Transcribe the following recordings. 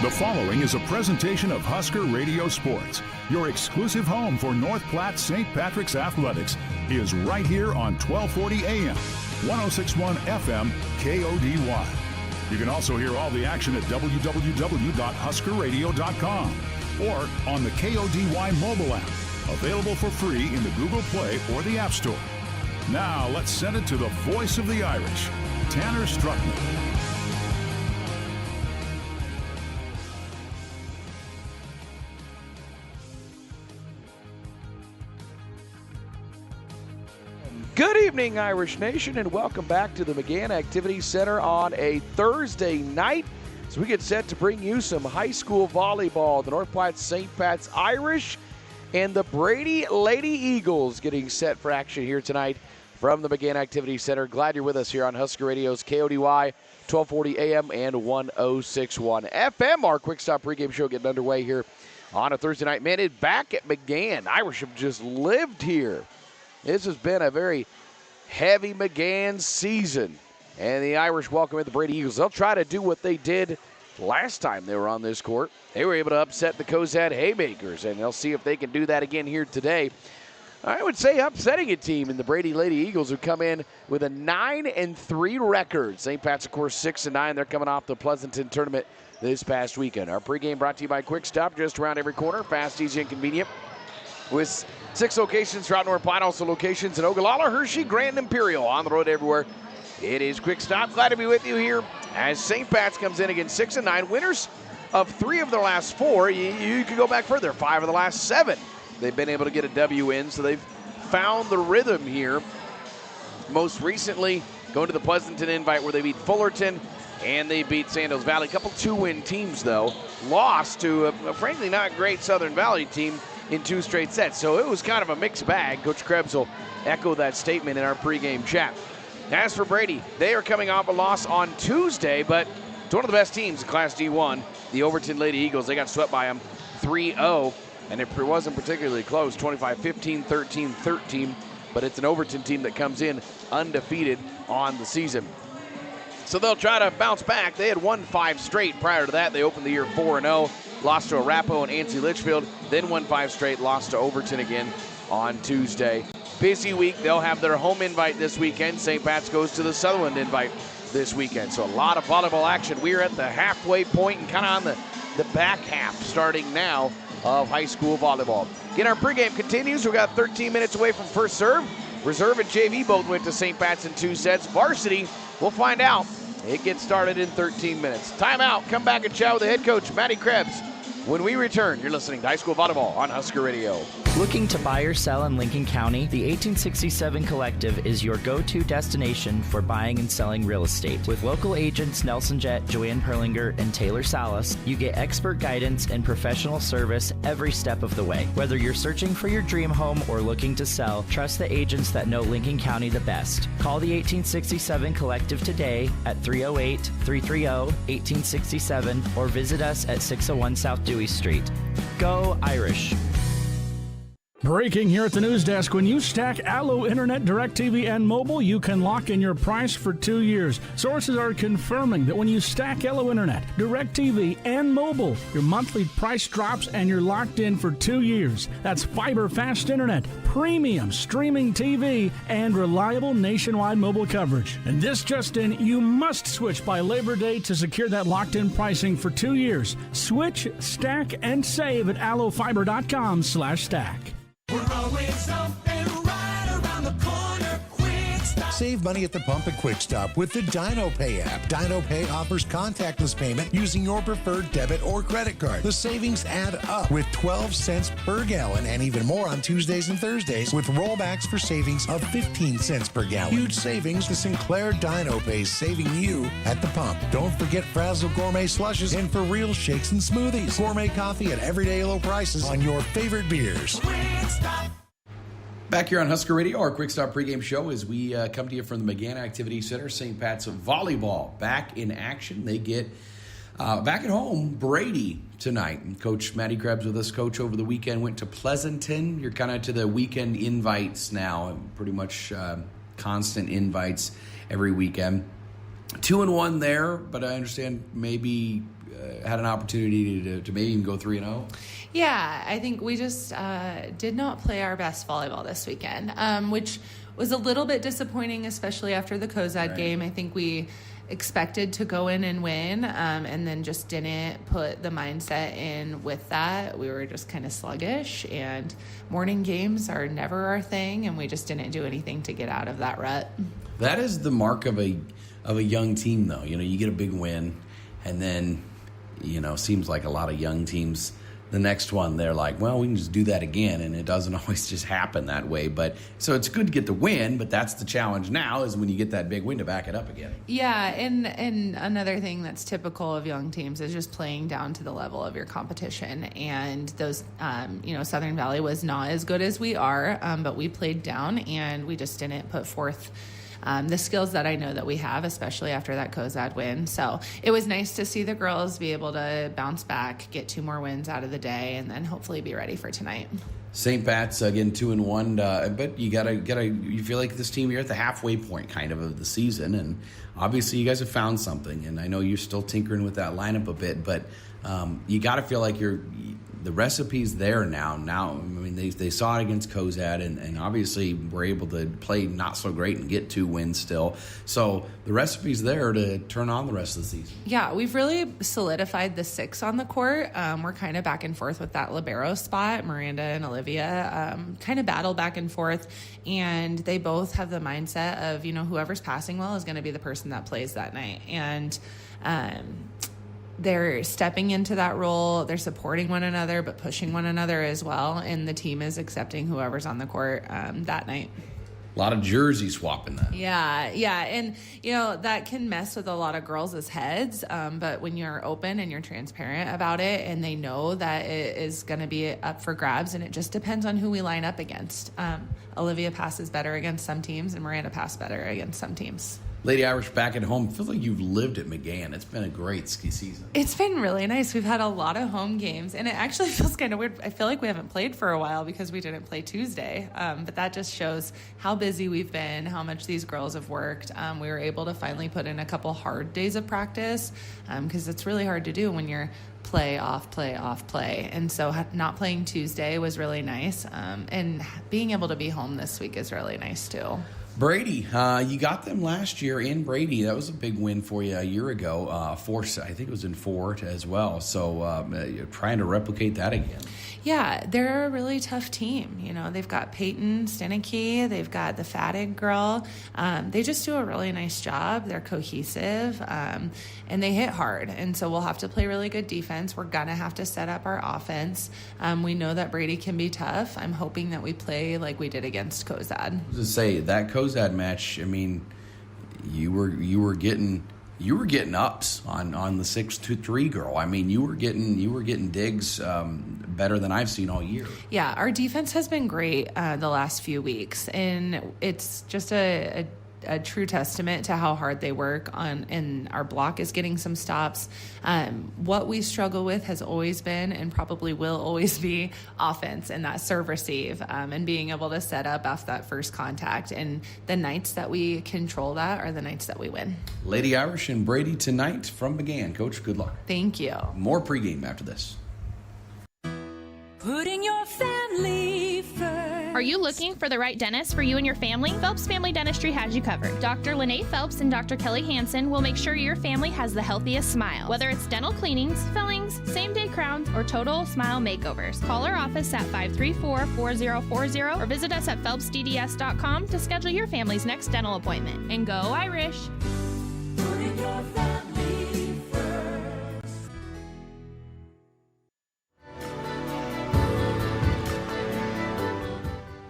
The following is a presentation of Husker Radio Sports. Your exclusive home for North Platte St. Patrick's Athletics is right here on 1240 AM, 1061 FM, KODY. You can also hear all the action at www.huskerradio.com or on the KODY mobile app, available for free in the Google Play or the App Store. Now let's send it to the voice of the Irish, Tanner Struckman. Good evening, Irish Nation, and welcome back to the McGann Activity Center on a Thursday night as we get set to bring you some high school volleyball. The North Platte St. Pat's Irish and the Brady Lady Eagles getting set for action here tonight from the McGann Activity Center. Glad you're with us here on Husker Radio's KODY, 1240 AM and 1061 FM. Our Quick Stop pregame show getting underway here on a Thursday night. Man, it's back at McGann. Irish have just lived here. This has been a very heavy McGann season, and the Irish welcome in the Brady Eagles. They'll try to do what they did last time they were on this court. They were able to upset the Cozad Haymakers, and they'll see if they can do that again here today. I would say upsetting a team in the Brady Lady Eagles, who come in with a 9-3 record. St. Pat's, of course, 6-9. They're coming off the Pleasanton tournament this past weekend. Our pregame brought to you by Quick Stop, just around every corner, fast, easy, and convenient. With 6 locations throughout North Platte, also locations in Ogallala, Hershey, Grand Imperial, on the road everywhere. It is Quick Stop. Glad to be with you here as St. Pat's comes in against 6-9. Winners of 3 of their last 4. You could go back further. 5 of the last 7. They've been able to get a W in, so they've found the rhythm here. Most recently, going to the Pleasanton Invite where they beat Fullerton and they beat Sandals Valley. A couple 2-win teams, though. Lost to a frankly not great Southern Valley team in 2 straight sets. So it was kind of a mixed bag. Coach Krebs will echo that statement in our pregame chat. As for Brady, they are coming off a loss on Tuesday, but it's one of the best teams in Class D1, the Overton Lady Eagles. They got swept by them 3-0, and it wasn't particularly close, 25-15, 13-13, but it's an Overton team that comes in undefeated on the season. So they'll try to bounce back. They had won 5 straight prior to that. They opened the year 4-0, lost to Arapahoe and Ansi Litchfield, then won 5 straight, lost to Overton again on Tuesday. Busy week. They'll have their home invite this weekend. St. Pat's goes to the Sutherland invite this weekend. So a lot of volleyball action. We're at the halfway point and kind of on the back half starting now of high school volleyball. Again, our pregame continues. We've got 13 minutes away from first serve. Reserve and JV both went to St. Pat's in 2 sets. Varsity, we'll find out. It gets started in 13 minutes. Timeout. Come back and chat with the head coach, Matty Krebs. When we return, you're listening to High School Volleyball on Husker Radio. Looking to buy or sell in Lincoln County? The 1867 Collective is your go-to destination for buying and selling real estate. With local agents Nelson Jett, Joanne Perlinger, and Taylor Salas, you get expert guidance and professional service every step of the way. Whether you're searching for your dream home or looking to sell, trust the agents that know Lincoln County the best. Call the 1867 Collective today at 308-330-1867 or visit us at 601 South Dewey Street. Go Irish! Breaking here at the news desk. When you stack Allo Internet, DirecTV, and mobile, you can lock in your price for 2 years. Sources are confirming that when you stack Allo Internet, DirecTV, and mobile, your monthly price drops and you're locked in for 2 years. That's fiber fast internet, premium streaming TV, and reliable nationwide mobile coverage. And this just in, you must switch by Labor Day to secure that locked-in pricing for 2 years. Switch, stack, and save at allofiber.com/stack. We're always something right around the corner. Quick Stop. Save money at the pump at Quick Stop with the DinoPay app. DinoPay offers contactless payment using your preferred debit or credit card. The savings add up with 12 cents per gallon and even more on Tuesdays and Thursdays with rollbacks for savings of 15 cents per gallon. Huge savings. The Sinclair DinoPay is saving you at the pump. Don't forget Frazzle Gourmet Slushes and For Real Shakes and Smoothies. Gourmet coffee at everyday low prices on your favorite beers. Back here on Husker Radio, our Quick Stop pregame show as we come to you from the McGann Activity Center. St. Pat's Volleyball back in action. They get back at home Brady tonight. And Coach Matty Krebs with us. Coach, over the weekend went to Pleasanton. You're kind of to the weekend invites now, pretty much constant invites every weekend. 2-1 there, but I understand maybe had an opportunity to maybe even go 3-0? Yeah, I think we just did not play our best volleyball this weekend, which was a little bit disappointing, especially after the Kozad game. I think we expected to go in and win, and then just didn't put the mindset in with that. We were just kind of sluggish, and morning games are never our thing, and we just didn't do anything to get out of that rut. That is the mark of a young team, though. You get a big win, and then, seems like a lot of young teams, the next one, they're like, well, we can just do that again, and it doesn't always just happen that way. But so it's good to get the win, but that's the challenge now, is when you get that big win to back it up again. Yeah, and another thing that's typical of young teams is just playing down to the level of your competition. And those, Southern Valley was not as good as we are, but we played down, and we just didn't put forth the skills that I know that we have, especially after that Kozad win. So it was nice to see the girls be able to bounce back, get 2 more wins out of the day, and then hopefully be ready for tonight. St. Pat's again 2-1, but you feel like this team, you're at the halfway point kind of the season, and obviously you guys have found something. And I know you're still tinkering with that lineup a bit, but you got to feel like the recipe's there now. I mean, they saw it against Kozad, and obviously were able to play not so great and get 2 wins still. So the recipe's there to turn on the rest of the season. Yeah, we've really solidified the 6 on the court. We're kind of back and forth with that libero spot. Miranda and Olivia kind of battle back and forth, and they both have the mindset of, whoever's passing well is going to be the person that plays that night. And they're stepping into that role. They're supporting one another, but pushing one another as well. And the team is accepting whoever's on the court that night. A lot of jersey swapping that. Yeah. And, that can mess with a lot of girls' heads. But when you're open and you're transparent about it, and they know that it is going to be up for grabs, and it just depends on who we line up against. Olivia passes better against some teams, and Miranda passes better against some teams. Lady Irish back at home. I feel like you've lived at McGann. It's been a great ski season. It's been really nice. We've had a lot of home games, and it actually feels kind of weird. I feel like we haven't played for a while because we didn't play Tuesday, but that just shows how busy we've been, how much these girls have worked. We were able to finally put in a couple hard days of practice because it's really hard to do when you're play, off, play. And so not playing Tuesday was really nice, and being able to be home this week is really nice too. Brady, you got them last year in Brady. That was a big win for you a year ago. I think it was in 4 as well. So you're trying to replicate that again. Yeah, they're a really tough team. They've got Peyton Stenicky. They've got the Fattig girl. They just do a really nice job. They're cohesive, and they hit hard. And so we'll have to play really good defense. We're going to have to set up our offense. We know that Brady can be tough. I'm hoping that we play like we did against Kozad. I was to say, that Kozad match, I mean, you were getting ups on the 6-3 girl. I mean, you were getting digs better than I've seen all year. Yeah, our defense has been great the last few weeks, and it's just a true testament to how hard they work on, and our block is getting some stops. What we struggle with has always been, and probably will always be, offense and that serve receive, and being able to set up after that first contact. And the nights that we control that are the nights that we win. Lady Irish and Brady tonight from McGann. Coach, good luck. Thank you. More pregame after this. Putting your family first. Are you looking for the right dentist for you and your family? Phelps Family Dentistry has you covered. Dr. Lene Phelps and Dr. Kelly Hansen will make sure your family has the healthiest smile. Whether it's dental cleanings, fillings, same-day crowns, or total smile makeovers. Call our office at 534-4040 or visit us at phelpsdds.com to schedule your family's next dental appointment. And go Irish! Putting your family first.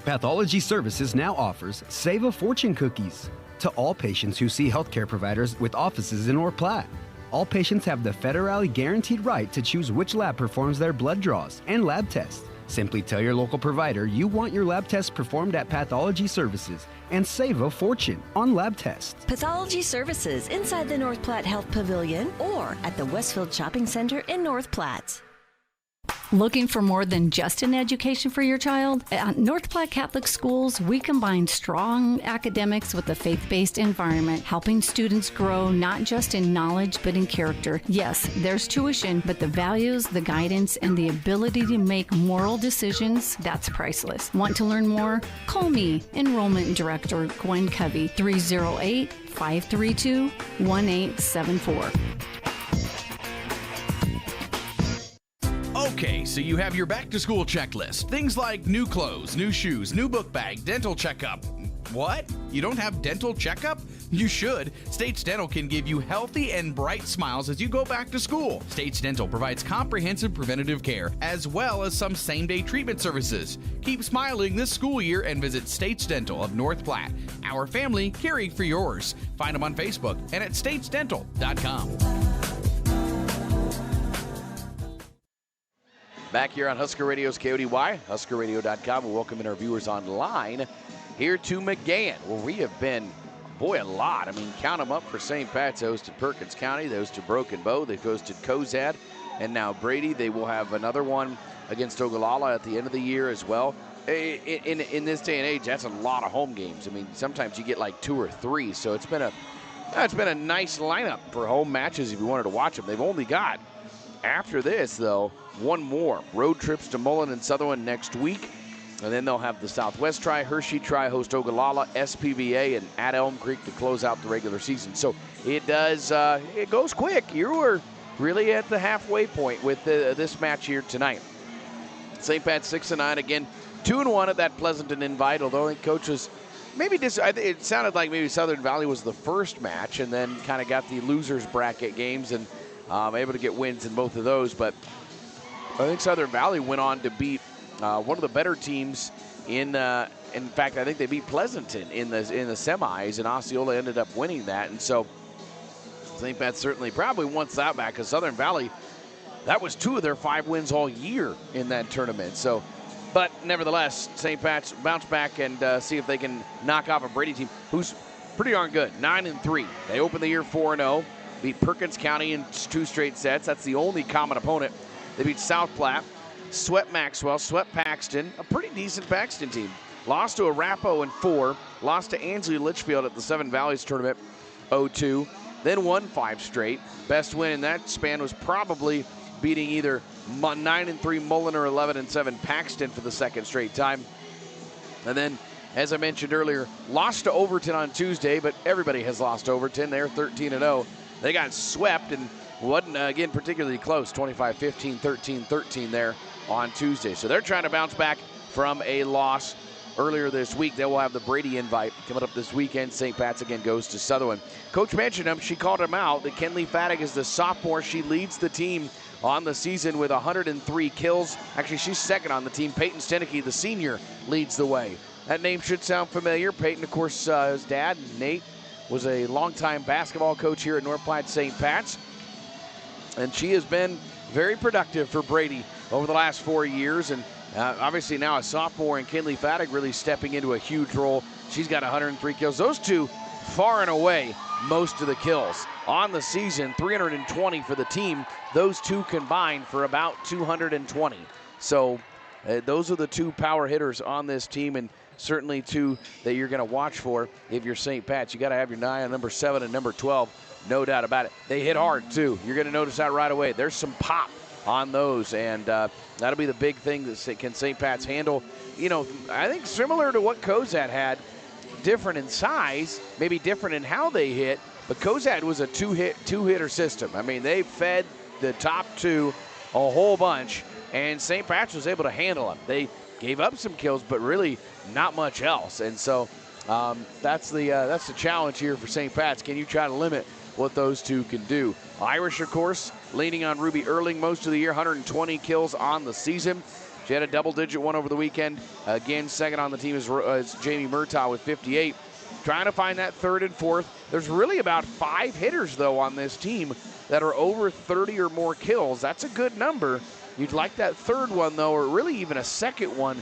Pathology Services now offers Save a Fortune cookies to all patients who see healthcare providers with offices in North Platte. All patients have the federally guaranteed right to choose which lab performs their blood draws and lab tests. Simply tell your local provider you want your lab tests performed at Pathology Services and save a fortune on lab tests. Pathology Services inside the North Platte Health Pavilion or at the Westfield Shopping Center in North Platte. Looking for more than just an education for your child? At North Platte Catholic Schools, we combine strong academics with a faith-based environment, helping students grow not just in knowledge but in character. Yes, there's tuition, but the values, the guidance, and the ability to make moral decisions, that's priceless. Want to learn more? Call me, Enrollment Director Gwen Covey, 308-532-1874. Okay, so you have your back-to-school checklist. Things like new clothes, new shoes, new book bag, dental checkup. What? You don't have dental checkup? You should. States Dental can give you healthy and bright smiles as you go back to school. States Dental provides comprehensive preventative care as well as some same-day treatment services. Keep smiling this school year and visit States Dental of North Platte. Our family caring for yours. Find them on Facebook and at statesdental.com. Back here on Husker Radio's KODY, HuskerRadio.com. We'll welcome in our viewers online here to McGann, where we have been, boy, a lot. I mean, count them up for St. Pat's. They hosted Perkins County. They hosted Broken Bow. They hosted Cozad. And now Brady. They will have another one against Ogallala at the end of the year as well. In this day and age, that's a lot of home games. I mean, sometimes you get like 2 or 3. So it's been a nice lineup for home matches if you wanted to watch them. They've only got, after this, though, one more. Road trips to Mullen and Sutherland next week. And then they'll have the Southwest Tri, Hershey Tri, host Ogallala, SPVA, and at Elm Creek to close out the regular season. So it goes quick. You were really at the halfway point with this match here tonight. St. Pat's 6-9, again, 2-1 at that Pleasanton invite, although I think coaches maybe it sounded like maybe Southern Valley was the first match and then kind of got the losers bracket games and able to get wins in both of those. But I think Southern Valley went on to beat one of the better teams in fact, I think they beat Pleasanton in the semis, and Osceola ended up winning that. And so St. Pat certainly probably wants that back, because Southern Valley, that was 2 of their 5 wins all year in that tournament. So, but nevertheless, St. Pat's bounce back and see if they can knock off a Brady team who's pretty darn good, 9-3. They opened the year 4-0, beat Perkins County in 2 straight sets. That's the only common opponent. They beat South Platte, swept Maxwell, swept Paxton, a pretty decent Paxton team. Lost to Arapahoe in 4, lost to Ansley Litchfield at the Seven Valleys tournament 0-2, then won 5 straight. Best win in that span was probably beating either 9-3 Mullen or 11-7 Paxton for the second straight time. And then, as I mentioned earlier, lost to Overton on Tuesday, but everybody has lost to Overton. They're 13-0. They got swept and wasn't, again, particularly close, 25-15, 13-13 there on Tuesday. So they're trying to bounce back from a loss earlier this week. They will have the Brady invite coming up this weekend. St. Pat's again goes to Sutherland. Coach mentioned him. She called him out. That Kenley Fattig is the sophomore. She leads the team on the season with 103 kills. Actually, she's second on the team. Peyton Stenicky, the senior, leads the way. That name should sound familiar. Peyton, of course, his dad, Nate, was a longtime basketball coach here at North Platte St. Pat's. And she has been very productive for Brady over the last 4 years. And obviously now a sophomore, and Kenley Fattig really stepping into a huge role. She's got 103 kills. Those two, far and away, most of the kills. On the season, 320 for the team. Those two combined for about 220. So those are the 2 power hitters on this team, and certainly 2 that you're going to watch for if you're St. Pat's. You got to have your eye on number 7 and number 12. No doubt about it. They hit hard, too. You're going to notice that right away. There's some pop on those, and that'll be the big thing that can St. Pat's handle. You know, I think similar to what Cozad had, different in size, maybe different in how they hit, but Cozad was a two-hitter system. I mean, they fed the top 2 a whole bunch, and St. Pat's was able to handle them. They gave up some kills, but really not much else. And so that's the challenge here for St. Pat's. Can you try to limit what those 2 can do? Irish, of course, leaning on Ruby Erling most of the year, 120 kills on the season. She had a double-digit one over the weekend. Again, second on the team is Jamie Murtaugh with 58. Trying to find that 3rd and 4th. There's really about 5 hitters, though, on this team that are over 30 or more kills. That's a good number. You'd like that 3rd one, though, or really even a 2nd one,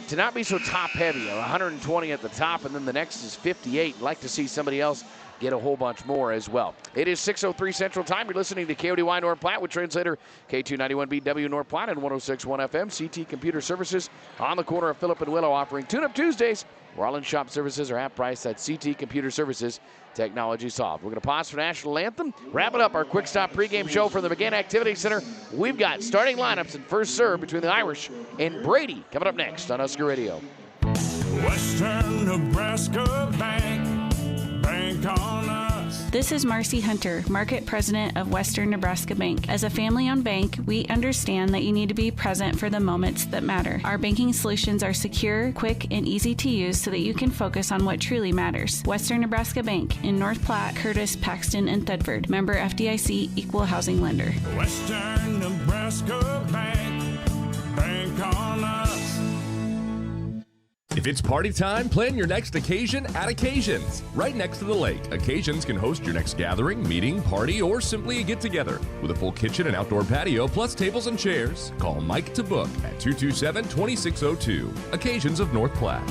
to not be so top-heavy. 120 at the top, and then the next is 58. You'd like to see somebody else get a whole bunch more as well. It is 6:03 Central Time. You're listening to KODY North Platte with translator K291BW North Platte and 106.1 FM. CT Computer Services on the corner of Phillip and Willow, offering tune-up Tuesdays, where all in-shop services are half price. At CT Computer Services, technology solved. We're going to pause for National Anthem, wrap it up our quick stop pregame show from the McGann Activity Center. We've got starting lineups and first serve between the Irish and Brady coming up next on Husker Radio. Western Nebraska Bank on us. This is Marcy Hunter, Market President of Western Nebraska Bank. As a family-owned bank, we understand that you need to be present for the moments that matter. Our banking solutions are secure, quick, and easy to use so that you can focus on what truly matters. Western Nebraska Bank in North Platte, Curtis, Paxton, and Thedford. Member FDIC, Equal Housing Lender. Western Nebraska Bank on us. If it's party time, plan your next occasion at Occasions. Right next to the lake, Occasions can host your next gathering, meeting, party, or simply a get-together. With a full kitchen and outdoor patio, plus tables and chairs. Call Mike to book at 227-2602. Occasions of North Platte.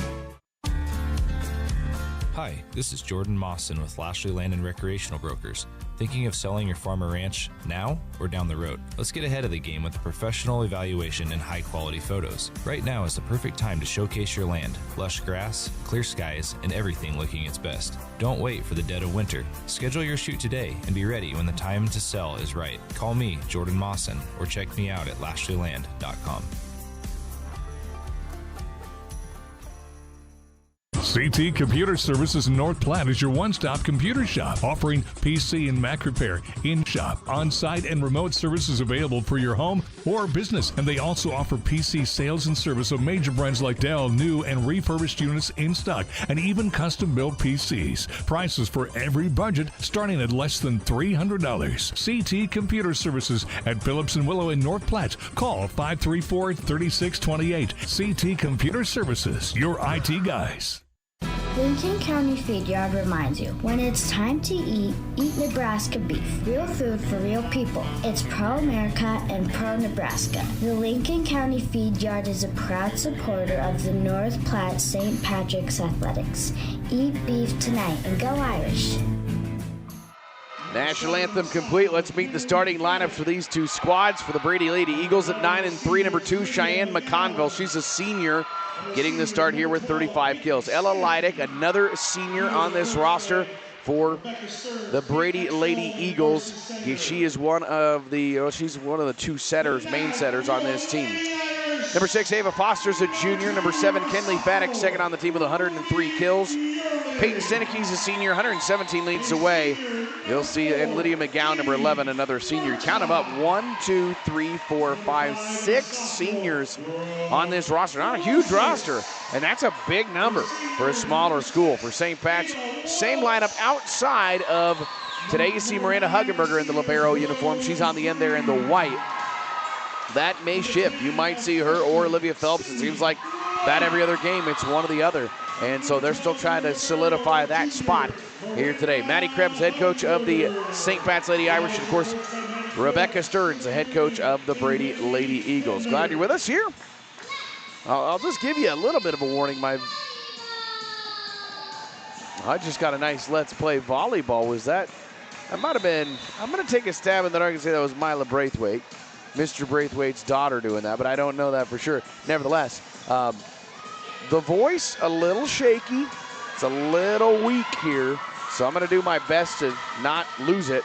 Hi, this is Jordan Mawson with Lashley Land and Recreational Brokers. Thinking of selling your farm or ranch now or down the road? Let's get ahead of the game with a professional evaluation and high-quality photos. Right now is the perfect time to showcase your land. Lush grass, clear skies, and everything looking its best. Don't wait for the dead of winter. Schedule your shoot today and be ready when the time to sell is right. Call me, Jordan Mawson, or check me out at lashleyland.com. CT Computer Services in North Platte is your one-stop computer shop, offering PC and Mac repair, in-shop, on-site, and remote services available for your home or business. And they also offer PC sales and service of major brands like Dell, new and refurbished units in stock, and even custom-built PCs. Prices for every budget starting at less than $300. CT Computer Services at Phillips and Willow in North Platte. Call 534-3628. CT Computer Services, your IT guys. Lincoln County Feed Yard reminds you, when it's time to eat Nebraska beef. Real food for real people. It's pro-America and pro-Nebraska. The Lincoln County Feed Yard is a proud supporter of the North Platte St. Patrick's Athletics. Eat beef tonight and go Irish. National Anthem complete. Let's meet the starting lineups for these two squads. For the Brady Lady Eagles at 9-3, number 2, Cheyenne McConville. She's a senior, getting the start here with 35 kills. Ella Leidick, another senior on this roster for the Brady Lady Eagles. She is one of the two setters, main setters on this team. Number 6, Ava Foster's a junior. Number 7, Kenley Faddock, second on the team with 103 kills. Peyton Seneke's a senior, 117 leads away. You'll see, and Lydia McGowan, number 11, another senior. Count them up, 1, 2, 3, 4, 5, 6 seniors on this roster. Not a huge roster, and that's a big number for a smaller school. For St. Pat's, same lineup outside of today. You see Miranda Huggenberger in the libero uniform. She's on the end there in the white. That may shift. You might see her or Olivia Phelps. It seems like about every other game, it's one or the other. And so they're still trying to solidify that spot here today. Maddie Krebs, head coach of the St. Pat's Lady Irish. And, of course, Rebecca Stearns, the head coach of the Brady Lady Eagles. Glad you're with us here. I'll just give you a little bit of a warning. I just got a nice Let's Play Volleyball. Was that? That might have been. I'm going to take a stab in the dark and say that was Mila Braithwaite, Mr. Braithwaite's daughter, doing that, but I don't know that for sure. Nevertheless, the voice a little shaky. It's a little weak here, so I'm going to do my best to not lose it.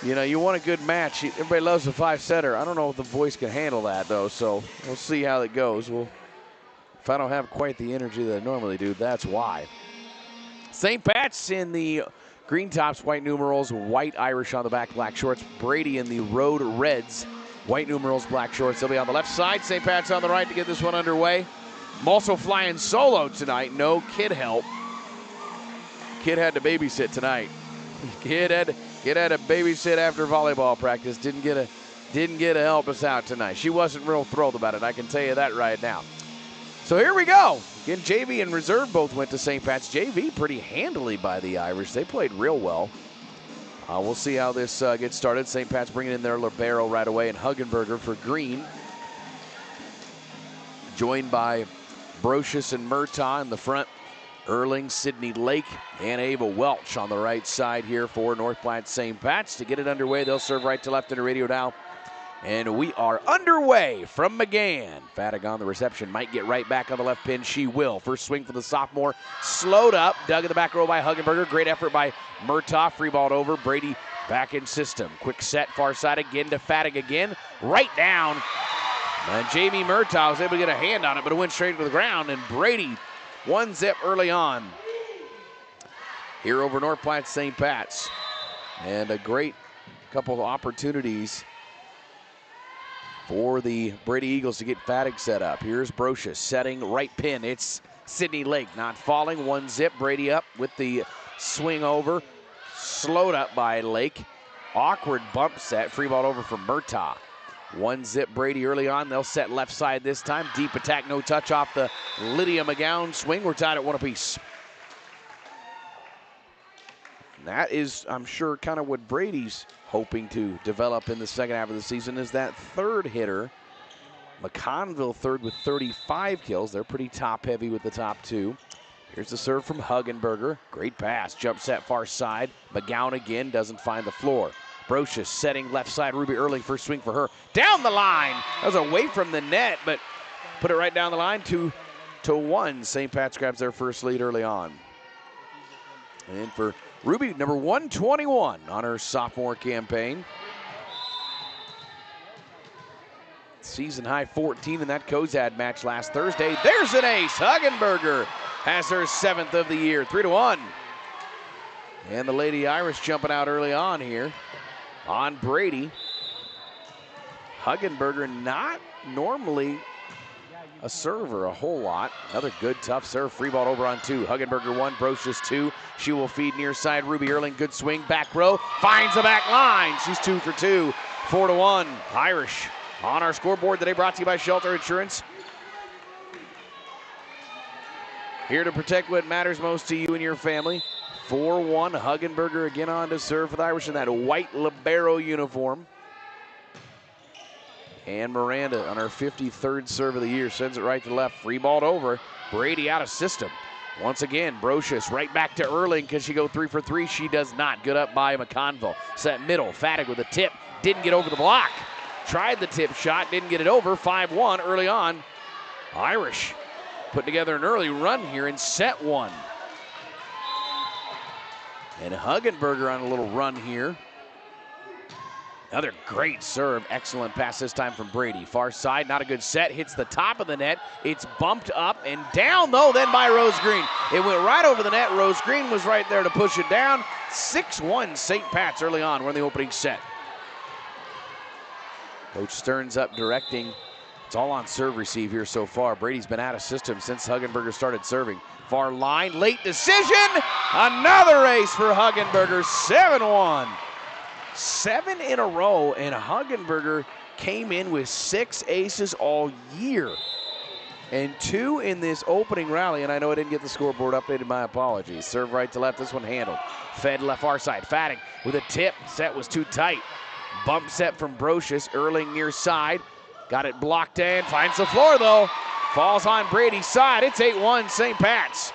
You know, you want a good match. Everybody loves a 5-setter. I don't know if the voice can handle that, though, so we'll see how it goes. If I don't have quite the energy that I normally do, that's why. St. Pat's in the green tops, white numerals, white Irish on the back, black shorts. Brady in the road reds, white numerals, black shorts. They'll be on the left side. St. Pat's on the right to get this one underway. I'm also flying solo tonight. No kid help. Kid had to babysit tonight. Kid had to babysit after volleyball practice. Didn't get to help us out tonight. She wasn't real thrilled about it. I can tell you that right now. So here we go. Again, JV and reserve both went to St. Pat's. JV pretty handily by the Irish. They played real well. We'll see how this gets started. St. Pat's bringing in their libero right away, and Huggenberger for green. Joined by Brocious and Murtaugh in the front. Erling, Sydney Lake, and Ava Welch on the right side here for North Platte St. Pat's. To get it underway, they'll serve right to left in the radio now. And we are underway from McGann. Fattig on the reception, might get right back on the left pin. She will. First swing for the sophomore. Slowed up, dug in the back row by Huggenberger. Great effort by Murtaugh. Free ball over. Brady back in system. Quick set, far side again to Fattig again. Right down. And Jamie Murtaugh was able to get a hand on it, but it went straight to the ground. And Brady 1-zip early on here over North Platte St. Pat's. And a great couple of opportunities for the Brady Eagles to get Fattig set up. Here's Brocious setting right pin. It's Sydney Lake not falling. 1-zip. Brady up with the swing over. Slowed up by Lake. Awkward bump set. Free ball over from Murtaugh. 1-zip Brady early on. They'll set left side this time. Deep attack, no touch off the Lydia McGowan swing. We're tied at 1 apiece. That is, I'm sure, kind of what Brady's hoping to develop in the second half of the season is that third hitter. McConville third with 35 kills. They're pretty top heavy with the top two. Here's the serve from Huggenberger. Great pass. Jump set far side. McGowan again doesn't find the floor. Brocious setting left side. Ruby Erling first swing for her. Down the line. That was away from the net, but put it right down the line. 2-1. St. Pat's grabs their first lead early on. And for Ruby, number 121 on her sophomore campaign. Season high 14 in that Cozad match last Thursday. There's an ace. Huggenberger has her 7th of the year. 3-1. And the Lady Irish jumping out early on here on Brady. Huggenberger not normally a server a whole lot. Another good, tough serve. Free ball over on 2. Huggenberger 1, Brocious 2. She will feed near side. Ruby Erling, good swing. Back row. Finds the back line. She's 2 for 2. 4-1. Irish on our scoreboard today, brought to you by Shelter Insurance. Here to protect what matters most to you and your family. 4-1. Huggenberger again on to serve for the Irish in that white libero uniform. And Miranda on her 53rd serve of the year sends it right to left. Free balled over. Brady out of system. Once again, Brocious right back to Erling. Can she go 3 for 3? She does not. Good up by McConville. Set middle. Fattig with a tip. Didn't get over the block. Tried the tip shot. Didn't get it over. 5-1 early on. Irish put together an early run here in set 1. And Huggenberger on a little run here. Another great serve. Excellent pass this time from Brady. Far side, not a good set. Hits the top of the net. It's bumped up and down, though, then by Rose Green. It went right over the net. Rose Green was right there to push it down. 6-1 St. Pat's early on. We're in the opening set. Coach Stearns up directing. It's all on serve receive here so far. Brady's been out of system since Huggenberger started serving. Far line, late decision. Another ace for Huggenberger. 7-1. 7 in a row, and Huggenberger came in with 6 aces all year. And 2 in this opening rally, and I know I didn't get the scoreboard updated, my apologies. Serve right to left, this one handled. Fed left far side, Fattig with a tip. Set was too tight. Bump set from Brocious, Erling near side. Got it blocked in, finds the floor though. Falls on Brady's side, it's 8-1 St. Pat's.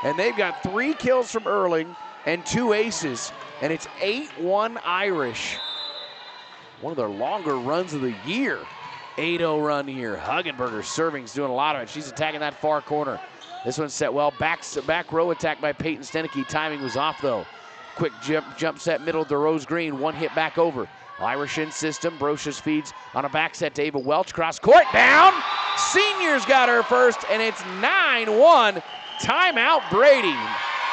And they've got 3 kills from Erling and 2 aces. And it's 8-1 Irish. One of their longer runs of the year. 8-0 run here. Huggenberger serving's doing a lot of it. She's attacking that far corner. This one's set well. Back row attack by Peyton Stenicky. Timing was off though. Quick jump set middle to Rose Green. 1 hit back over. Irish in system. Brocious feeds on a back set to Ava Welch. Cross court down. Seniors got her first, and it's 9-1. Timeout Brady.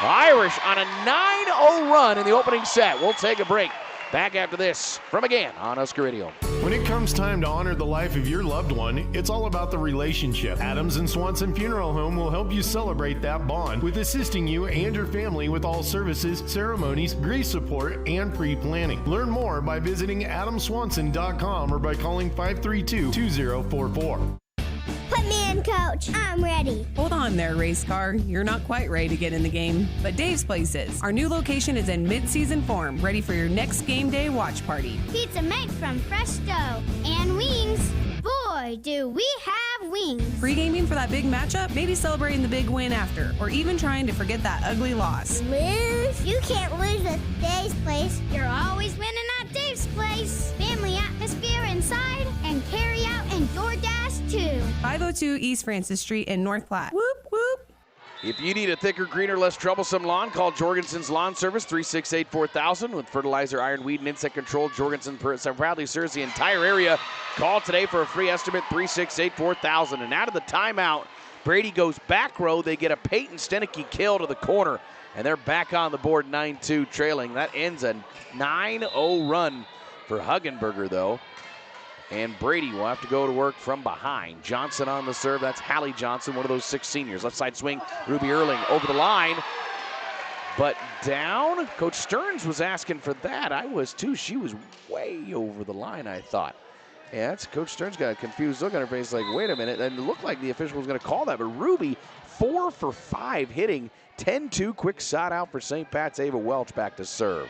Irish on a 9-0 run in the opening set. We'll take a break. Back after this from again on Husker Radio. When it comes time to honor the life of your loved one, it's all about the relationship. Adams and Swanson Funeral Home will help you celebrate that bond with assisting you and your family with all services, ceremonies, grief support, and pre-planning. Learn more by visiting adamswanson.com or by calling 532-2044. Put me in, Coach. I'm ready. Hold on there, race car. You're not quite ready to get in the game, but Dave's Place is. Our new location is in mid-season form, ready for your next game day watch party. Pizza made from fresh dough and wings. Boy, boy, do we have wings. Pre-gaming for that big matchup, maybe celebrating the big win after, or even trying to forget that ugly loss. Lose? You can't lose at Dave's Place. You're always winning at Dave's Place. Family atmosphere inside and carry out and DoorDash too. 502 East Francis Street in North Platte. Whoop, whoop. If you need a thicker, greener, less troublesome lawn, call Jorgensen's Lawn Service, 368-4000. With fertilizer, iron, weed, and insect control, Jorgensen proudly serves the entire area. Call today for a free estimate, 368-4000. And out of the timeout, Brady goes back row. They get a Peyton Stenicky kill to the corner, and they're back on the board, 9-2 trailing. That ends a 9-0 run for Huggenberger, though. And Brady will have to go to work from behind. Johnson on the serve. That's Hallie Johnson, one of those 6 seniors. Left side swing, Ruby Erling over the line. But down. Coach Stearns was asking for that. I was too. She was way over the line, I thought. Yeah, that's Coach Stearns got a confused look on her face like, wait a minute. And it looked like the official was going to call that. But Ruby, 4 for 5 hitting. 10-2 quick shot out for St. Pat's. Ava Welch back to serve.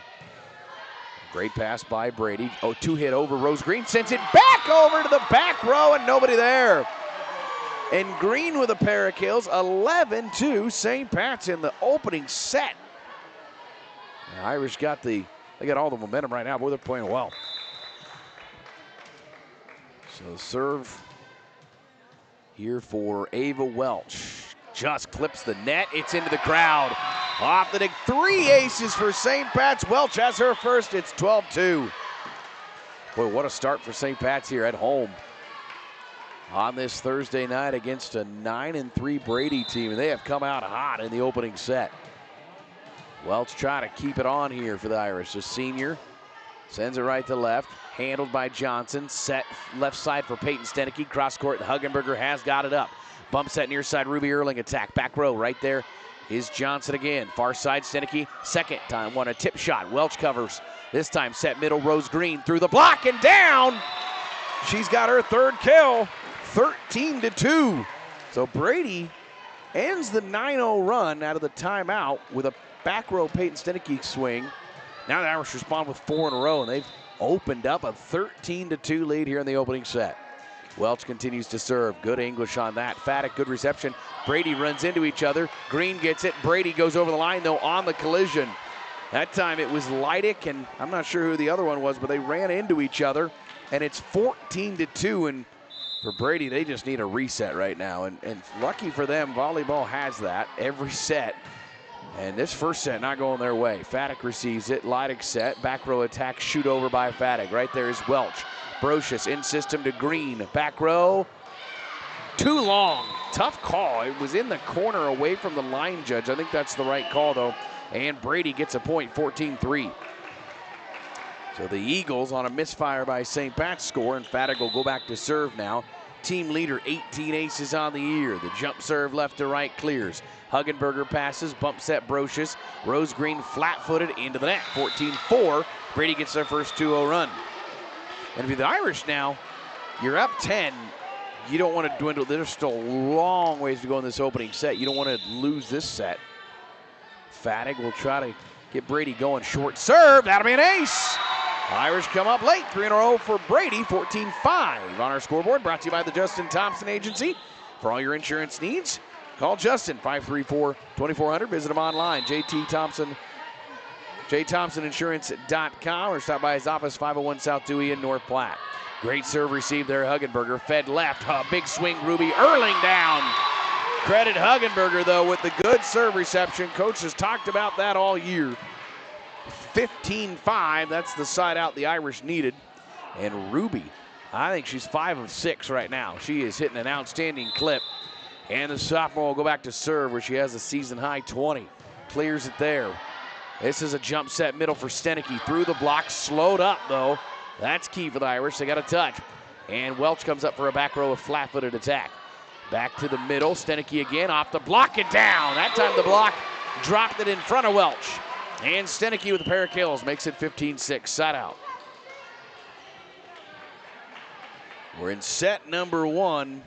Great pass by Brady. 2-hit over Rose Green. Sends it back over to the back row and nobody there. And Green with a pair of kills. 11-2 St. Pat's in the opening set. The Irish they got all the momentum right now. Boy, they're playing well. So serve here for Ava Welch. Just clips the net. It's into the crowd. Off the deck, 3 aces for St. Pat's. Welch has her first. It's 12-2. Boy, what a start for St. Pat's here at home on this Thursday night against a 9-3 Brady team. And they have come out hot in the opening set. Welch trying to keep it on here for the Irish. The senior sends it right to left. Handled by Johnson. Set left side for Peyton Stenicky. Cross court, Huggenberger has got it up. Bump set near side, Ruby Erling attack. Back row right there is Johnson again. Far side, Stenicky. Second time, won a tip shot. Welch covers. This time set middle, Rose Green through the block and down. She's got her third kill, 13-2. So Brady ends the 9-0 run out of the timeout with a back row Peyton Stenicky swing. Now the Irish respond with 4 in a row, and they've opened up a 13-2 lead here in the opening set. Welch continues to serve. Good English on that. Faddock, good reception. Brady runs into each other. Green gets it. Brady goes over the line, though, on the collision. That time it was Leidick, and I'm not sure who the other one was, but they ran into each other, and it's 14-2. And for Brady, they just need a reset right now. And lucky for them, volleyball has that every set. And this first set not going their way. Faddock receives it. Leidick set. Back row attack. Shoot over by Faddock. Right there is Welch. Brocious in system to Green. Back row. Too long. Tough call. It was in the corner away from the line judge. I think that's the right call, though. And Brady gets a point, 14-3. So the Eagles on a misfire by St. Pat's score, and Faddock will go back to serve now. Team leader, 18 aces on the year. The jump serve left to right clears. Huggenberger passes, bump set Brocious. Rose Green flat-footed into the net, 14-4. Brady gets their first 2-0 run. And if you're the Irish now, you're up 10. You don't want to dwindle. There's still a long ways to go in this opening set. You don't want to lose this set. Faddock will try to get Brady going. Short serve. That'll be an ace. Irish come up late. 3 in a row for Brady. 14-5 on our scoreboard. Brought to you by the Justin Thompson Agency. For all your insurance needs, call Justin, 534-2400. Visit him online, jthompsoninsurance.com, or stop by his office, 501 South Dewey in North Platte. Great serve received there, Huggenberger. Fed left, big swing, Ruby Erling down. Credit Huggenberger, though, with the good serve reception. Coach has talked about that all year. 15-5, that's the side out the Irish needed. And Ruby, I think she's 5 of 6 right now. She is hitting an outstanding clip. And the sophomore will go back to serve, where she has a season-high 20. Clears it there. This is a jump set middle for Stenicky. Through the block, slowed up, though. That's key for the Irish. They got a touch. And Welch comes up for a back row of flat-footed attack. Back to the middle. Stenicky again off the block and down. That time the block dropped it in front of Welch. And Stenicky with a pair of kills makes it 15-6. Side out. We're in set number 1.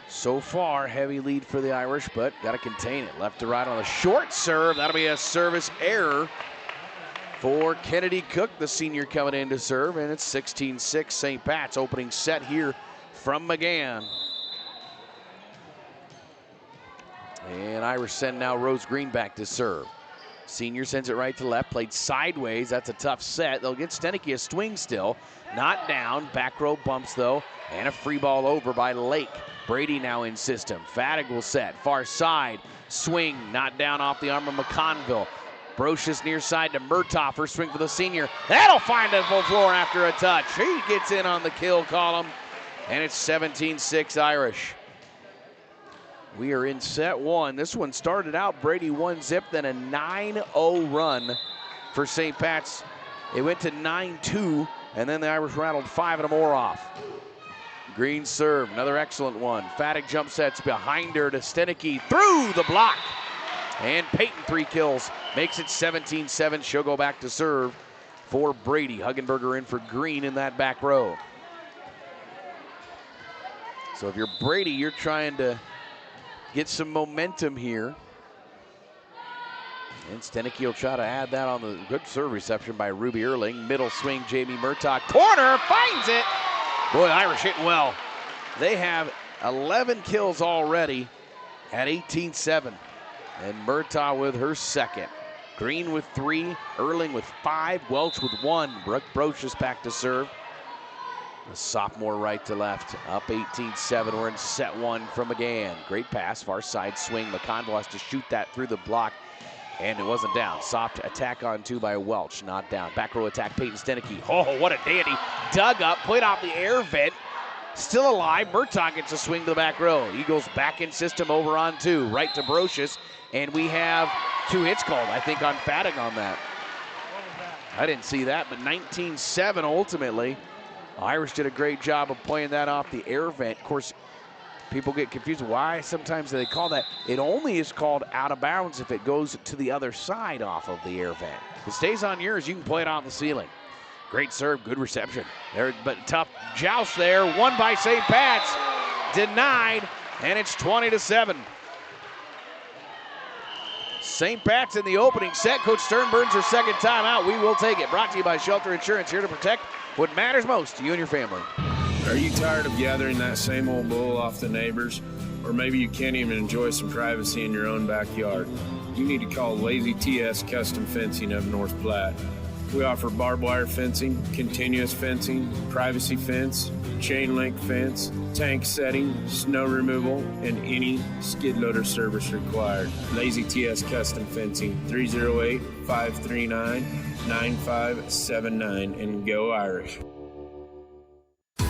So far, heavy lead for the Irish, but got to contain it. Left to right on a short serve. That'll be a service error. for Kennedy Cook, the senior coming in to serve, and it's 16-6 St. Pat's. Opening set here from McGann. And Irish send now Rose Green back to serve. Senior sends it right to left, played sideways. That's a tough set. They'll get Stenicky a swing still. Not down. Back row bumps, though. And a free ball over by Lake. Brady now in system. Fadig will set. Far side. Swing. Not down off the arm of McConville. Brocious near side to Murtaugh. First swing for the senior. That'll find the full floor after a touch. He gets in on the kill column. And it's 17-6 Irish. We are in set one. This one started out Brady 1-zip, then a 9-0 run for St. Pat's. It went to 9-2, and then the Irish rattled 5 and more off. Green serve, another excellent one. Fadig jump sets behind her to Stenicky through the block. And Peyton 3 kills, makes it 17-7. She'll go back to serve for Brady. Huggenberger in for Green in that back row. So if you're Brady, you're trying to get some momentum here. And Stenicky will try to add that on the good serve reception by Ruby Erling. Middle swing, Jamie Murtaugh. Corner, finds it. Boy, Irish hitting well. They have 11 kills already at 18-7. And Murtaugh with her second. Green with 3, Erling with 5, Welch with 1. Brooke Brocious back to serve. The sophomore right to left, up 18-7. We're in set one from McGann. Great pass, far side swing. McConville has to shoot that through the block, and it wasn't down. Soft attack on 2 by Welch, not down. Back row attack, Peyton Stenicky. Oh, what a dandy. Dug up, put off the air vent. Still alive, Murtaugh gets a swing to the back row. Eagles back in system over on 2, right to Brocious, and we have 2 hits called, I think, on Fadig on that. I didn't see that, but 19-7 ultimately. Irish did a great job of playing that off the air vent. Of course, people get confused why sometimes they call that. It only is called out of bounds if it goes to the other side off of the air vent. If it stays on yours, you can play it off the ceiling. Great serve, good reception. There, but tough joust there. Won by St. Pat's. Denied, and it's 20-7. St. Pat's in the opening set. Coach Stern burns her second timeout. We will take it. Brought to you by Shelter Insurance, here to protect what matters most to you and your family. Are you tired of gathering that same old bull off the neighbors? Or maybe you can't even enjoy some privacy in your own backyard? You need to call Lazy TS Custom Fencing of North Platte. We offer barbed wire fencing, continuous fencing, privacy fence, chain link fence, tank setting, snow removal, and any skid loader service required. Lazy TS Custom Fencing, 308-539-9579, and go Irish.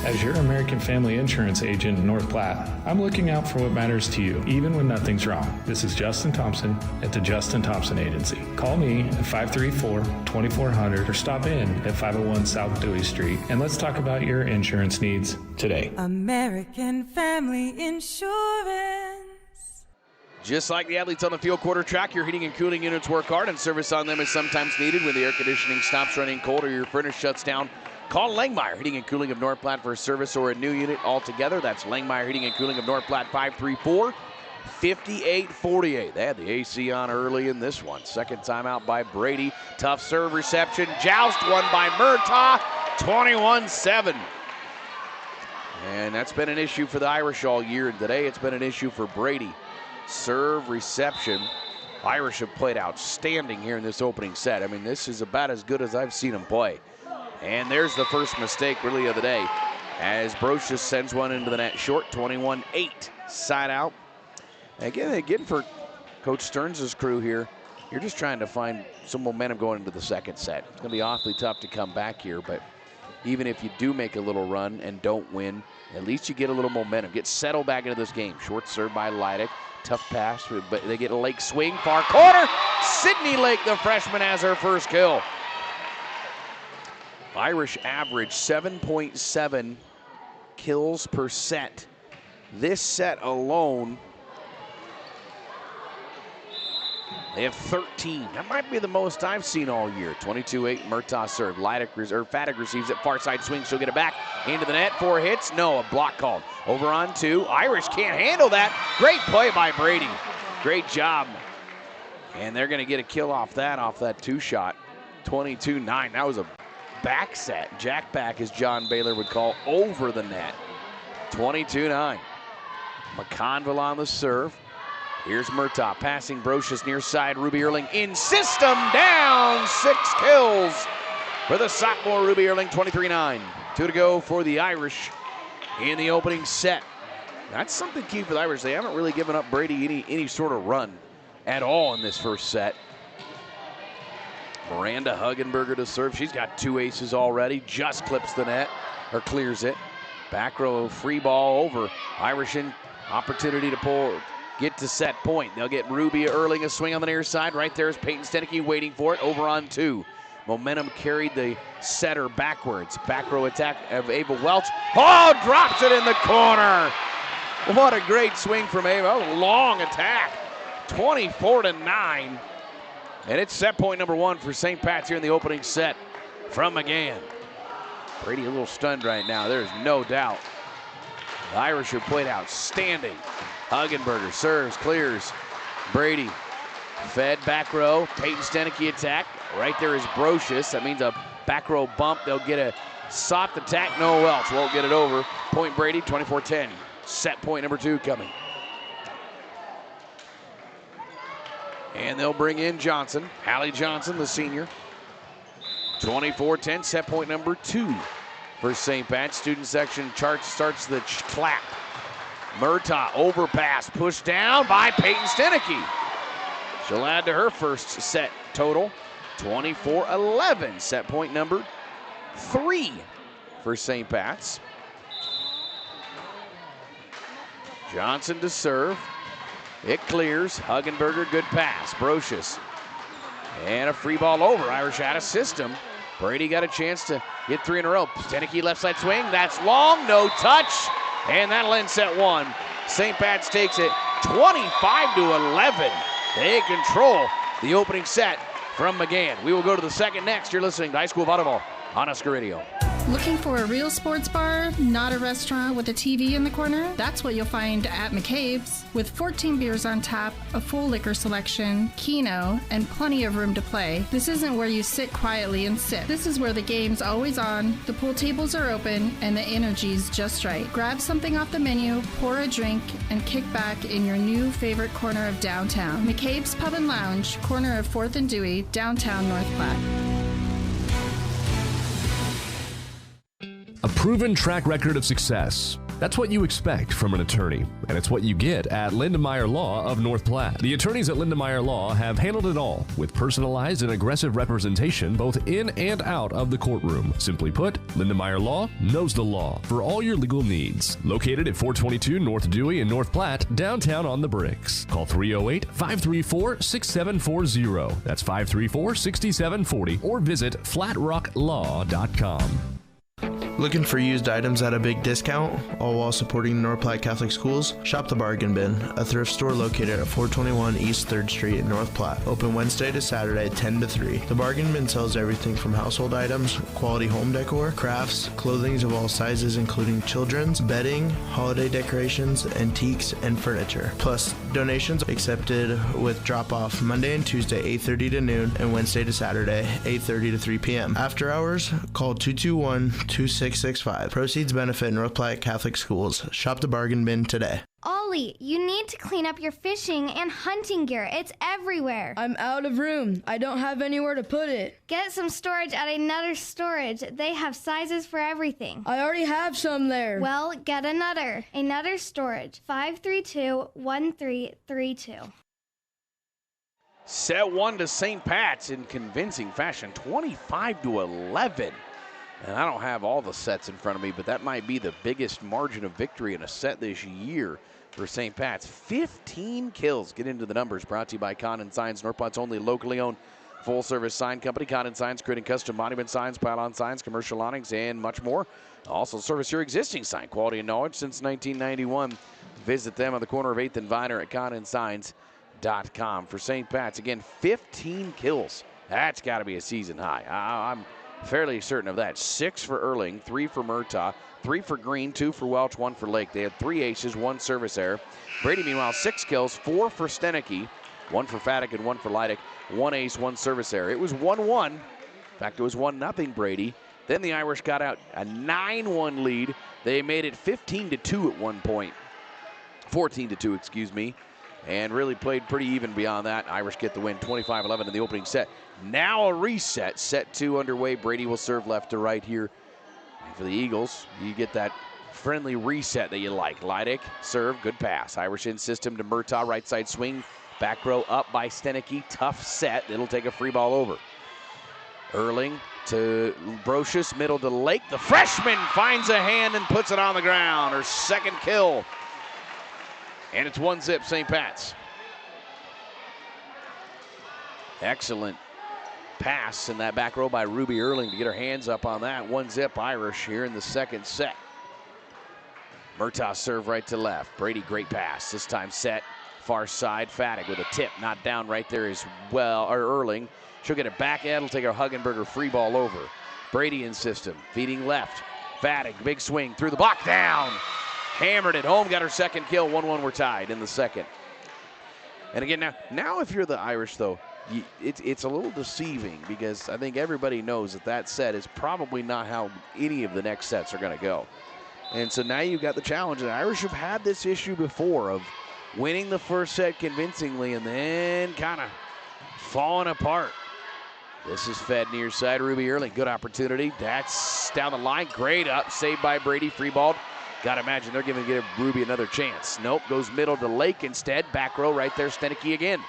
As your American Family Insurance agent in North Platte, I'm looking out for what matters to you, even when nothing's wrong. This is Justin Thompson at the Justin Thompson Agency. Call me at 534-2400 or stop in at 501 South Dewey Street, and let's talk about your insurance needs today. American Family Insurance. Just like the athletes on the field quarter track, your heating and cooling units work hard, and service on them is sometimes needed when the air conditioning stops running cold or your furnace shuts down. Call Langmeyer Heating and Cooling of North Platte for a service or a new unit altogether. That's Langmeyer Heating and Cooling of North Platte, 534-5848. They had the AC on early in this one. Second timeout by Brady. Tough serve reception. Joust won by Murtaugh, 21-7. And that's been an issue for the Irish all year. And today it's been an issue for Brady. Serve reception. Irish have played outstanding here in this opening set. I mean, this is about as good as I've seen them play. And there's the first mistake, really, of the day, as Brocious sends one into the net short, 21-8, side out. Again, for Coach Stearns' crew here, you're just trying to find some momentum going into the second set. It's going to be awfully tough to come back here, but even if you do make a little run and don't win, at least you get a little momentum. Get settled back into this game. Short serve by Leidick. Tough pass, but they get a Lake swing, far corner. Sydney Lake, the freshman, has her first kill. Irish average 7.7 kills per set. This set alone, they have 13. That might be the most I've seen all year. 22-8, Murtaugh serve. Fadig receives it, far side swing. She'll get it back into the net. 4 hits. No, a block called. Over on 2. Irish can't handle that. Great play by Brady. Great job. And they're going to get a kill off that 2 shot. 22-9. That was a back set. Jack back, as John Baylor would call, over the net. 22-9. McConville on the serve. Here's Murtaugh passing Brocious near side. Ruby Erling in system, down. 6 kills for the sophomore Ruby Erling. 23-9. 2 to go for the Irish in the opening set. That's something key for the Irish. They haven't really given up Brady any sort of run at all in this first set. Miranda Huggenberger to serve. She's got 2 aces already. Just clips the net, or clears it. Back row free ball over. Irish in opportunity to get to set point. They'll get Ruby Erling a swing on the near side. Right there is Peyton Stenicky waiting for it. Over on 2. Momentum carried the setter backwards. Back row attack of Ava Welch. Oh, drops it in the corner. What a great swing from Ava. That was a long attack. 24-9. And it's set point number 1 for St. Pat's here in the opening set from McGann. Brady a little stunned right now. There's no doubt. The Irish have played outstanding. Huggenberger serves, clears. Brady fed back row. Peyton Stenicky attack. Right there is Brocious. That means a back row bump. They'll get a soft attack. No Welch won't get it over. Point Brady, 24-10. Set point number 2 coming. And they'll bring in Johnson. Hallie Johnson, the senior. 24-10, set point number 2 for St. Pat. Student section starts the clap. Murtaugh overpass, pushed down by Peyton Stenicky. She'll add to her first set total. 24-11, set point number 3 for St. Pat's. Johnson to serve. It clears. Huggenberger, good pass. Brocious. And a free ball over. Irish out of system. Brady got a chance to get 3 in a row. Stenicky left side swing. That's long. No touch. And that'll end set 1. St. Pat's takes it 25-11. They control the opening set from McGann. We will go to the second next. You're listening to High School Volleyball on Husker Radio. Looking for a real sports bar, not a restaurant with a TV in the corner? That's what you'll find at McCabe's. With 14 beers on tap, a full liquor selection, keno, and plenty of room to play, this isn't where you sit quietly and sip. This is where the game's always on, the pool tables are open, and the energy's just right. Grab something off the menu, pour a drink, and kick back in your new favorite corner of downtown. McCabe's Pub and Lounge, corner of 4th and Dewey, downtown North Platte. A proven track record of success. That's what you expect from an attorney, and it's what you get at Lindemeyer Law of North Platte. The attorneys at Lindemeyer Law have handled it all with personalized and aggressive representation both in and out of the courtroom. Simply put, Lindemeyer Law knows the law for all your legal needs. Located at 422 North Dewey in North Platte, downtown on the Bricks. Call 308-534-6740. That's 534-6740, or visit flatrocklaw.com. Looking for used items at a big discount, all while supporting the North Platte Catholic Schools? Shop the Bargain Bin, a thrift store located at 421 East 3rd Street in North Platte. Open Wednesday to Saturday, 10 to 3. The Bargain Bin sells everything from household items, quality home decor, crafts, clothing of all sizes including children's, bedding, holiday decorations, antiques, and furniture. Plus, donations accepted with drop-off Monday and Tuesday, 8:30 to noon, and Wednesday to Saturday, 8:30 to 3 p.m. After hours, call 221-2665. Proceeds benefit North Platte Catholic Schools. Shop the Bargain Bin today. Ollie, you need to clean up your fishing and hunting gear. It's everywhere. I'm out of room. I don't have anywhere to put it. Get some storage at Another Storage. They have sizes for everything. I already have some there. Well, get another. Another Storage, 532-1332. Set 1 to St. Pat's in convincing fashion, 25-11. And I don't have all the sets in front of me, but that might be the biggest margin of victory in a set this year for St. Pat's. 15 kills. Get into the numbers. Brought to you by Condon Signs, North Platte's only locally owned full-service sign company. Condon Signs, creating custom monument signs, pylon signs, commercial awnings, and much more. Also service your existing sign. Quality and knowledge since 1991. Visit them on the corner of 8th and Viner at condonsigns.com. For St. Pat's, again, 15 kills. That's got to be a season high. I'm fairly certain of that. 6 for Erling, 3 for Murtaugh, 3 for Green, 2 for Welch, 1 for Lake. They had 3 aces, 1 service error. Brady, meanwhile, 6 kills, 4 for Stenicky, 1 for Faddick and 1 for Leidick, 1 ace, 1 service error. It was 1-1 In fact, it was 1-0 Brady. Then the Irish got out a 9-1 lead. They made it 15-2 at one point. 14-2, excuse me. And really played pretty even beyond that. Irish get the win 25-11 in the opening set. Now a reset. Set 2 underway. Brady will serve left to right here. And for the Eagles, you get that friendly reset that you like. Leidick, serve, good pass. Irish in system to Murtaugh, right side swing. Back row up by Stenicky. Tough set. It'll take a free ball over. Erling to Brocious, middle to Lake. The freshman finds a hand and puts it on the ground. Her second kill. And it's 1-0 St. Pat's. Excellent pass in that back row by Ruby Erling to get her hands up on that. 1-0 Irish here in the second set. Murtaugh serve right to left. Brady, great pass. This time set far side. Fattig with a tip. Not down right there as well. Or Erling. She'll get it back. It'll take a Huggenberger free ball over. Brady in system. Feeding left. Fattig, big swing through the block. Down. Hammered it home. Got her second kill. 1-1. We're tied in the second. And again, now if you're the Irish, though, it's a little deceiving because I think everybody knows that set is probably not how any of the next sets are going to go. And so now you've got the challenge. The Irish have had this issue before of winning the first set convincingly and then kind of falling apart. This is fed near side. Ruby Erling, good opportunity. That's down the line. Great up. Saved by Brady. Free balled. Got to imagine they're going to give Ruby another chance. Nope. Goes middle to Lake instead. Back row right there. Stenicky again.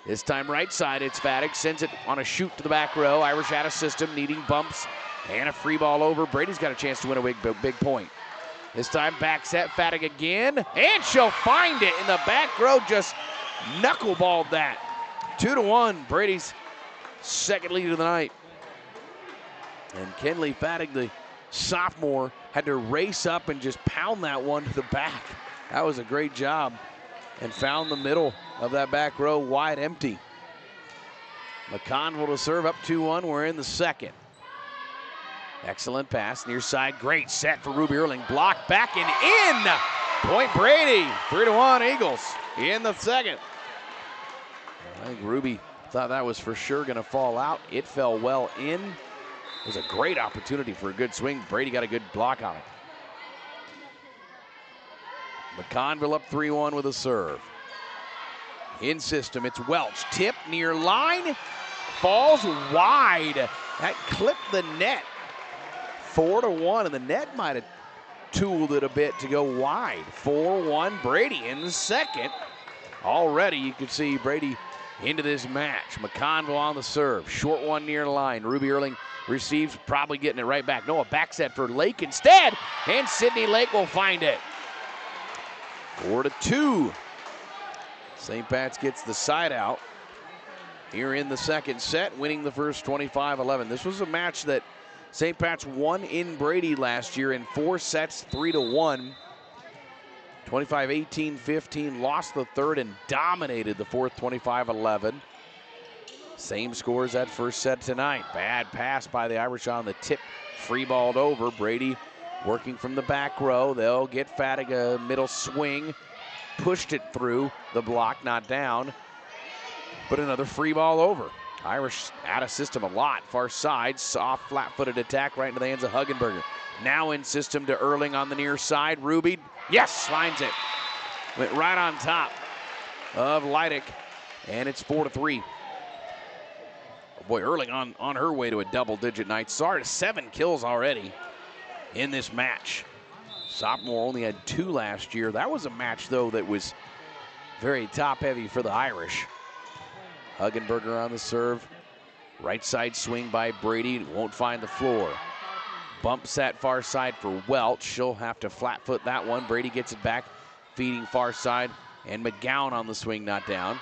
This time right side. It's Fattig. Sends it on a shoot to the back row. Irish out of system. Needing bumps. And a free ball over. Brady's got a chance to win a big point. This time back set. Fattig again. And she'll find it in the back row. Just knuckleballed that. 2-1. Brady's second lead of the night. And Kenley Fattig, the sophomore, had to race up and just pound that one to the back. That was a great job. And found the middle of that back row wide empty. McConville to serve up 2-1. We're in the second. Excellent pass near side. Great set for Ruby Erling. Blocked back and in. Point Brady. 3-1 Eagles in the second. I think Ruby thought that was for sure going to fall out. It fell well in. It was a great opportunity for a good swing. Brady got a good block on it. McConville up 3-1 with a serve. In system, it's Welch. Tip near line. Falls wide. That clipped the net. 4-1, and the net might have tooled it a bit to go wide. 4-1, Brady in the second. Already you can see Brady into this match. McConville on the serve. Short one near the line. Ruby Erling receives, probably getting it right back. No, a back set for Lake instead, and Sydney Lake will find it. 4-2. St. Pat's gets the side out here in the second set, winning the first 25-11. This was a match that St. Pat's won in Brady last year in 4 sets, 3-1. 25-18-15, lost the third and dominated the fourth, 25-11. Same scores that first set tonight. Bad pass by the Irish on the tip, free balled over. Brady working from the back row. They'll get Fattig a middle swing. Pushed it through the block, not down. But another free ball over. Irish out of system a lot. Far side, soft, flat-footed attack right into the hands of Huggenberger. Now in system to Erling on the near side. Ruby, yes, finds it. Went right on top of Leidick, and it's 4-3. Boy, Erling on her way to a double-digit night. Sorry, 7 kills already in this match. Sophomore only had 2 last year. That was a match, though, that was very top-heavy for the Irish. Huggenberger on the serve. Right side swing by Brady. Won't find the floor. Bump set far side for Welch. She'll have to flat foot that one. Brady gets it back. Feeding far side. And McGowan on the swing, not down.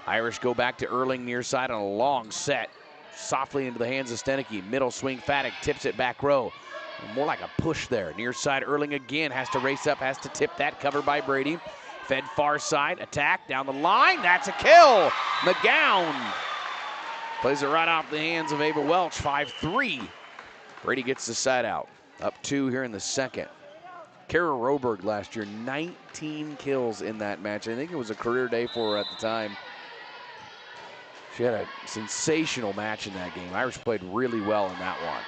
Irish go back to Erling near side on a long set. Softly into the hands of Stenicky. Middle swing, Fattig tips it back row. More like a push there. Near side, Erling again has to race up, has to tip that, covered by Brady. Fed far side, attack down the line. That's a kill. McGowan plays it right off the hands of Ava Welch, 5-3. Brady gets the side out. Up 2 here in the second. Kara Roberg last year, 19 kills in that match. I think it was a career day for her at the time. She had a sensational match in that game. Irish played really well in that one.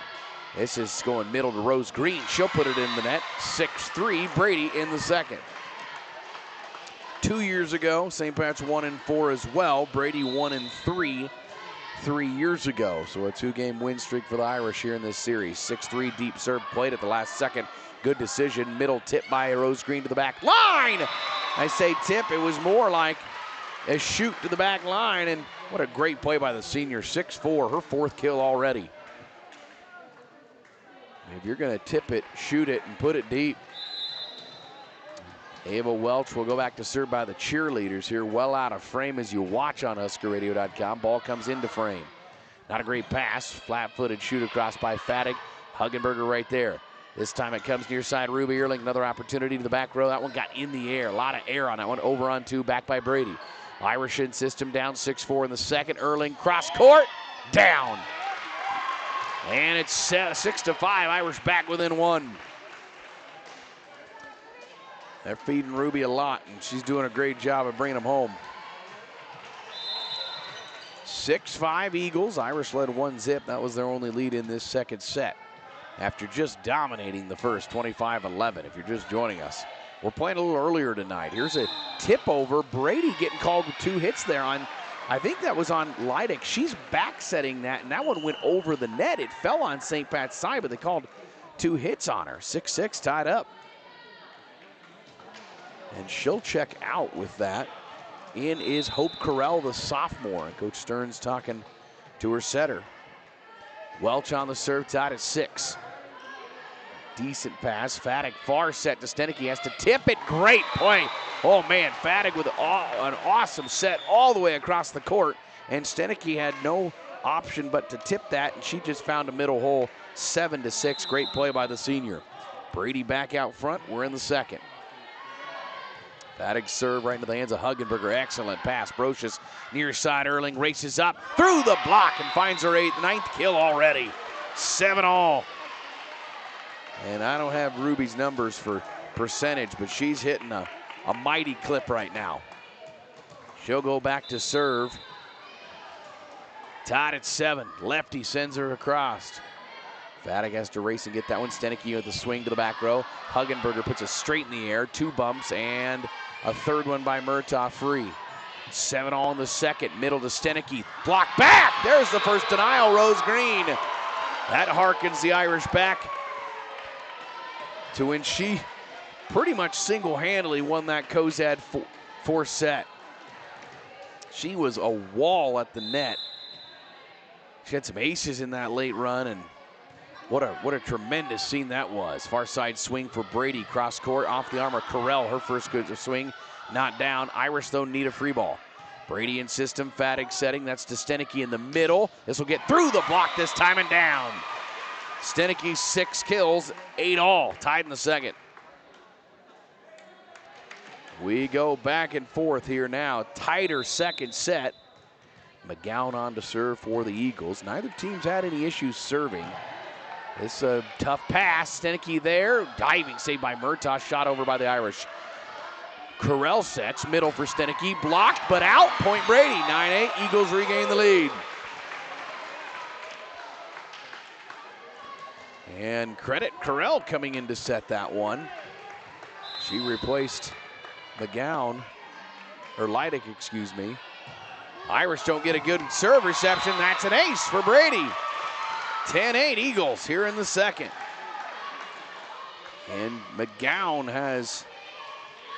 This is going middle to Rose Green. She'll put it in the net. 6-3, Brady in the second. 2 years ago, St. Pat's 1-4 as well. Brady 1-3 3 years ago. So a 2-game win streak for the Irish here in this series. 6-3 deep serve played at the last second. Good decision. Middle tip by Rose Green to the back line. I say tip, it was more like a shoot to the back line, and what a great play by the senior. 6-4, her 4th kill already. If you're going to tip it, shoot it, and put it deep. Ava Welch will go back to serve by the cheerleaders here. Well out of frame as you watch on HuskerRadio.com. Ball comes into frame. Not a great pass. Flat-footed shoot across by Fattig. Huggenberger right there. This time it comes near side. Ruby Ehrling, another opportunity to the back row. That one got in the air. A lot of air on that one. Over on 2, back by Brady. Irish in system down 6-4 in the second. Ehrling cross court. Down. And it's 6-5. Irish back within 1. They're feeding Ruby a lot, and she's doing a great job of bringing them home. 6-5 Eagles. Irish led 1-0. That was their only lead in this second set after just dominating the first 25-11. If you're just joining us, we're playing a little earlier tonight. Here's a tip over. Brady getting called with 2 hits there on, I think that was on Leidick. She's back setting that, and that one went over the net. It fell on St. Pat's side, but they called 2 hits on her. 6-6 tied up. And she'll check out with that. In is Hope Carell, the sophomore. And Coach Stearns talking to her setter. Welch on the serve, tied at 6. Decent pass. Fattig far set to Stenicky. He has to tip it. Great play. Oh, man. Fattig with an awesome set all the way across the court. And Stenicky had no option but to tip that, and she just found a middle hole. 7-6. Great play by the senior. Brady back out front. We're in the second. Fattig serve right into the hands of Huggenberger. Excellent pass. Brocious near side. Ehrling races up through the block and finds her 9th kill already. 7-all. And I don't have Ruby's numbers for percentage, but she's hitting a mighty clip right now. She'll go back to serve. Tied at 7. Lefty sends her across. Fattig has to race and get that one. Stenicky with the swing to the back row. Huggenberger puts it straight in the air. 2 bumps and a 3rd one by Murtaugh free. 7-all in the second. Middle to Stenicky. Block back. There's the first denial. Rose Green. That harkens the Irish back to when she pretty much single-handedly won that Cozad 4 set. She was a wall at the net. She had some aces in that late run, and what a tremendous scene that was. Far side swing for Brady. Cross court, off the arm of Carell. Her first good swing, not down. Irish, though, need a free ball. Brady in system, Fattig setting. That's to Stenicky in the middle. This will get through the block this time and down. Stenicky 6 kills, 8-all. Tied in the second. We go back and forth here now. Tighter second set. McGowan on to serve for the Eagles. Neither team's had any issues serving. This a tough pass. Stenicky there. Diving save by Murtaugh. Shot over by the Irish. Carell sets. Middle for Stenicky. Blocked but out. Point Brady. 9-8. Eagles regain the lead. And credit Carell coming in to set that one. She replaced McGowan. Or Leidick, excuse me. Irish don't get a good serve reception. That's an ace for Brady. 10-8 Eagles here in the second. And McGowan has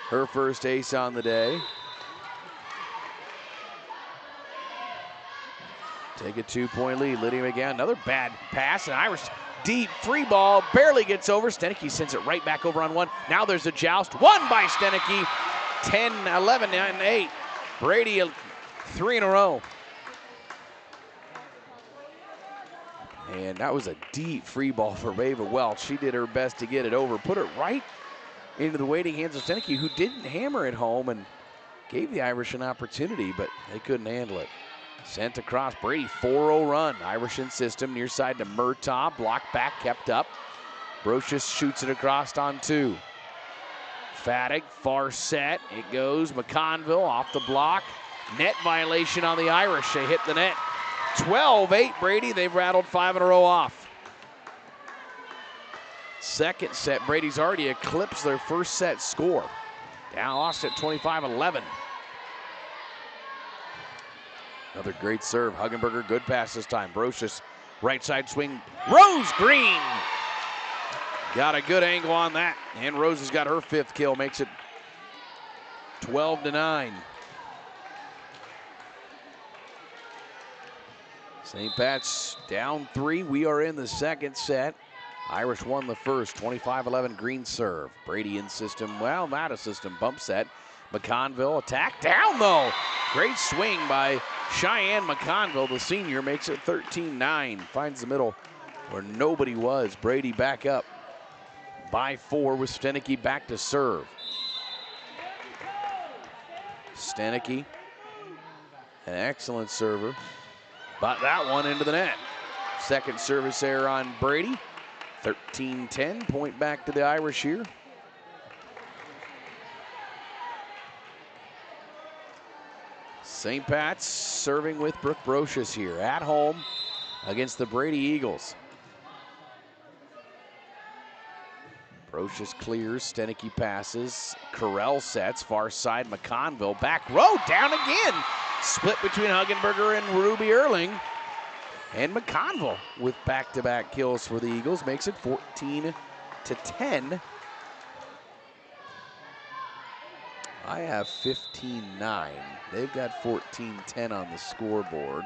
her first ace on the day. Take a 2-point lead. Lydia McGowan, another bad pass. And Irish deep free ball, barely gets over. Stenicky sends it right back over on 1. Now there's a joust. Won by Stenicky. 10-11 and 8. Brady 3 in a row. And that was a deep free ball for Ava Welch. She did her best to get it over. Put it right into the waiting hands of Stenicky, who didn't hammer it home and gave the Irish an opportunity, but they couldn't handle it. Sent across. Brady 4-0 run. Irish in system. Near side to Murtaugh. Blocked back, kept up. Brocious shoots it across on 2. Fattig, far set. It goes. McConville off the block. Net violation on the Irish. They hit the net. 12-8 Brady. They've rattled 5 in a row off. Second set, Brady's already eclipsed their first set score. Down lost at 25-11. Another great serve. Huggenberger, good pass this time. Brocious, right side swing. Rose Green got a good angle on that. And Rose has got her 5th kill, makes it 12-9. St. Pat's down 3. We are in the second set. Irish won the first, 25-11 Green serve. Brady in system, well, not a system bump set. McConville attack down though. Great swing by Cheyenne McConville, the senior, makes it 13-9. Finds the middle where nobody was. Brady back up by 4 with Stenicky back to serve. Stenicky, an excellent server, but that one into the net. Second service error on Brady. 13-10, point back to the Irish here. St. Pat's serving with Brooke Brocious here at home against the Brady Eagles. Brocious clears, Stenicky passes, Carell sets, far side McConville, back row, down again. Split between Huggenberger and Ruby Erling. And McConville with back-to-back kills for the Eagles makes it 14-10. I have 15-9. They've got 14-10 on the scoreboard.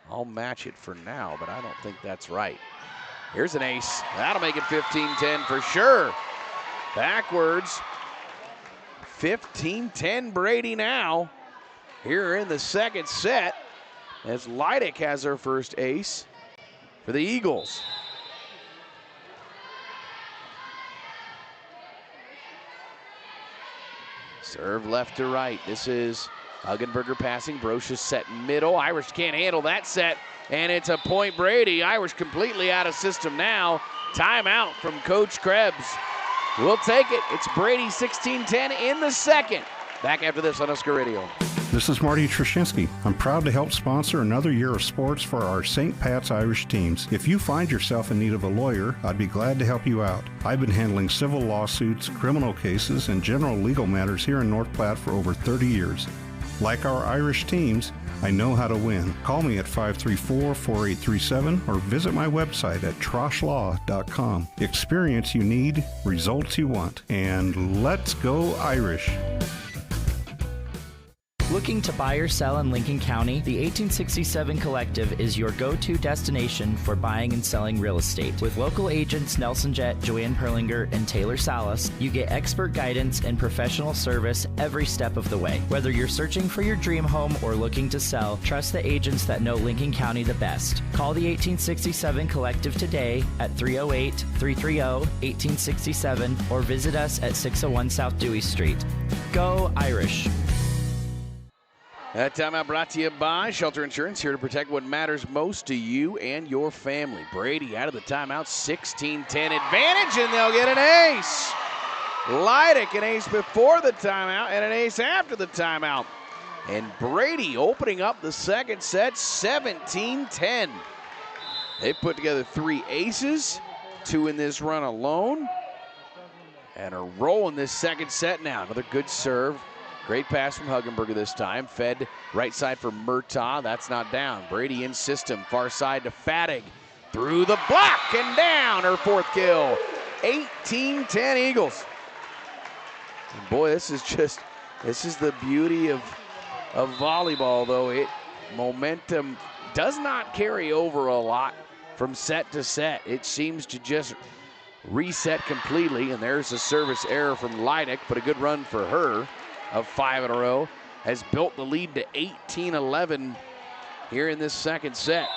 I'll match it for now, but I don't think that's right. Here's an ace. That'll make it 15-10 for sure. Backwards. 15-10 Brady now. Here in the second set, as Leidick has her first ace for the Eagles. Serve left to right. This is Huggenberger passing. Brocious set middle. Irish can't handle that set, and it's a point Brady. Irish completely out of system now. Timeout from Coach Krebs. We'll take it. It's Brady 16-10 in the second. Back after this on Husker Radio. This is Marty Trushinsky. I'm proud to help sponsor another year of sports for our St. Pat's Irish teams. If you find yourself in need of a lawyer, I'd be glad to help you out. I've been handling civil lawsuits, criminal cases, and general legal matters here in North Platte for over 30 years. Like our Irish teams, I know how to win. Call me at 534-4837 or visit my website at troshlaw.com. Experience you need, results you want, and let's go Irish. Looking to buy or sell in Lincoln County? The 1867 Collective is your go-to destination for buying and selling real estate. With local agents Nelson Jett, Joanne Perlinger, and Taylor Salas, you get expert guidance and professional service every step of the way. Whether you're searching for your dream home or looking to sell, trust the agents that know Lincoln County the best. Call the 1867 Collective today at 308-330-1867 or visit us at 601 South Dewey Street. Go Irish! That timeout brought to you by Shelter Insurance, here to protect what matters most to you and your family. Brady out of the timeout, 16-10 advantage, and they'll get an ace. Leidick an ace before the timeout and an ace after the timeout. And Brady opening up the second set, 17-10. They put together 3 aces, 2 in this run alone, and are rolling this second set now. Another good serve. Great pass from Huggenberger this time. Fed right side for Murtaugh. That's not down. Brady in system. Far side to Fattig. Through the block and down. Her 4th kill. 18-10 Eagles. And boy, this is the beauty of volleyball, though. Momentum does not carry over a lot from set to set. It seems to just reset completely. And there's a service error from Leidick, but a good run for her. Of 5 in a row, has built the lead to 18-11 here in this second set.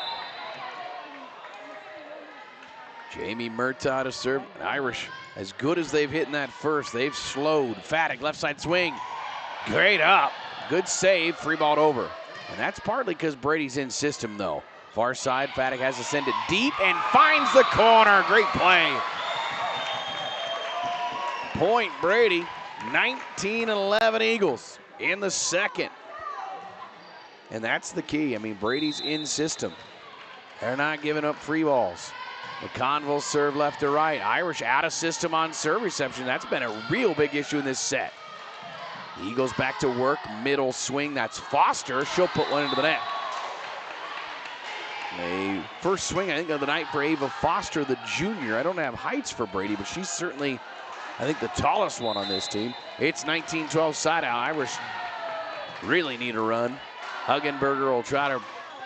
Jamie Murtaugh to serve. Irish, as good as they've hit in that first, they've slowed. Fattig, left side swing. Great up. Good save, free ball over. And that's partly because Brady's in system, though. Far side, Fattig has to send it deep and finds the corner. Great play. Point Brady. 19-11 Eagles in the second. And that's the key. I mean, Brady's in system. They're not giving up free balls. McConville serve left to right. Irish out of system on serve reception. That's been a real big issue in this set. Eagles back to work. Middle swing. That's Foster. She'll put one into the net. A first swing, I think, of the night for Ava Foster, the junior. I don't have heights for Brady, but she's certainly, I think, the tallest one on this team. It's 19-12 side out. Irish really need a run. Huggenberger will try to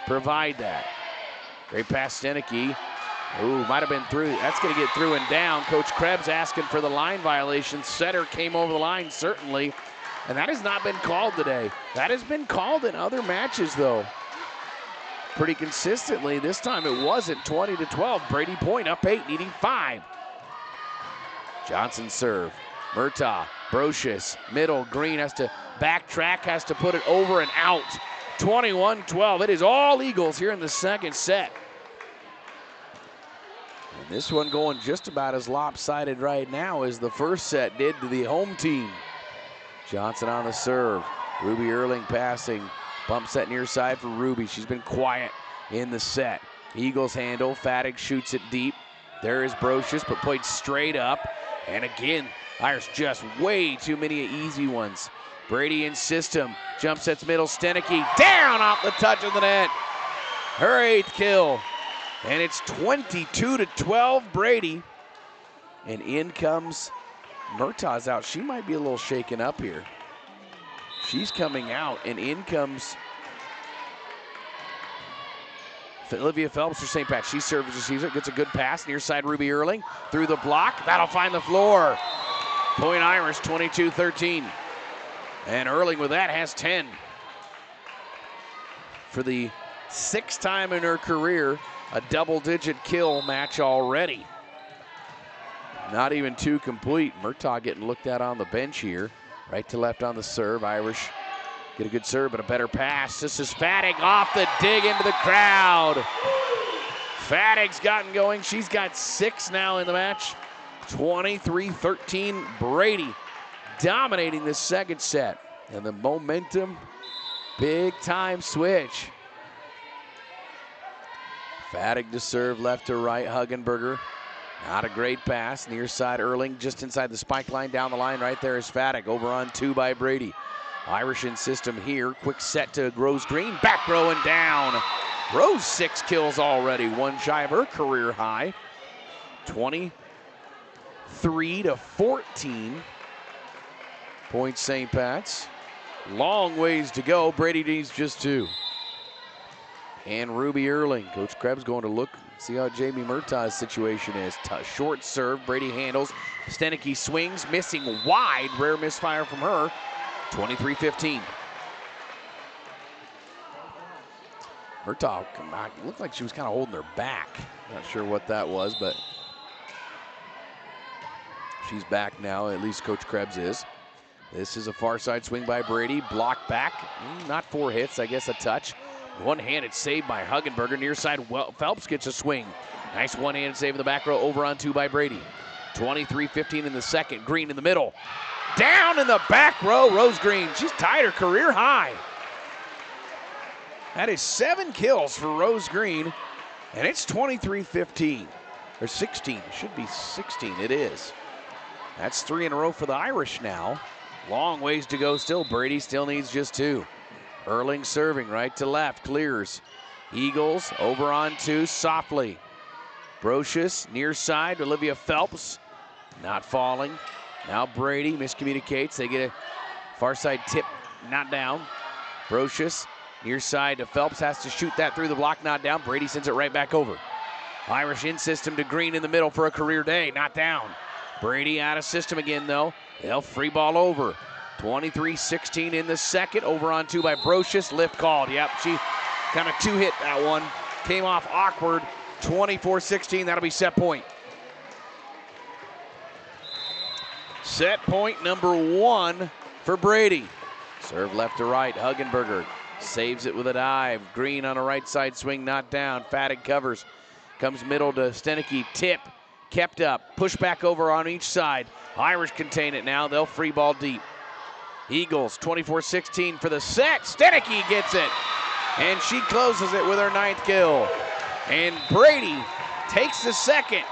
provide that. Great pass, Stenicky. Ooh, might have been through. That's going to get through and down. Coach Krebs asking for the line violation. Setter came over the line, certainly. And that has not been called today. That has been called in other matches, though. Pretty consistently. This time it wasn't. 20-12. Brady point up 8, needing 5. Johnson serve. Murtaugh, Brocious, middle. Green has to backtrack, has to put it over and out. 21-12. It is all Eagles here in the second set. And this one going just about as lopsided right now as the first set did to the home team. Johnson on the serve. Ruby Erling passing. Bump set near side for Ruby. She's been quiet in the set. Eagles handle. Fadig shoots it deep. There is Brocious, but played straight up. And again, Irish just way too many easy ones. Brady in system. Jump sets middle. Stenicky down off the touch of the net. Her 8th kill. And it's 22-12 Brady. And in comes Murtaugh's out. She might be a little shaken up here. She's coming out, and in comes Olivia Phelps for St. Pat. She serves, receives it, gets a good pass. Near side, Ruby Erling through the block. That'll find the floor. Point Irish, 22-13. And Erling with that has 10. For the 6th time in her career, a double-digit kill match already. Not even 2 complete. Murtaugh getting looked at on the bench here. Right to left on the serve. Irish get a good serve, but a better pass. This is Fadig off the dig into the crowd. Fadig's gotten going. She's got 6 now in the match. 23-13. Brady dominating the second set. And the momentum, big time switch. Fadig to serve left to right. Huggenberger. Not a great pass. Near side Erling just inside the spike line. Down the line right there is Fadig. Over on 2 by Brady. Irish in system here. Quick set to Rose Green. Back row and down. Rose 6 kills already. 1 shy of her career high. 23-14. Point St. Pat's. Long ways to go. Brady needs just 2. And Ruby Erling. Coach Krebs going to look, see how Jamie Murtaugh's situation is. Short serve, Brady handles. Stenicky swings, missing wide. Rare misfire from her. 23-15. Murtaugh come back. Looked like she was kind of holding her back. Not sure what that was, but she's back now. At least Coach Krebs is. This is a far side swing by Brady. Blocked back. Not 4 hits, I guess a touch. One-handed save by Huggenberger. Near side, Phelps gets a swing. Nice one-handed save in the back row. Over on 2 by Brady. 23-15 in the second. Green in the middle. Down in the back row, Rose Green. She's tied her career high. That is 7 kills for Rose Green. And it's 23-15. Or 16. Should be 16. It is. That's 3 in a row for the Irish now. Long ways to go still. Brady still needs just 2. Erling serving right to left, clears. Eagles over on 2, softly. Brocious near side, Olivia Phelps not falling. Now Brady miscommunicates. They get a far side tip, not down. Brocious near side to Phelps, has to shoot that through the block, not down. Brady sends it right back over. Irish in system to Green in the middle for a career day, not down. Brady out of system again though. They'll free ball over. 23-16 in the second. Over on 2 by Brocious. Lift called. Yep, she kind of 2-hit that one. Came off awkward. 24-16. That'll be set point. Set point number 1 for Brady. Serve left to right. Huggenberger saves it with a dive. Green on a right side swing, not down. Fadig covers. Comes middle to Stenicky. Tip. Kept up. Push back over on each side. Irish contain it now. They'll free ball deep. Eagles 24-16 for the set. Stenicky gets it. And she closes it with her 9th kill. And Brady takes the second.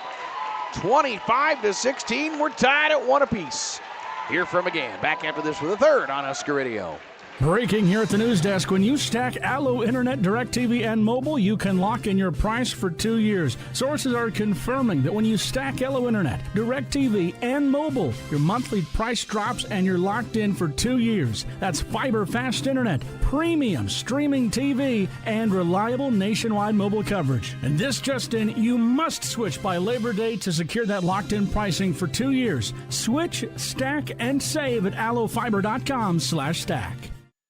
25-16. We're tied at 1 apiece. Hear from again. Back after this with a third on Husker Radio. Breaking here at the news desk. When you stack Allo Internet, DirecTV, and mobile, you can lock in your price for 2 years. Sources are confirming that when you stack Allo Internet, DirecTV, and mobile, your monthly price drops and you're locked in for 2 years. That's fiber fast internet, premium streaming TV, and reliable nationwide mobile coverage. And this just in, you must switch by Labor Day to secure that locked-in pricing for 2 years. Switch, stack, and save at allofiber.com/stack.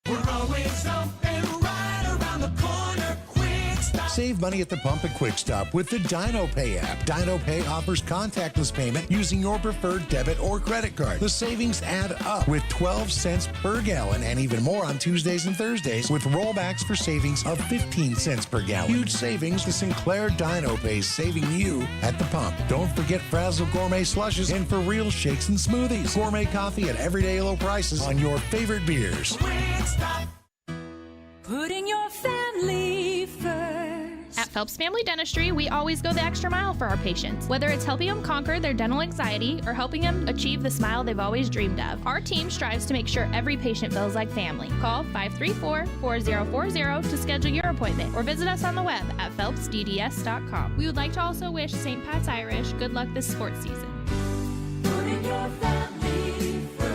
We're always open right around the corner. Quick Stop. Save money at the pump at Quick Stop with the DinoPay app. DinoPay offers contactless payment using your preferred debit or credit card. The savings add up with 12 cents per gallon and even more on Tuesdays and Thursdays with rollbacks for savings of 15 cents per gallon. Huge savings. The Sinclair DinoPay is saving you at the pump. Don't forget Frazzle Gourmet Slushes and For Real Shakes and Smoothies. Gourmet coffee at everyday low prices on your favorite beers. Putting your family first. At Phelps Family Dentistry, we always go the extra mile for our patients. Whether it's helping them conquer their dental anxiety or helping them achieve the smile they've always dreamed of, our team strives to make sure every patient feels like family. Call 534-4040 to schedule your appointment or visit us on the web at phelpsdds.com. We would like to also wish St. Pat's Irish good luck this sports season. Putting your family first.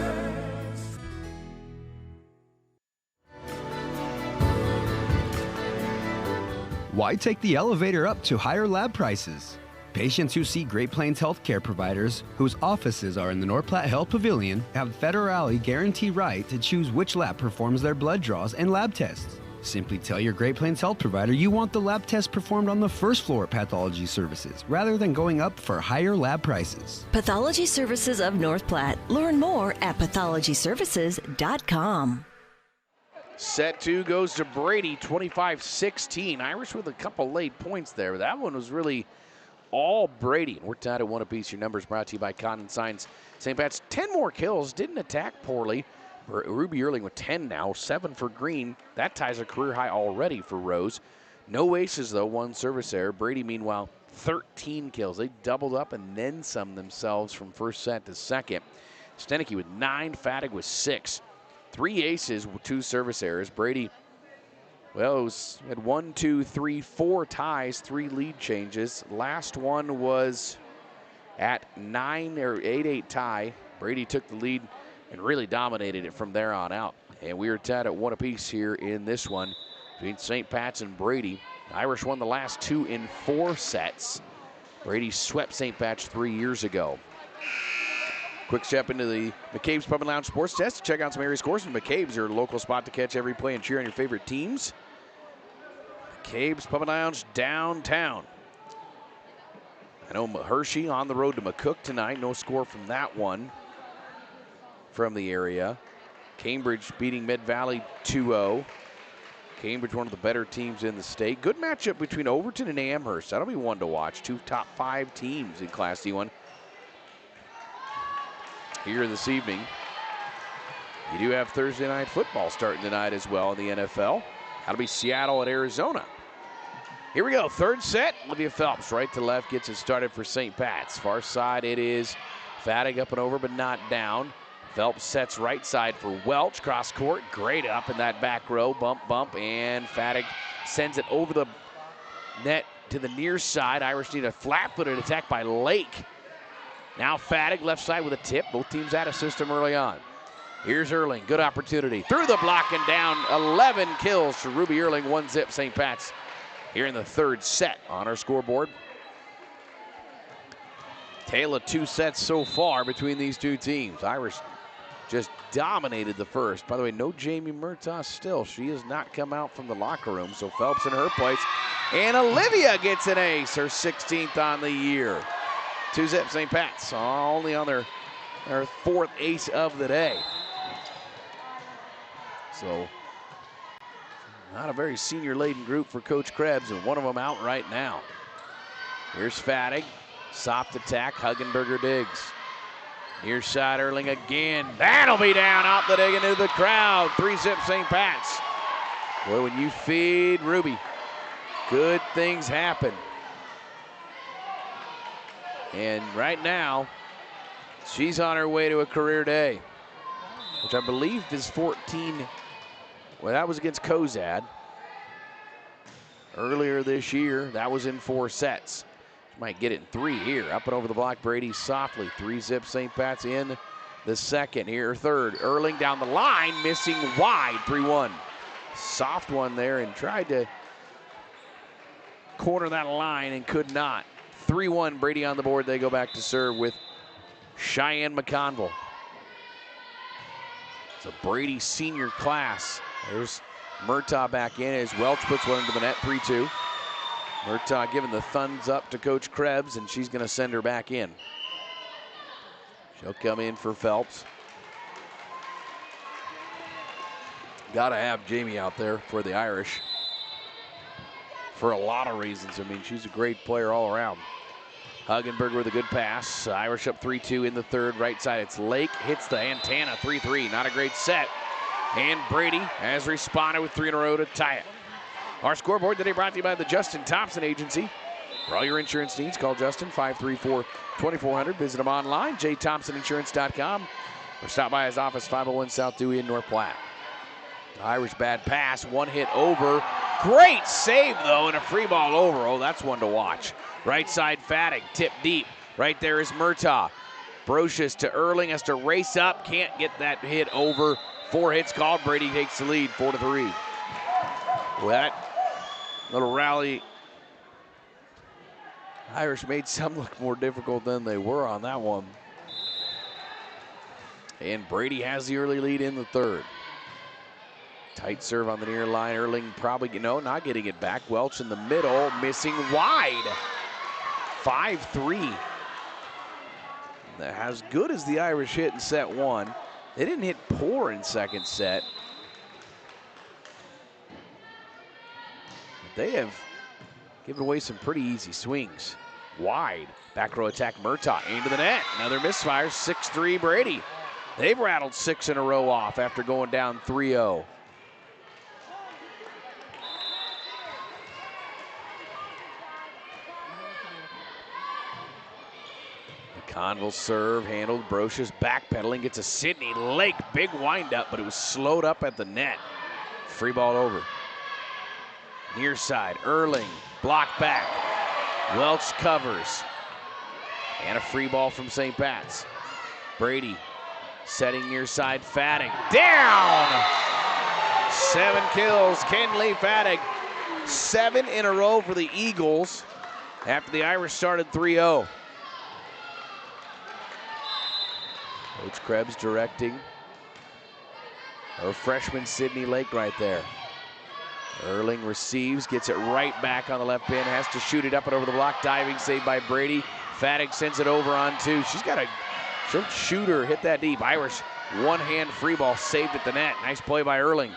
Why take the elevator up to higher lab prices? Patients who see Great Plains healthcare providers, whose offices are in the North Platte Health Pavilion, have federally guaranteed right to choose which lab performs their blood draws and lab tests. Simply tell your Great Plains health provider you want the lab test performed on the first floor of Pathology Services, rather than going up for higher lab prices. Pathology Services of North Platte. Learn more at pathologyservices.com. Set 2 goes to Brady, 25-16. Irish with a couple late points there, but that one was really all Brady. We're tied at 1 apiece. Your numbers brought to you by Condon Signs. St. Pat's 10 more kills, didn't attack poorly. Ruby Earling with 10 now, 7 for Green. That ties a career high already for Rose. No aces, though, 1 service error. Brady, meanwhile, 13 kills. They doubled up and then some themselves from first set to second. Stenicky with 9, Fattig with 6. 3 aces with 2 service errors. Brady, well, had 1, 2, 3, 4 ties, 3 lead changes. Last one was at 9 or 8-8 tie. Brady took the lead and really dominated it from there on out. And we are tied at 1 apiece here in this one between St. Pat's and Brady. Irish won the last 2 in 4 sets. Brady swept St. Pat's 3 years ago. Quick step into the McCabe's Pub and Lounge Sports Test to check out some area scores. And McCabe's, your local spot to catch every play and cheer on your favorite teams. McCabe's Pub and Lounge downtown. I know Hershey on the road to McCook tonight. No score from that one from the area. Cambridge beating Mid Valley 2-0. Cambridge, one of the better teams in the state. Good matchup between Overton and Amherst. That'll be one to watch. 2 top 5 teams in Class D1. Here this evening, you do have Thursday night football starting tonight as well in the NFL. That'll be Seattle at Arizona. Here we go, third set. Olivia Phelps, right to left, gets it started for St. Pat's. Far side, it is Fattig up and over, but not down. Phelps sets right side for Welch. Cross court, great up in that back row. Bump, bump, and Fattig sends it over the net to the near side. Irish need a flat-footed attack by Lake. Now Fattig left side with a tip. Both teams out of system early on. Here's Earling, good opportunity. Through the block and down, 11 kills for Ruby Earling, 1-zip St. Pat's here in the third set on our scoreboard. Tale of 2 sets so far between these two teams. Irish just dominated the first. By the way, no Jamie Murtaugh still. She has not come out from the locker room, so Phelps in her place. And Olivia gets an ace, her 16th on the year. 2-zip St. Pat's, only on their 4th ace of the day. So, not a very senior-laden group for Coach Krebs, and one of them out right now. Here's Fattig, soft attack, Huggenberger digs. Near side, Earling again. That'll be down off the dig into the crowd. 3-zip St. Pat's. Boy, when you feed Ruby, good things happen. And right now, she's on her way to a career day, which I believe is 14. Well, that was against Cozad earlier this year. That was in 4 sets. She might get it in 3 here. Up and over the block, Brady softly. 3-zip St. Pat's in the second. Here, third. Erling down the line, missing wide. 3-1. Soft one there and tried to corner that line and could not. 3-1, Brady on the board. They go back to serve with Cheyenne McConville. It's a Brady senior class. There's Murtaugh back in as Welch puts one into the net, 3-2. Murtaugh giving the thumbs up to Coach Krebs, and she's going to send her back in. She'll come in for Phelps. Got to have Jamie out there for the Irish for a lot of reasons. I mean, she's a great player all around. Huggenberg with a good pass. Irish up 3-2 in the third. Right side, it's Lake. Hits the antenna, 3-3. Not a great set. And Brady has responded with 3 in a row to tie it. Our scoreboard today brought to you by the Justin Thompson Agency. For all your insurance needs, call Justin, 534-2400. Visit him online, jthompsoninsurance.com. Or stop by his office, 501 South Dewey in North Platte. Irish bad pass, one hit over. Great save, though, and a free ball over. Oh, that's one to watch. Right side, Fattig, tip deep. Right there is Murtaugh. Brocious to Erling, has to race up, can't get that hit over. 4 hits called, Brady takes the lead, 4-3. Well, that little rally, Irish made some look more difficult than they were on that one. And Brady has the early lead in the third. Tight serve on the near line. Erling probably, not getting it back. Welch in the middle, missing wide. 5-3. As good as the Irish hit in set 1, they didn't hit poor in second set. They have given away some pretty easy swings. Wide. Back row attack, Murtaugh into the net. Another misfire, 6-3 Brady. They've rattled 6 in a row off after going down 3-0. Conville serve, handled. Brocious backpedaling, gets a Sydney Lake. Big windup, but it was slowed up at the net. Free ball over. Near side, Erling, block back. Welch covers. And a free ball from St. Pat's. Brady setting near side, Fattig. Down! 7 kills, Kenley Fattig. 7 in a row for the Eagles after the Irish started 3-0. Coach Krebs directing her freshman Sydney Lake right there. Erling receives, gets it right back on the left pin, has to shoot it up and over the block. Diving save by Brady. Fattig sends it over on 2. She's got a shooter, hit that deep. Irish one-hand free ball saved at the net. Nice play by Erling.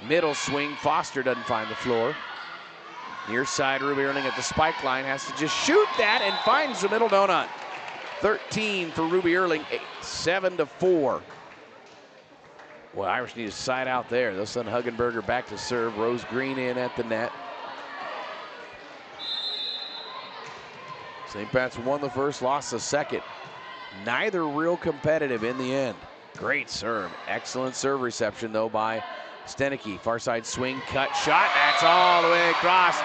Middle swing, Foster doesn't find the floor. Near side, Ruby Erling at the spike line, has to just shoot that and finds the middle donut. 13 for Ruby Erling, 7-4. Well, Irish need a side out there. They'll send Huggenberger back to serve. Rose Green in at the net. St. Pat's won the first, lost the second. Neither real competitive in the end. Great serve. Excellent serve reception, though, by Stenicky. Far side swing, cut, shot. That's all the way across.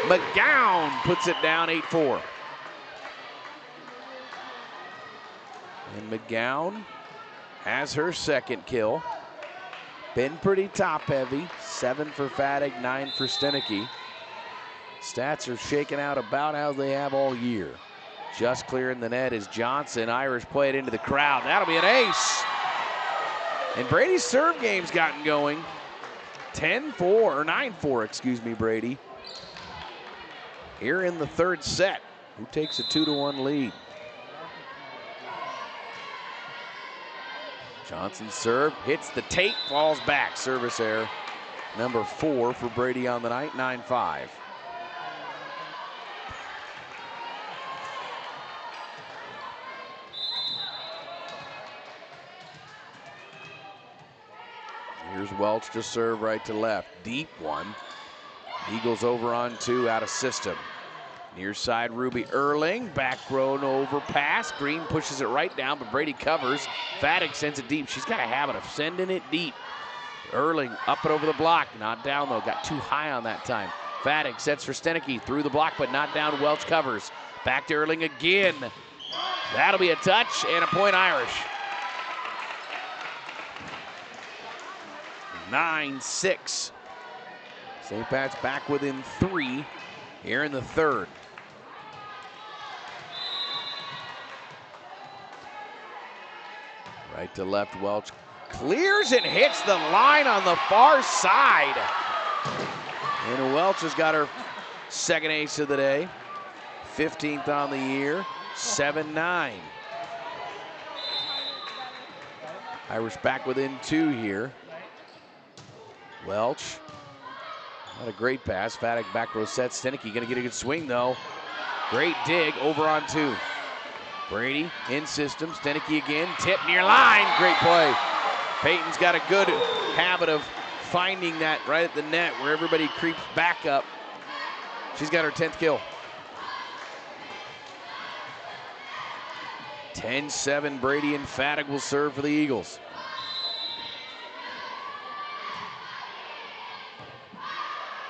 McGowan puts it down, 8-4. And McGowan has her second kill. Been pretty top heavy. 7 for Fattig, 9 for Stenicky. Stats are shaking out about how they have all year. Just clearing the net is Johnson. Irish play it into the crowd. That'll be an ace. And Brady's serve game's gotten going. 10-4, or 9-4, excuse me, Brady. Here in the third set. Who takes a 2-1 lead? Johnson serve, hits the tape, falls back. Service error. Number 4 for Brady on the night, 9-5. Here's Welch to serve right to left. Deep one. Eagles over on 2 out of system. Near side, Ruby Erling. Back row, no overpass. Green pushes it right down, but Brady covers. Fadig sends it deep. She's got a habit of sending it deep. Erling up and over the block. Not down, though. Got too high on that time. Fadig sets for Stenicky. Through the block, but not down. Welch covers. Back to Erling again. That'll be a touch and a point Irish. 9-6. St. Pat's back within 3 here in the third. Right to left, Welch clears and hits the line on the far side. And Welch has got her second ace of the day. 15th on the year, 7-9. Irish back within 2 here. Welch, not a great pass. Fadig back row set. Stenicky gonna get a good swing though. Great dig over on 2. Brady in system. Stenicky again. Tip near line. Great play. Peyton's got a good habit of finding that right at the net where everybody creeps back up. She's got her 10th kill. 10-7. Brady and Fadig will serve for the Eagles.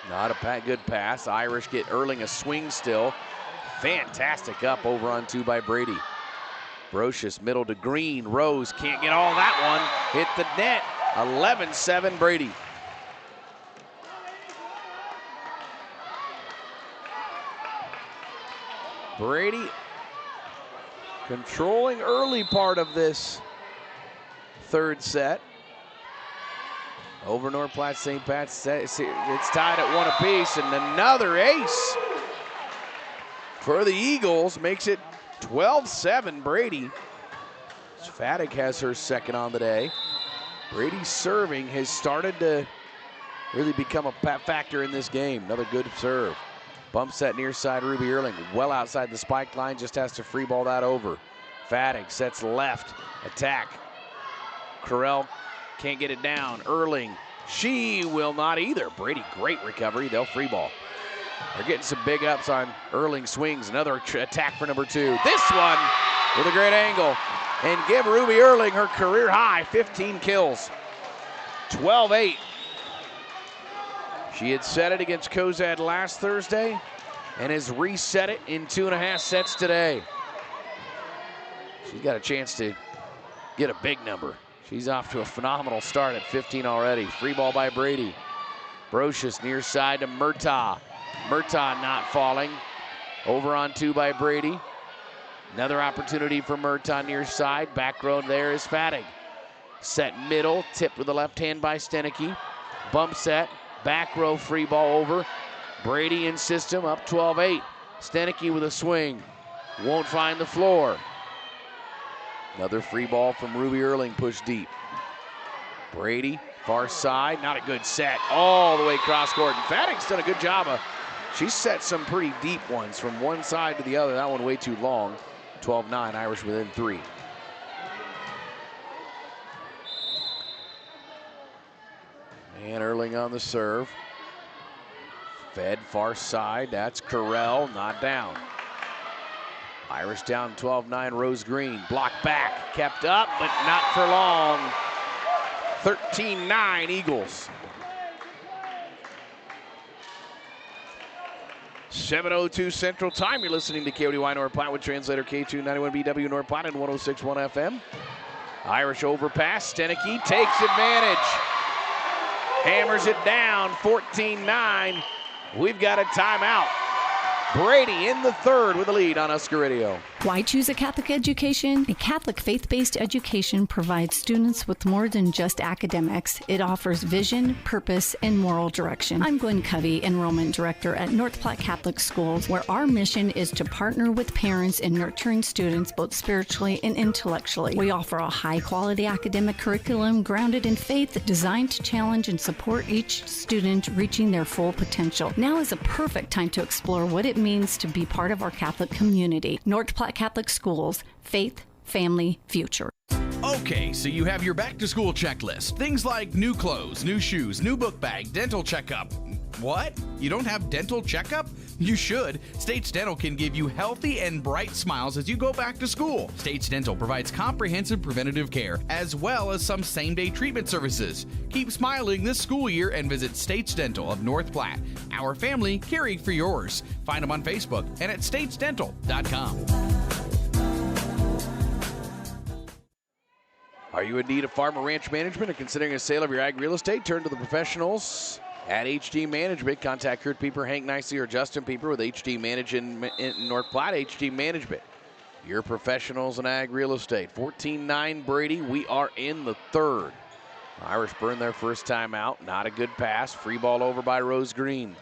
Not a good pass. Irish get Erling a swing still. Fantastic up over on 2 by Brady. Brocious middle to Green. Rose can't get all that one. Hit the net. 11-7 Brady. Brady controlling early part of this third set. Over North Platte, St. Pat's, it's tied at 1 apiece, and another ace for the Eagles makes it 12-7 Brady. Fadig has her second on the day. Brady's serving has started to really become a factor in this game. Another good serve. Bump set near side, Ruby Erling, well outside the spike line, just has to free ball that over. Fadig sets left, attack. Correll can't get it down. Erling, she will not either. Brady, great recovery. They'll free ball. They're getting some big ups on Erling swings. Another attack for number 2. This one with a great angle. And give Ruby Erling her career high, 15 kills. 12-8. She had set it against Cozad last Thursday and has reset it in 2.5 sets today. She's got a chance to get a big number. She's off to a phenomenal start at 15 already. Free ball by Brady. Brocious near side to Murtaugh. Murtaugh not falling. Over on 2 by Brady. Another opportunity for Murtaugh near side. Back row there is Fadig. Set middle, tipped with the left hand by Stenicky. Bump set, back row free ball over. Brady in system, up 12-8. Stenicky with a swing. Won't find the floor. Another free ball from Ruby Erling, pushed deep. Brady, far side, not a good set. All the way cross court. And Fadig's done a good job of, she's set some pretty deep ones from one side to the other. That one way too long. 12-9, Irish within 3. And Erling on the serve. Fed far side, that's Correll, not down. Irish down 12-9, Rose Green. Blocked back, kept up, but not for long. 13-9, Eagles. 7:02 Central Time. You're listening to KODY North Platte with translator K291BW North Platte and 106.1 FM. Irish overpass. Stenicky takes advantage. Hammers it down. 14-9. We've got a timeout. Brady in the third with the lead on Husker Radio. Why choose a Catholic education? A Catholic faith-based education provides students with more than just academics. It offers vision, purpose, and moral direction. I'm Gwen Covey, Enrollment Director at North Platte Catholic Schools, where our mission is to partner with parents in nurturing students both spiritually and intellectually. We offer a high-quality academic curriculum grounded in faith, designed to challenge and support each student reaching their full potential. Now is a perfect time to explore what it means to be part of our Catholic community. North Platte Catholic Schools, faith, family, future. Okay, so you have your back-to-school checklist. Things like new clothes, new shoes, new book bag, dental checkup. What? You don't have dental checkup? You should. States Dental can give you healthy and bright smiles as you go back to school. States Dental provides comprehensive preventative care as well as some same-day treatment services. Keep smiling this school year and visit States Dental of North Platte. Our family caring for yours. Find them on Facebook and at statesdental.com. Are you in need of farm or ranch management or considering a sale of your ag real estate? Turn to the professionals at HD Management. Contact Kurt Pieper, Hank Nicely, or Justin Pieper with HD Management in North Platte. HD Management, your professionals in ag real estate. 14-9 Brady. We are in the third. Irish burn their first time out. Not a good pass. Free ball over by Rose Green.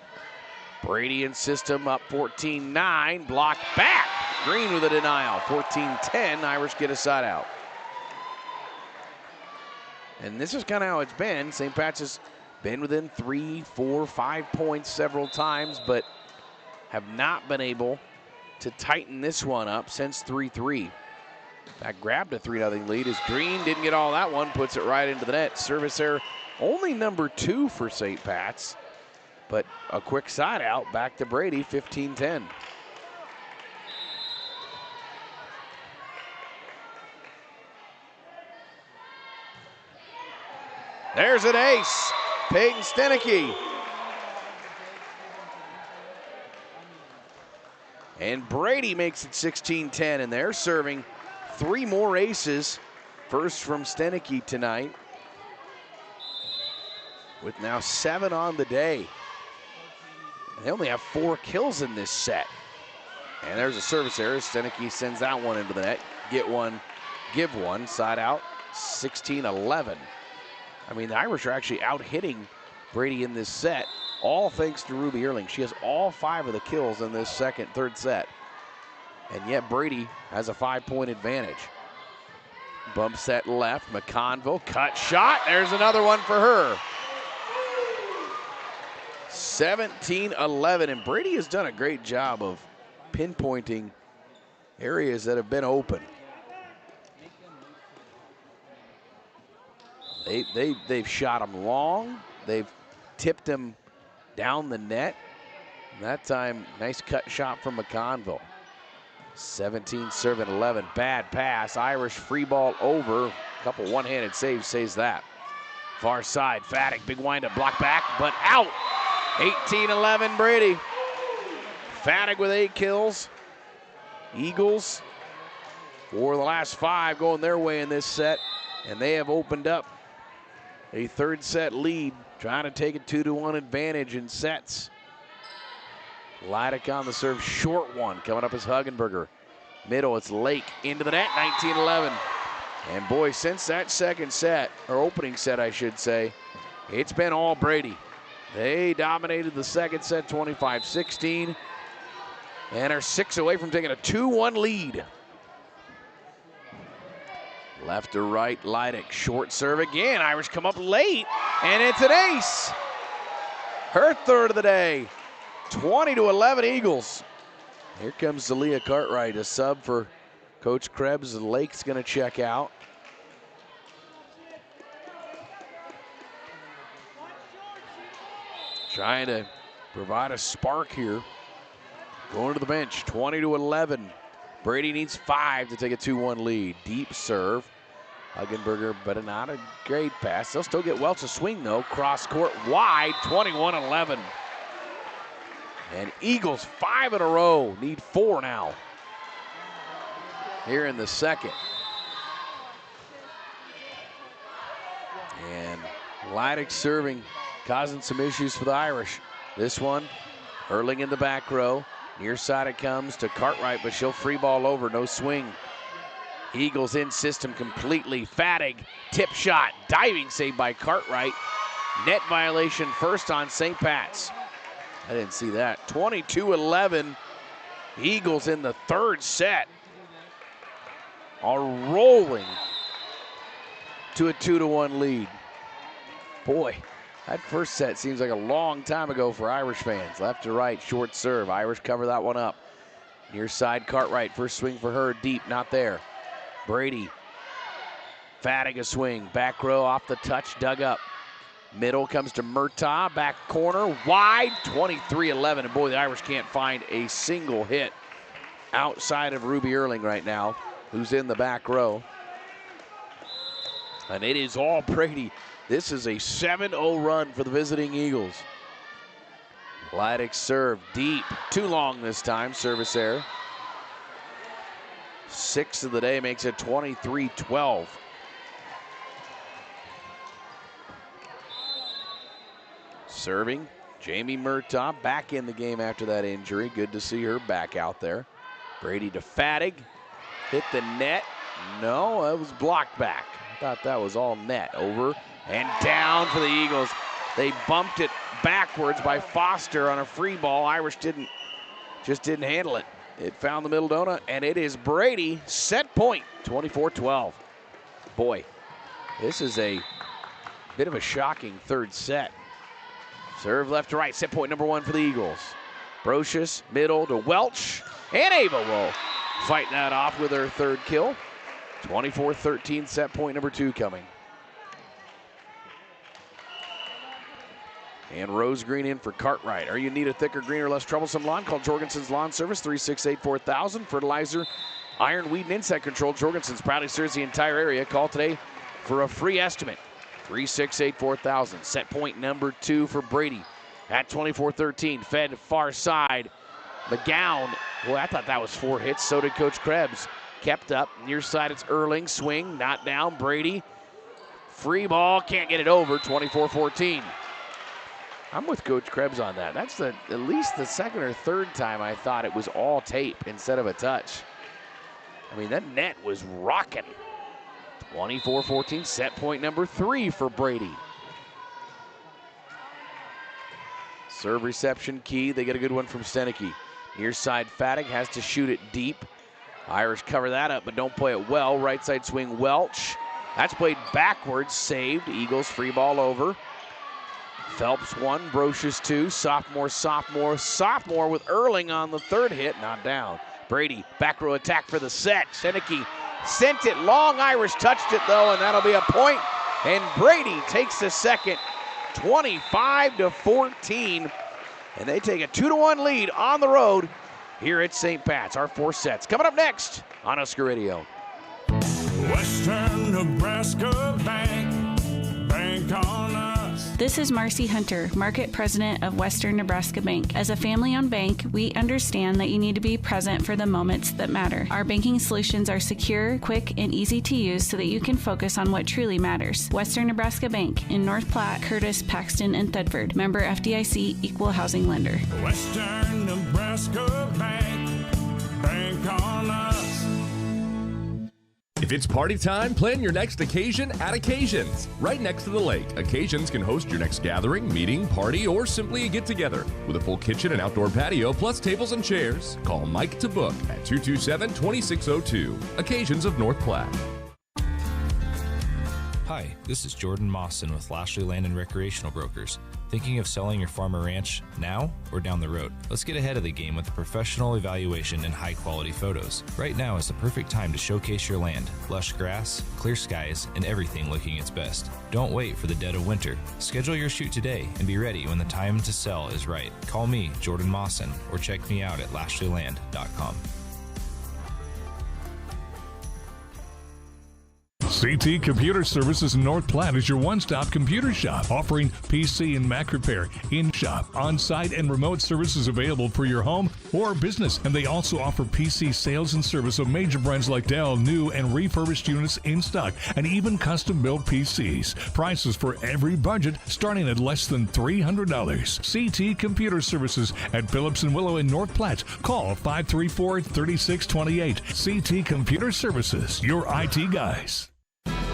Brady and system up 14-9. Block back. Green with a denial. 14-10. Irish get a side out. And this is kind of how it's been. St. Pat's has been within 3, 4, 5 points several times, but have not been able to tighten this one up since 3-3. That grabbed a 3-0 lead as Green didn't get all that one, puts it right into the net. Service error, only number 2 for St. Pat's, but a quick side out back to Brady, 15-10. There's an ace. Peyton Stenicky. And Brady makes it 16-10, and they're serving 3 more aces. First from Stenicky tonight, with now 7 on the day. They only have 4 kills in this set. And there's a service error. Stenicky sends that one into the net. Get one, give one, side out, 16-11. I mean, the Irish are actually out-hitting Brady in this set, all thanks to Ruby Earling. She has all 5 of the kills in this third set. And yet Brady has a 5-point advantage. Bump set left, McConville, cut shot. There's another one for her. 17-11, and Brady has done a great job of pinpointing areas that have been open. They've shot him long. They've tipped him down the net. And that time, nice cut shot from McConville. 17-11. Bad pass. Irish free ball over. A couple one-handed saves says that. Far side, Faddick, big windup, block back, but out. 18-11 Brady. Faddick with 8 kills. Eagles, for the last 5, going their way in this set. And they have opened up a third set lead, trying to take a 2-1 advantage in sets. Leidick on the serve, short one. Coming up is Huggenberger. Middle, it's Lake into the net, 19-11. And boy, since that second set, or opening set I should say, it's been all Brady. They dominated the second set 25-16 and are 6 away from taking a 2-1 lead. Left to right, Leidick, short serve again. Irish come up late, and it's an ace. Her third of the day, 20-11 Eagles. Here comes Zalia Cartwright, a sub for Coach Krebs. Lake's gonna check out. Trying to provide a spark here. Going to the bench, 20-11. Brady needs 5 to take a 2-1 lead. Deep serve. Huggenberger, but not a great pass. They'll still get Welch a swing, though. Cross court wide, 21-11. And Eagles 5 in a row. Need 4 now. Here in the second. And Leidick serving, causing some issues for the Irish. This one, hurling in the back row. Near side it comes to Cartwright, but she'll free ball over, no swing. Eagles in system completely. Faddick, tip shot, diving save by Cartwright. Net violation first on St. Pat's. I didn't see that. 22-11. Eagles in the third set are rolling to a 2-1 lead. Boy, that first set seems like a long time ago for Irish fans. Left to right, short serve. Irish cover that one up. Near side, Cartwright, first swing for her, deep, not there. Brady Fattig a swing. Back row off the touch, dug up. Middle comes to Murtaugh. Back corner, wide, 23-11. And boy, the Irish can't find a single hit outside of Ruby Erling right now, who's in the back row. And it is all Brady. This is a 7-0 run for the visiting Eagles. Vladic serve deep. Too long this time. Service error. 6 of the day makes it 23-12. Serving, Jamie Murtaugh back in the game after that injury. Good to see her back out there. Brady to Fattig. Hit the net. No, it was blocked back. I thought that was all net. Over and down for the Eagles. They bumped it backwards by Foster on a free ball. Irish just didn't handle it. It found the middle donut, and it is Brady. Set point, 24-12. Boy, this is a bit of a shocking third set. Serve left to right, set point number 1 for the Eagles. Brocious, middle to Welch, and Ava will fight that off with her third kill. 24-13, set point number 2 coming. And Rose Green in for Cartwright. Are you in need a thicker, greener, less troublesome lawn? Call Jorgensen's Lawn Service, 368-4000. Fertilizer, iron, weed, and insect control. Jorgensen's proudly serves the entire area. Call today for a free estimate, 368-4000. Set point number 2 for Brady at 24-13. Fed far side. McGowan, boy, I thought that was 4 hits. So did Coach Krebs. Kept up. Near side, it's Erling. Swing, not down. Brady. Free ball, can't get it over. 24-14. I'm with Coach Krebs on that. That's at least the second or third time I thought it was all tape instead of a touch. I mean, that net was rocking. 24-14, set point number 3 for Brady. Serve reception key. They get a good one from Stenicky. Near side, Fattig has to shoot it deep. Irish cover that up, but don't play it well. Right side swing, Welch. That's played backwards, saved. Eagles free ball over. Phelps 1, Brocious 2, sophomore with Erling on the third hit, not down. Brady, back row attack for the set. Stenicky sent it long, Irish touched it though, and that'll be a point. And Brady takes the second, 25-14. And they take a 2-1 lead on the road here at St. Pat's. Our 4 sets coming up next on Husker Radio. Western Nebraska Bank, bank on us. This is Marcy Hunter, Market President of Western Nebraska Bank. As a family-owned bank, we understand that you need to be present for the moments that matter. Our banking solutions are secure, quick, and easy to use so that you can focus on what truly matters. Western Nebraska Bank in North Platte, Curtis, Paxton, and Thedford. Member FDIC, Equal Housing Lender. Western Nebraska Bank, bank on us. If it's party time, plan your next occasion at Occasions. Right next to the lake, Occasions can host your next gathering, meeting, party, or simply a get-together. With a full kitchen and outdoor patio, plus tables and chairs. Call Mike to book at 227-2602. Occasions of North Platte. Hi, this is Jordan Mawson with Lashley Land and Recreational Brokers. Thinking of selling your farm or ranch now or down the road? Let's get ahead of the game with a professional evaluation and high-quality photos. Right now is the perfect time to showcase your land. Lush grass, clear skies, and everything looking its best. Don't wait for the dead of winter. Schedule your shoot today and be ready when the time to sell is right. Call me, Jordan Mawson, or check me out at lashleyland.com. CT Computer Services in North Platte is your one-stop computer shop, offering PC and Mac repair, in-shop, on-site, and remote services available for your home or business. And they also offer PC sales and service of major brands like Dell, new and refurbished units in stock, and even custom-built PCs. Prices for every budget starting at less than $300. CT Computer Services at Phillips and Willow in North Platte. Call 534-3628. CT Computer Services, your IT guys.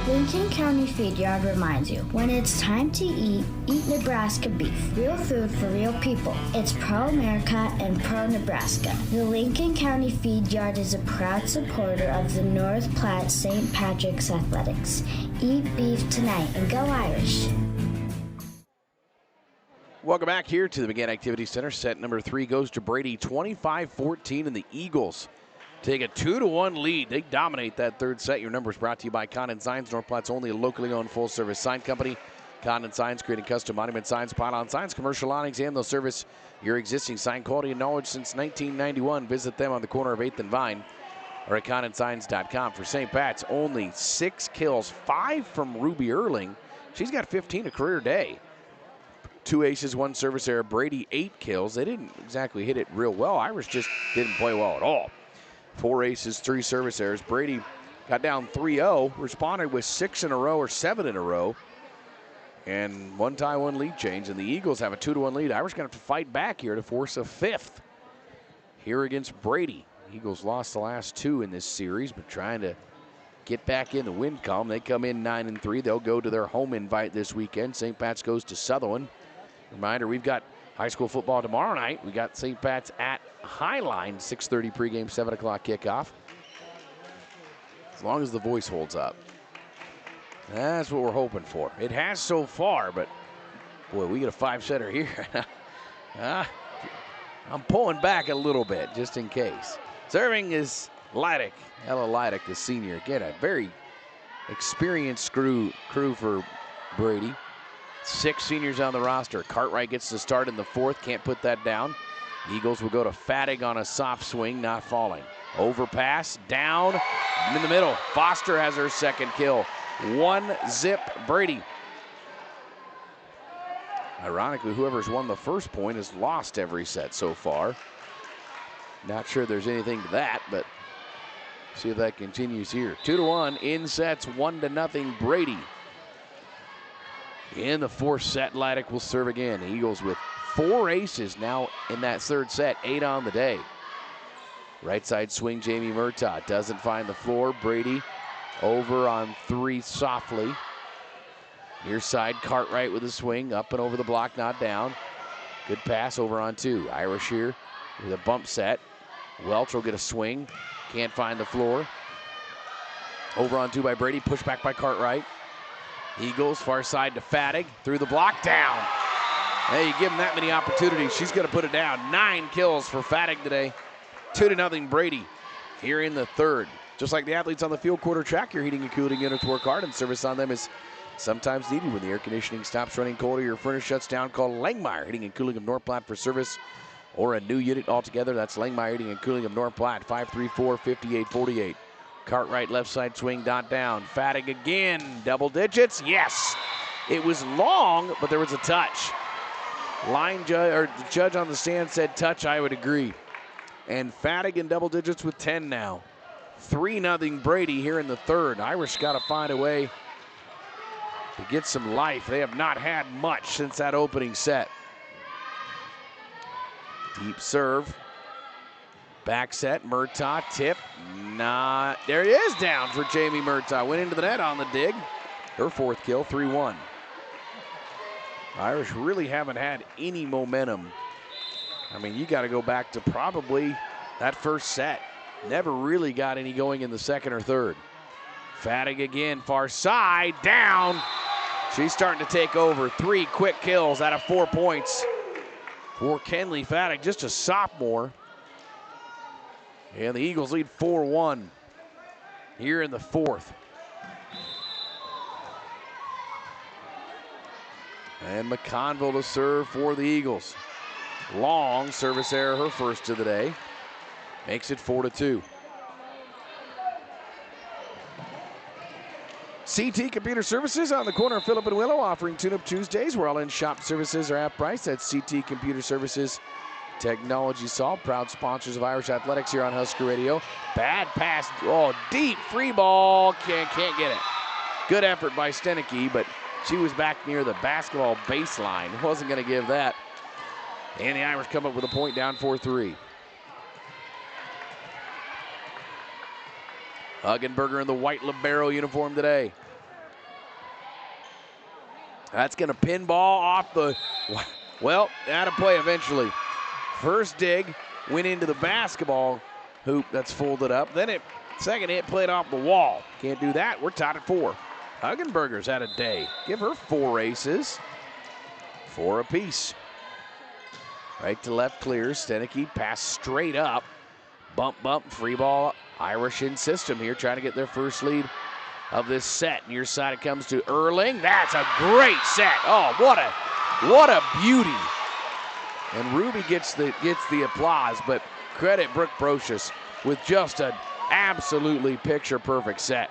Lincoln County Feed Yard reminds you, when it's time to eat Nebraska beef. Real food for real people. It's pro-America and pro-Nebraska. The Lincoln County Feed Yard is a proud supporter of the North Platte St. Patrick's Athletics. Eat beef tonight and go Irish. Welcome back here to the McGann Activity Center. Set number 3 goes to Brady, 25-14, and the Eagles take a 2-1 lead. They dominate that third set. Your numbers brought to you by Condon Signs, North Platte's only locally owned full-service sign company. Condon Signs, creating custom monument signs, pylon signs, commercial awnings, and they'll service your existing sign quality and knowledge since 1991. Visit them on the corner of 8th and Vine or at condonsigns.com. For St. Pat's, only 6 kills, 5 from Ruby Erling. She's got 15 a career day. 2 aces, 1 service error. Brady, 8 kills. They didn't exactly hit it real well. Irish just didn't play well at all. 4 aces, 3 service errors. Brady got down 3-0, responded with 6 in a row or 7 in a row. And 1 tie, 1 lead change. And the Eagles have a 2-1 lead. Irish going to have to fight back here to force a 5th here against Brady. Eagles lost the last 2 in this series, but trying to get back in the win column. They come in 9-3. They'll go to their home invite this weekend. St. Pat's goes to Sutherland. Reminder, we've got high school football tomorrow night. We got St. Pat's at Highline, 6:30 pregame, 7 o'clock kickoff. As long as the voice holds up. That's what we're hoping for. It has so far, but boy, we get a 5-setter here. I'm pulling back a little bit just in case. Serving is Leidick. Ella Leidick, the senior. Again, a very experienced crew for Brady. 6 seniors on the roster. Cartwright gets to start in the 4th. Can't put that down. Eagles will go to Fattig on a soft swing, not falling. Overpass, down, in the middle. Foster has her 2nd kill. 1-zip Brady. Ironically, whoever's won the first point has lost every set so far. Not sure there's anything to that, but see if that continues here. 2-1 in sets, 1-0 Brady. In the 4th set, Leidick will serve again. Eagles with 4 aces now in that 3rd set, 8 on the day. Right side swing, Jamie Murtaugh doesn't find the floor. Brady over on 3 softly. Near side, Cartwright with a swing, up and over the block, not down. Good pass over on 2. Irish here with a bump set. Welch will get a swing, can't find the floor. Over on 2 by Brady, pushed back by Cartwright. Eagles, far side to Fattig, through the block, down. Hey, you give him that many opportunities, she's going to put it down. 9 kills for Fattig today. 2-0 Brady here in the 3rd. Just like the athletes on the field, quarter track, your heating and cooling units work hard, and service on them is sometimes needed when the air conditioning stops running cold or your furnace shuts down. Call Langmeyer Heating and Cooling of North Platte for service or a new unit altogether. That's Langmeyer Heating and Cooling of North Platte, 534-5848. Cartwright left side swing, dot down. Fattig again, double digits, yes. It was long, but there was a touch. The judge on the stand said touch, I would agree. And Fattig in double digits with 10 now. 3-0 Brady here in the 3rd. Irish got to find a way to get some life. They have not had much since that opening set. Deep serve. Back set, Murtaugh, tip, not, there it is, down for Jamie Murtaugh. Went into the net on the dig. Her 4th kill, 3-1. Irish really haven't had any momentum. I mean, you got to go back to probably that 1st set. Never really got any going in the 2nd or 3rd. Fattig again, far side, down. She's starting to take over. 3 quick kills out of 4 points for Kenley Fattig, just a sophomore. And the Eagles lead 4-1 here in the 4th. And McConville to serve for the Eagles. Long service error, her 1st of the day. Makes it 4-2. CT Computer Services on the corner of Phillip and Willow, offering Tune-Up Tuesdays where all in-shop services are half price. That's CT Computer Services. Technology Solved, proud sponsors of Irish Athletics here on Husker Radio. Bad pass, deep free ball, can't get it. Good effort by Stenicky, but she was back near the basketball baseline. Wasn't going to give that. And the Irish come up with a point, down 4-3. Huggenberger in the white libero uniform today. That's going to pinball off the, well, out of play eventually. First dig went into the basketball hoop that's folded up. Then second hit played off the wall. Can't do that. We're tied at 4. Huggenberger's had a day. Give her 4 aces. 4 apiece. Right to left clears. Stenicky pass straight up. Bump, free ball. Irish in system here, trying to get their first lead of this set. Near side it comes to Erling. That's a great set. Oh, what a beauty. And Ruby gets the applause, but credit Brooke Brocious with just an absolutely picture-perfect set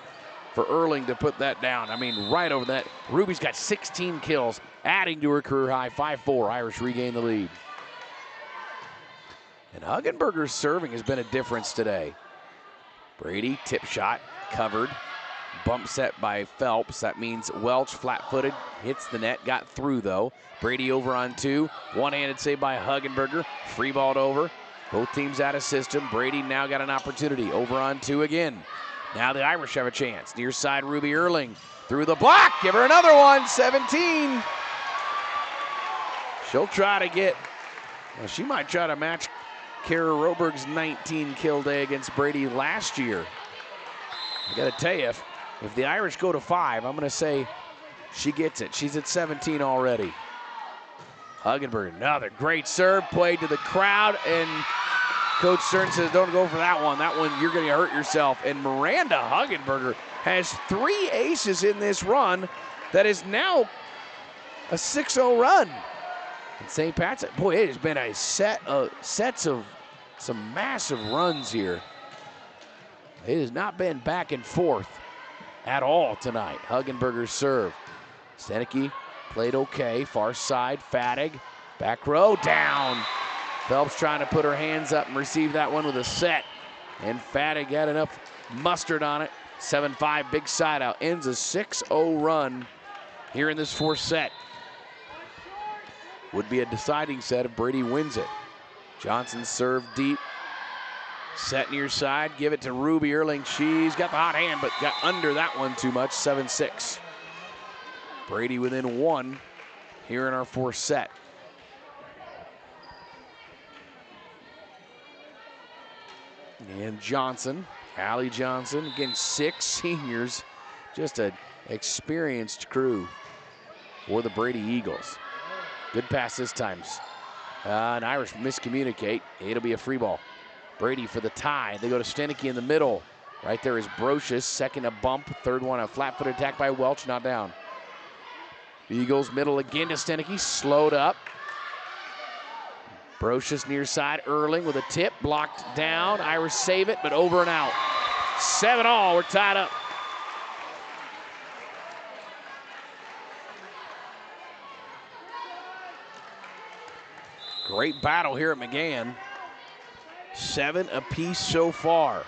for Erling to put that down. I mean, right over that. Ruby's got 16 kills, adding to her career high. 5-4, Irish regain the lead. And Huggenberger's serving has been a difference today. Brady, tip shot, covered. Bump set by Phelps. That means Welch, flat-footed, hits the net, got through though. Brady over on 2. One-handed save by Huggenberger. Free balled over. Both teams out of system. Brady now got an opportunity. Over on 2 again. Now the Irish have a chance. Near side, Ruby Erling. Through the block. Give her another one. 17. She'll try to get, well, she might try to match Kara Roberg's 19-kill day against Brady last year. I got to tell you, if the Irish go to 5, I'm going to say she gets it. She's at 17 already. Huggenberger, another great serve, played to the crowd, and Coach Stern says, don't go for that one. That one, you're going to hurt yourself. And Miranda Huggenberger has 3 aces in this run that is now a 6-0 run. And St. Pat's, boy, it has been a sets of some massive runs here. It has not been back and forth at all tonight. Huggenberger's serve. Stenicky played okay. Far side, Fattig. Back row, down. Phelps trying to put her hands up and receive that one with a set. And Fattig got enough mustard on it. 7-5, big side out. Ends a 6-0 run here in this 4th set. Would be a deciding set if Brady wins it. Johnson serve deep. Set near side, give it to Ruby Erling. She's got the hot hand, but got under that one too much, 7-6. Brady within 1 here in our 4th set. And Johnson, Allie Johnson, again, 6 seniors, just an experienced crew for the Brady Eagles. Good pass this time. An Irish miscommunicate. It'll be a free ball. Brady for the tie. They go to Stenicky in the middle. Right there is Brocious. Second a bump. Third one a flat-footed attack by Welch. Not down. Eagles middle again to Stenicky. Slowed up. Brocious near side. Erling with a tip. Blocked down. Irish save it, but over and out. 7-all. We're tied up. Great battle here at McGann. 7 apiece so far.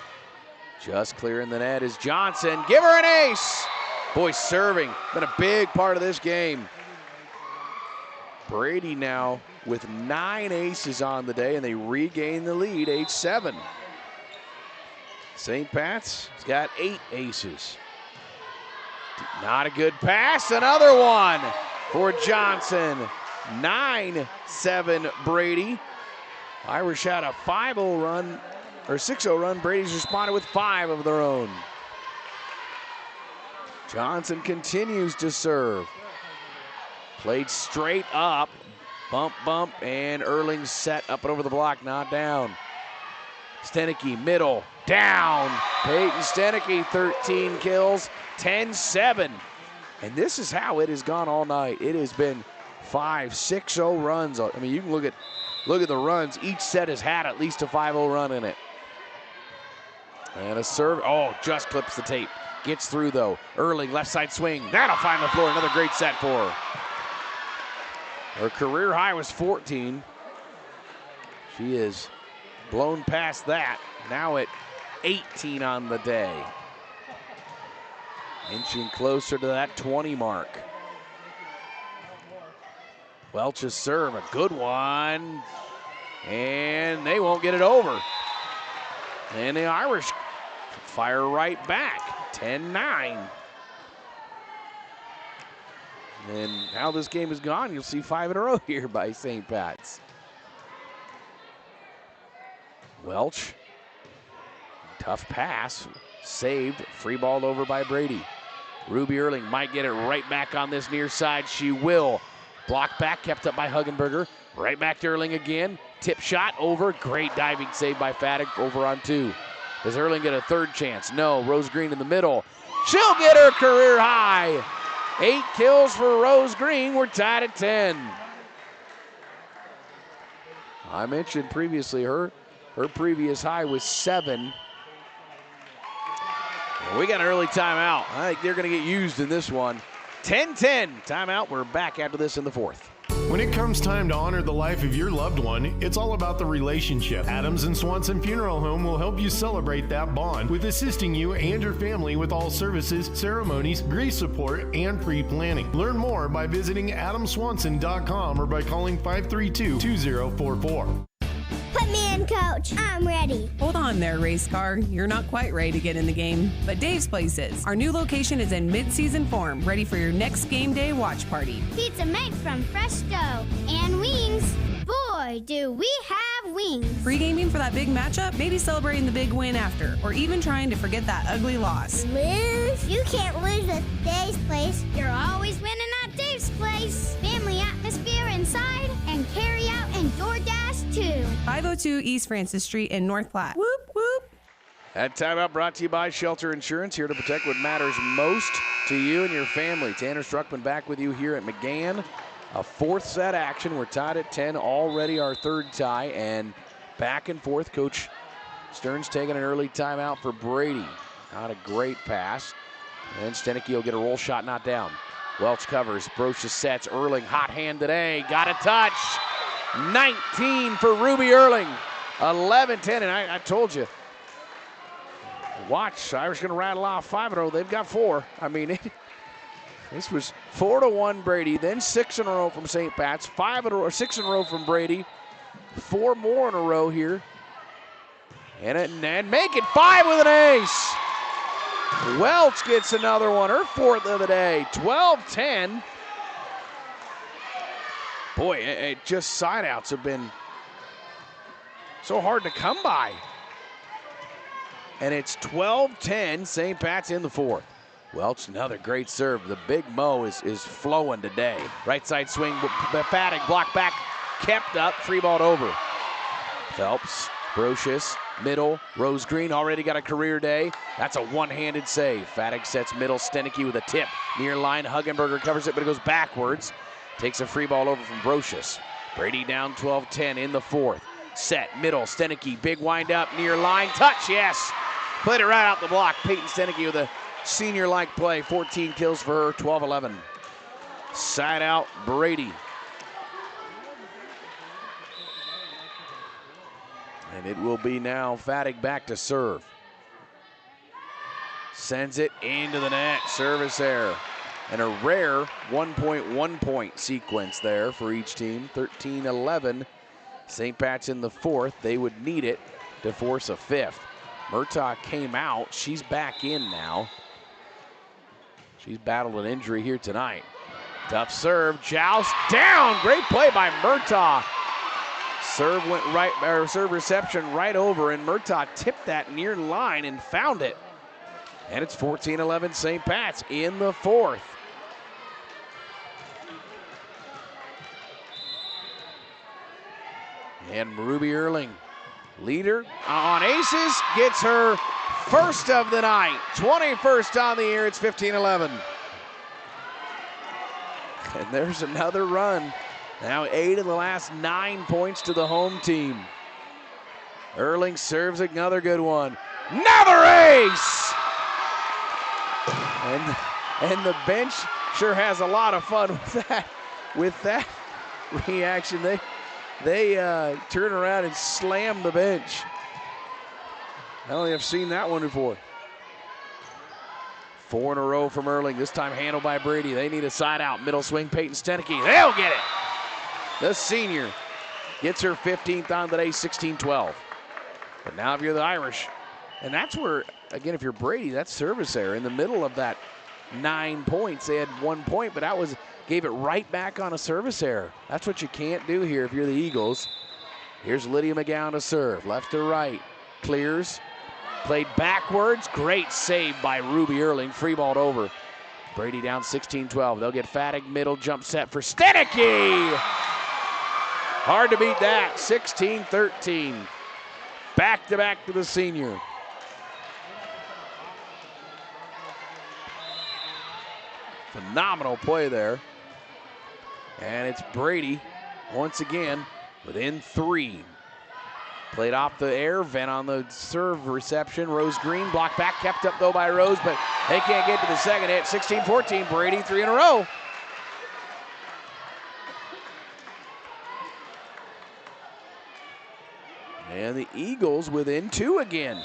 Just clearing the net is Johnson. Give her an ace. Boy, serving. Been a big part of this game. Brady now with 9 aces on the day, and they regain the lead, 8-7. St. Pat's has got 8 aces. Not a good pass. Another one for Johnson. 9-7 Brady. Irish had a 5-0 run, or 6-0 run. Brady's responded with 5 of their own. Johnson continues to serve. Played straight up. Bump, and Erling set up and over the block, not down. Stenicky, middle, down. Peyton Stenicky, 13 kills, 10-7. And this is how it has gone all night. It has been 5, 6-0 runs. I mean, you can look at the runs. Each set has had at least a 5-0 run in it. And a serve. Oh, just clips the tape. Gets through, though. Erling, left side swing. That'll find the floor. Another great set for her. Her career high was 14. She is blown past that. Now at 18 on the day. Inching closer to that 20 mark. Welch's serve, a good one. And they won't get it over. And the Irish fire right back, 10-9. And how this game has gone, you'll see 5 in a row here by St. Pat's. Welch, tough pass, saved, free ball over by Brady. Ruby Erling might get it right back on this near side. She will. Block back, kept up by Huggenberger. Right back to Erling again. Tip shot over. Great diving save by Faddick over on 2. Does Erling get a third chance? No. Rose Green in the middle. She'll get her career high. 8 kills for Rose Green. We're tied at 10. I mentioned previously her previous high was 7. We got an early timeout. I think they're going to get used in this one. 10-10 timeout. We're back after this in the 4th. When it comes time to honor the life of your loved one, it's all about the relationship. Adams and Swanson Funeral Home will help you celebrate that bond with assisting you and your family with all services, ceremonies, grief support, and pre-planning. Learn more by visiting adamswanson.com or by calling 532-2044. Put me in, Coach. I'm ready. Hold on there, race car. You're not quite ready to get in the game, but Dave's Place is. Our new location is in mid-season form, ready for your next game day watch party. Pizza made from fresh dough and wings. Boy, do we have wings. Pre-gaming for that big matchup, maybe celebrating the big win after, or even trying to forget that ugly loss. Lose? You can't lose at Dave's Place. You're always winning at Dave's Place. Family atmosphere inside and carry out and DoorDash too. 502 East Francis Street in North Platte. Whoop, whoop. That timeout brought to you by Shelter Insurance, here to protect what matters most to you and your family. Tanner Struckman back with you here at McGann. A 4th set action. We're tied at 10, already our 3rd tie, and back and forth. Coach Stearns taking an early timeout for Brady. Not a great pass. And Stenicky will get a roll shot, not down. Welch covers. Brocious sets. Erling, hot hand today. Got a touch. 19 for Ruby Erling. 11-10, and I told you. Watch, Irish going to rattle off 5 in a row. They've got 4. I mean, this was 4-1 Brady, then 6 in a row from St. Pat's, 5 in a row, 6 in a row from Brady, 4 more in a row here, and make it 5 with an ace. Welch gets another one, her 4th of the day, 12-10. Boy, just side outs have been so hard to come by. And it's 12-10, St. Pat's in the 4th. Welch, another great serve. The big Mo is flowing today. Right side swing, Paddock, block back, kept up, free balled over. Phelps, Brocious, middle, Rose Green already got a career day. That's a one-handed save. Paddock sets middle, Stenicky with a tip. Near line, Huggenberger covers it, but it goes backwards. Takes a free ball over from Brocious. Brady down 12-10 in the 4th. Set, middle, Stenicky, big wind up, near line, touch, yes. Played it right out the block. Peyton Stenicky with a senior-like play, 14 kills for her, 12-11. Side out, Brady. And it will be now Faddick back to serve. Sends it into the net, service error. And a rare 1.1 point sequence there for each team, 13-11. St. Pat's in the 4th. They would need it to force a 5th. Murtaugh came out. She's back in now. She's battled an injury here tonight. Tough serve. Joust down. Great play by Murtaugh. Serve went right, or serve reception right over, and Murtaugh tipped that near line and found it. And it's 14-11 St. Pat's in the 4th. And Ruby Erling, leader on aces, gets her 1st of the night. 21st on the year, it's 15-11. And there's another run. Now 8 of the last 9 points to the home team. Erling serves another good one. Another ace! And the bench sure has a lot of fun with that reaction. They turn around and slam the bench. I don't think I've seen that one before. 4 in a row from Erling, this time handled by Brady. They need a side out. Middle swing, Peyton Stenicky. They'll get it. The senior gets her 15th on the day, 16-12. But now if you're the Irish, and that's where, again, if you're Brady, that's service error. In the middle of that 9 points, they had 1 point, but that was gave it right back on a service error. That's what you can't do here if you're the Eagles. Here's Lydia McGowan to serve, left to right. Clears, played backwards. Great save by Ruby Erling, free balled over. Brady down 16-12. They'll get Faddick, middle jump set for Stenicky. Hard to beat that. 16-13. Back-to-back to the senior. Phenomenal play there. And it's Brady once again within 3. Played off the air, Venn on the serve reception. Rose Green blocked back, kept up though by Rose, but they can't get to the second hit. 16-14, Brady 3 in a row. And the Eagles within 2 again.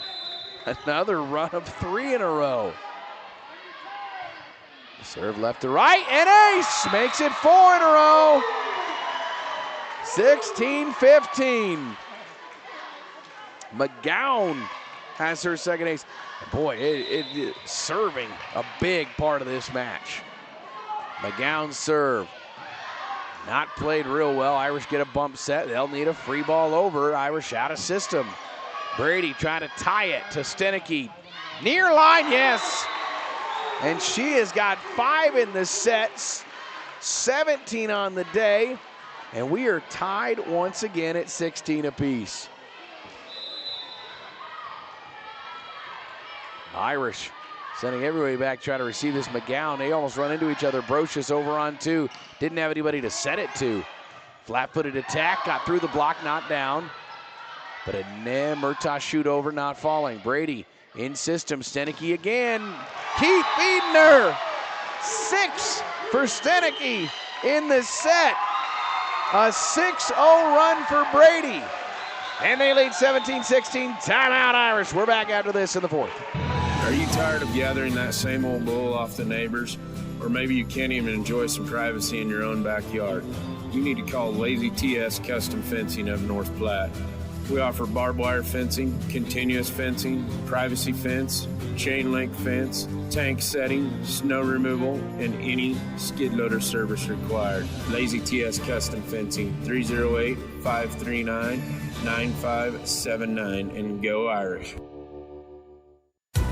Another run of 3 in a row. Serve left to right, and ace makes it 4 in a row. 16-15. McGowan has her second ace. Boy, serving a big part of this match. McGowan's serve. Not played real well. Irish get a bump set. They'll need a free ball over. Irish out of system. Brady trying to tie it to Stenicky. Near line, yes. And she has got 5 in the sets, 17 on the day, and we are tied once again at 16 apiece. Irish sending everybody back, trying to receive this. McGowan, they almost run into each other. Brocious over on 2. Didn't have anybody to set it to. Flat-footed attack, got through the block, not down. But a Murtaugh shoot over, not falling. Brady in system, Stenicky again. Keep feeding her. 6 for Stenicky in the set. A 6-0 run for Brady. And they lead 17-16. Timeout, Irish. We're back after this in the 4th. Are you tired of gathering that same old bull off the neighbors? Or maybe you can't even enjoy some privacy in your own backyard? You need to call Lazy TS Custom Fencing of North Platte. We offer barbed wire fencing, continuous fencing, privacy fence, chain link fence, tank setting, snow removal, and any skid loader service required. Lazy TS Custom Fencing, 308-539-9579, and go Irish.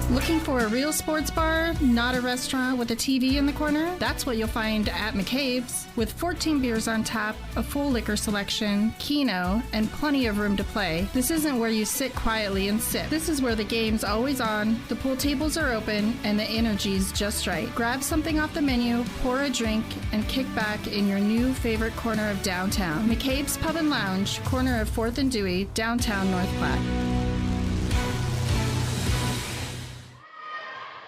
Looking for a real sports bar, not a restaurant with a TV in the corner? That's what you'll find at McCabe's. With 14 beers on tap, a full liquor selection, keno, and plenty of room to play, this isn't where you sit quietly and sip. This is where the game's always on, the pool tables are open, and the energy's just right. Grab something off the menu, pour a drink, and kick back in your new favorite corner of downtown. McCabe's Pub and Lounge, corner of 4th and Dewey, downtown North Platte.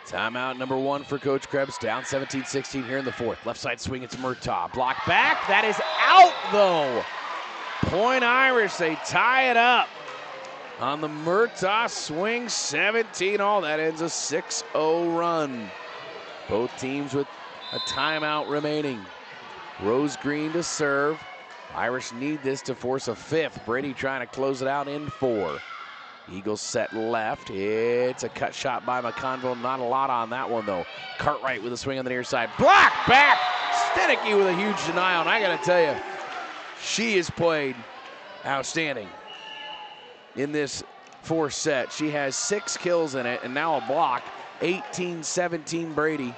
Timeout number 1 for Coach Krebs, down 17-16 here in the 4th. Left side swing, it's Murtaugh. Block back, that is out though. Point Irish, they tie it up. On the Murtaugh swing, 17-all. That ends a 6-0 run. Both teams with a timeout remaining. Rose Green to serve. Irish need this to force a 5th. Brady trying to close it out in 4. Eagles set left. It's a cut shot by McConville. Not a lot on that one, though. Cartwright with a swing on the near side. Block back. Stenicky with a huge denial. And I got to tell you, she has played outstanding in this 4th set. She has 6 kills in it and now a block. 18-17 Brady.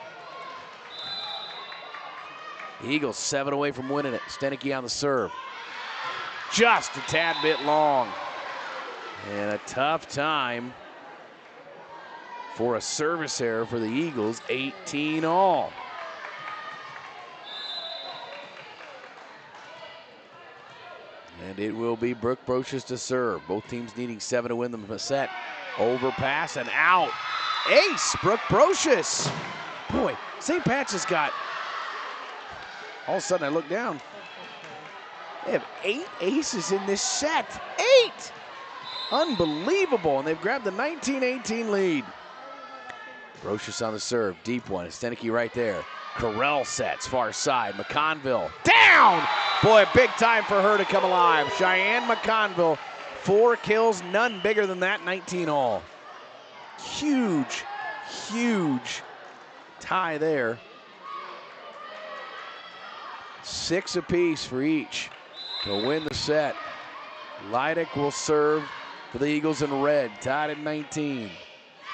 The Eagles 7 away from winning it. Stenicky on the serve. Just a tad bit long. And a tough time for a service error for the Eagles, 18-all. And it will be Brooke Brocious to serve. Both teams needing 7 to win the set. Overpass and out. Ace, Brooke Brocious. Boy, St. Pat's has got, all of a sudden I look down, they have 8 aces in this set. 8! Unbelievable, and they've grabbed the 19-18 lead. Brocious on the serve, deep one. Stenicky right there. Carell sets, far side. McConville down! Boy, big time for her to come alive. Cheyenne McConville, 4 kills, none bigger than that, 19-all. Huge, huge tie there. 6 apiece for each to win the set. Leidick will serve for the Eagles in red, tied at 19.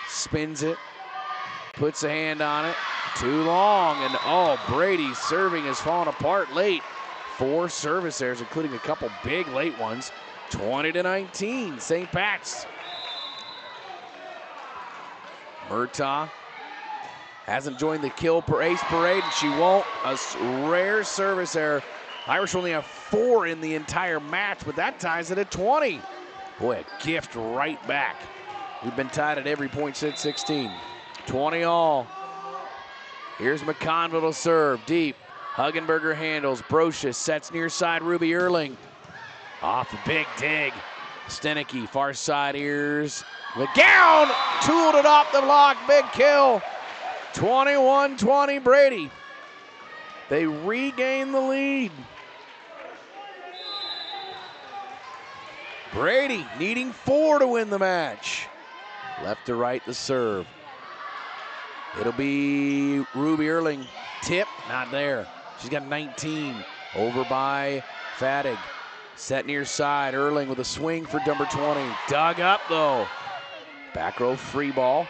Spins it, puts a hand on it, too long, and oh, Brady serving has fallen apart late. 4 service errors, including a couple big late ones. 20-19, St. Pat's. Murtaugh hasn't joined the kill ace parade, and she won't. A rare service error. Irish only have 4 in the entire match, but that ties it at 20. Boy, a gift right back. We've been tied at every point since 16. 20 all. Here's McConville to serve, deep. Huggenberger handles, Brocious sets near side, Ruby Erling. Off a big dig. Stenicky, far side ears. McGowan tooled it off the block, big kill. 21-20 Brady. They regain the lead. Brady needing 4 to win the match. Left to right the serve. It'll be Ruby Erling. Tip, not there. She's got 19. Over by Fadig. Set near side. Erling with a swing for number 20. Dug up though. Back row free ball.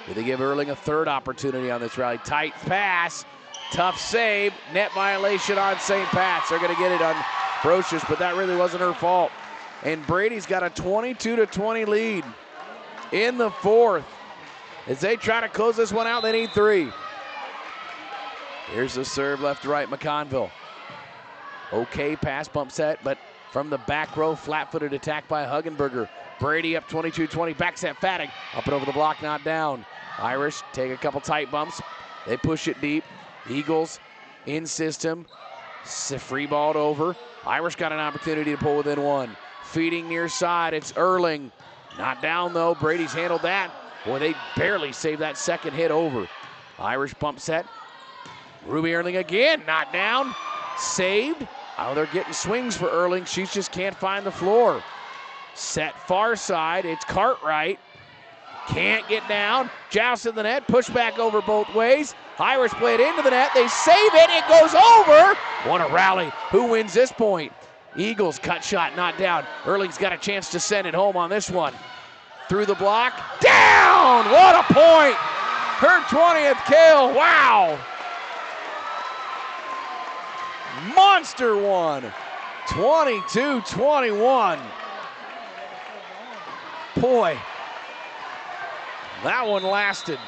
Do they give Erling a third opportunity on this rally? Tight pass. Tough save. Net violation on St. Pat's. They're going to get it on Brocious, but that really wasn't her fault. And Brady's got a 22-20 lead in the 4th. As they try to close this one out, they need 3. Here's the serve left to right, McConville. Okay pass, bump set, but from the back row, flat-footed attack by Huggenberger. Brady up 22-20, back set Fadig. Up and over the block, not down. Irish take a couple tight bumps. They push it deep. Eagles in system. Free balled over. Irish got an opportunity to pull within 1. Feeding near side, it's Erling. Not down though, Brady's handled that. Boy, they barely saved that second hit over. Irish bump set. Ruby Erling again, not down. Saved. Oh, they're getting swings for Erling. She just can't find the floor. Set far side, it's Cartwright. Can't get down. Joust in the net, push back over both ways. Irish play it into the net, they save it, it goes over. What a rally. Who wins this point? Eagles cut shot, not down. Erling's got a chance to send it home on this one. Through the block, down! What a point! Her 20th kill, wow! Monster one, 22-21. Boy, that one lasted.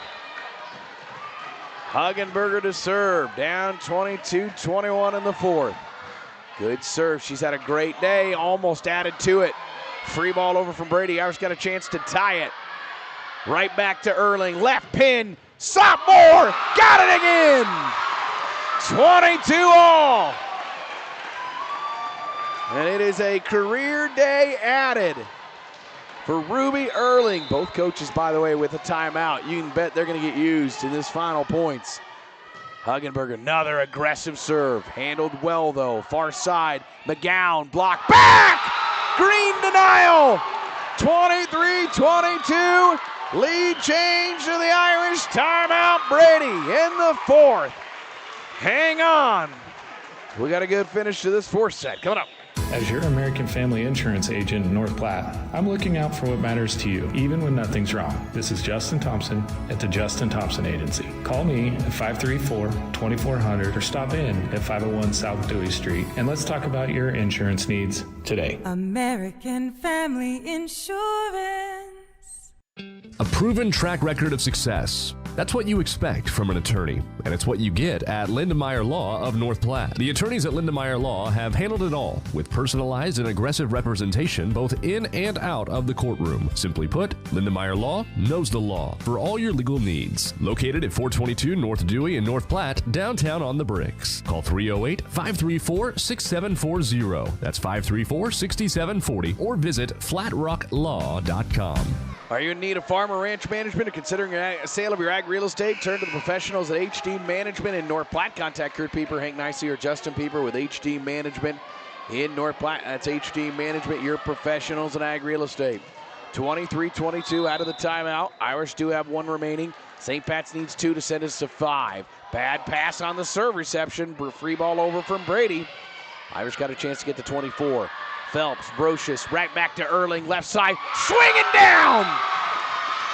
Huggenberger to serve, down 22-21 in the 4th. Good serve, she's had a great day, almost added to it. Free ball over from Brady, Irish got a chance to tie it. Right back to Erling, left pin, sophomore, got it again! 22 all. And it is a career day added for Ruby Erling. Both coaches, by the way, with a timeout. You can bet they're going to get used in this final points. Huggenberger, another aggressive serve. Handled well, though. Far side, McGowan, block back! Green denial! 23-22. Lead change to the Irish. Timeout, Brady in the 4th. Hang on. We got a good finish to this 4th set. Coming up. As your American Family Insurance agent in North Platte, I'm looking out for what matters to you, even when nothing's wrong. This is Justin Thompson at the Justin Thompson Agency. Call me at 534-2400 or stop in at 501 South Dewey Street, and let's talk about your insurance needs today. American Family Insurance. A proven track record of success. That's what you expect from an attorney, and it's what you get at Lindemeyer Law of North Platte. The attorneys at Lindemeyer Law have handled it all with personalized and aggressive representation both in and out of the courtroom. Simply put, Lindemeyer Law knows the law for all your legal needs. Located at 422 North Dewey in North Platte, downtown on the Bricks. Call 308-534-6740. That's 534-6740, or visit flatrocklaw.com. Are you in need of farm or ranch management or considering a sale of your ag real estate? Turn to the professionals at HD Management in North Platte. Contact Kurt Pieper, Hank Nicey, or Justin Pieper with HD Management in North Platte. That's HD Management, your professionals in ag real estate. 23-22 out of the timeout. Irish do have 1 remaining. St. Pat's needs 2 to send us to 5. Bad pass on the serve reception. Free ball over from Brady. Irish got a chance to get to 24. Phelps, Brocious, right back to Erling, left side, swinging down!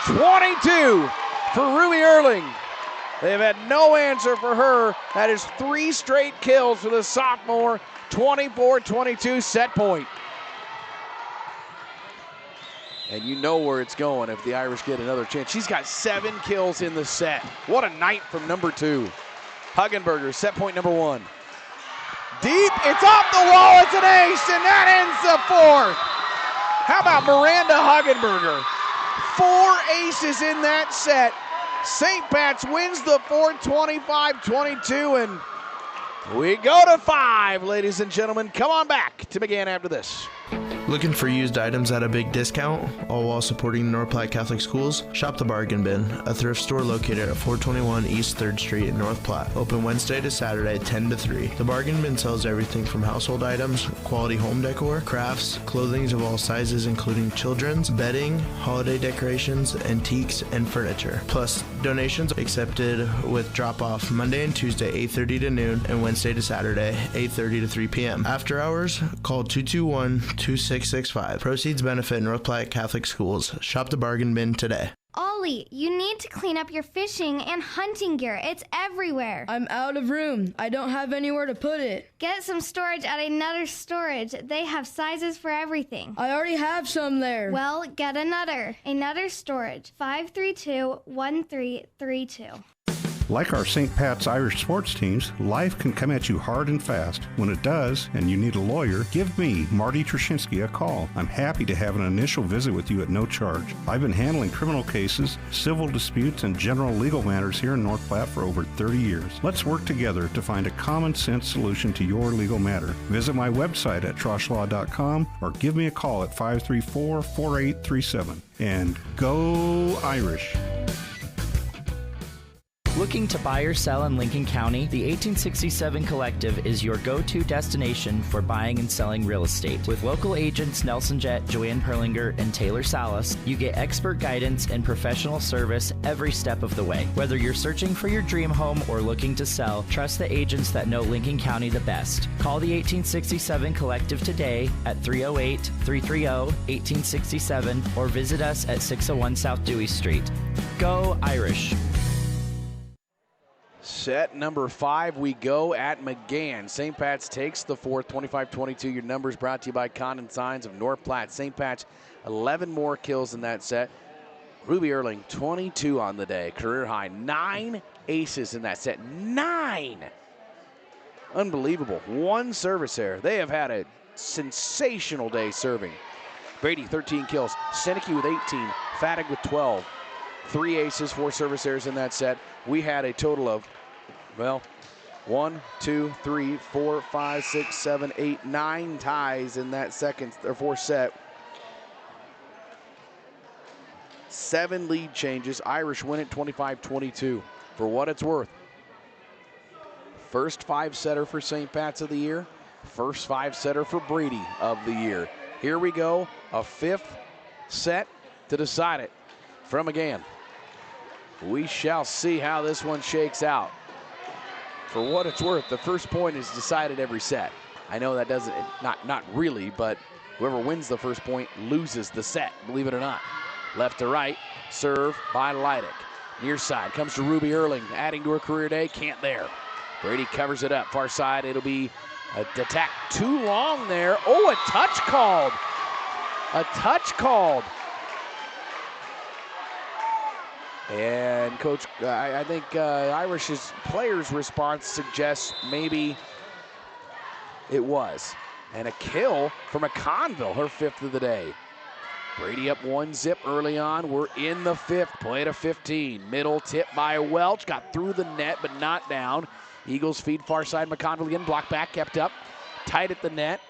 22 for Ruby Erling. They've had no answer for her. That is 3 straight kills for the sophomore. 24-22 set point. And you know where it's going if the Irish get another chance. She's got 7 kills in the set. What a night from number 2. Huggenberger, set point number 1. Deep, it's off the wall, it's an ace, and that ends the 4th. How about Miranda Huggenberger? 4 aces in that set. St. Pat's wins the 4th, 25-22, and we go to 5, ladies and gentlemen. Come on back to McGann after this. Looking for used items at a big discount, all while supporting North Platte Catholic Schools? Shop the Bargain Bin, a thrift store located at 421 East 3rd Street in North Platte. Open Wednesday to Saturday, 10 to 3. The Bargain Bin sells everything from household items, quality home decor, crafts, clothing of all sizes including children's, bedding, holiday decorations, antiques, and furniture. Plus, donations accepted with drop-off Monday and Tuesday, 8:30 to noon, and Wednesday to Saturday, 8:30 to 3 p.m. After hours, call 221-2665. Proceeds benefit North Platte Catholic Schools. Shop the Bargain Bin today. Ollie, you need to clean up your fishing and hunting gear. It's everywhere. I'm out of room. I don't have anywhere to put it. Get some storage at Another Storage. They have sizes for everything. I already have some there. Well, get another. Another Storage, 532-1332. Like our St. Pat's Irish sports teams, life can come at you hard and fast. When it does, and you need a lawyer, give me, Marty Trashinsky, a call. I'm happy to have an initial visit with you at no charge. I've been handling criminal cases, civil disputes, and general legal matters here in North Platte for over 30 years. Let's work together to find a common-sense solution to your legal matter. Visit my website at troshlaw.com or give me a call at 534-4837. And go Irish! Looking to buy or sell in Lincoln County? The 1867 Collective is your go-to destination for buying and selling real estate. With local agents Nelson Jett, Joanne Perlinger, and Taylor Salas, you get expert guidance and professional service every step of the way. Whether you're searching for your dream home or looking to sell, trust the agents that know Lincoln County the best. Call the 1867 Collective today at 308-330-1867 or visit us at 601 South Dewey Street. Go Irish! Set number 5, we go at McGann. St. Pat's takes the 4th, 25-22. Your numbers brought to you by Condon Signs of North Platte. St. Pat's 11 more kills in that set. Ruby Erling, 22 on the day, career high. 9 aces in that set. 9! Unbelievable. 1 service error. They have had a sensational day serving. Brady, 13 kills. Seneke with 18. Fattig with 12. 3 aces, 4 service errors in that set. We had a total of, 1, 2, 3, 4, 5, 6, 7, 8, 9 ties in that fourth set. 7 lead changes. Irish win it 25-22. For what it's worth, first 5-setter for St. Pat's of the year, first 5-setter for Brady of the year. Here we go, a 5th set to decide it from McGann. We shall see how this one shakes out. For what it's worth, the first point is decided every set. I know that doesn't, not really, but whoever wins the first point loses the set, believe it or not. Left to right, serve by Leidick. Near side, comes to Ruby Erling, adding to her career day, can't there. Brady covers it up, far side, it'll be a attack too long there. Oh, a touch called. A touch called. And Coach, I think Irish's players' response suggests maybe it was. And a kill from McConville, her 5th of the day. Brady up 1-zip early on. We're in the 5th, play to 15. Middle tip by Welch, got through the net but not down. Eagles feed far side, McConville again, block back, kept up. Tight at the net,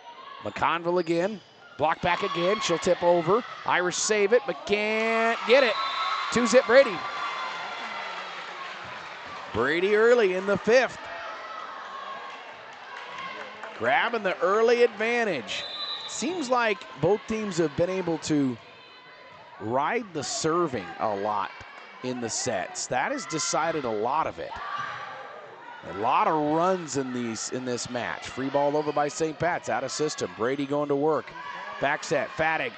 McConville again, block back again, she'll tip over. Irish save it, but can't get it. 2-zip Brady. Brady early in the 5th. Grabbing the early advantage. Seems like both teams have been able to ride the serving a lot in the sets. That has decided a lot of it. A lot of runs in this match. Free ball over by St. Pat's, out of system. Brady going to work. Back set, Fattig.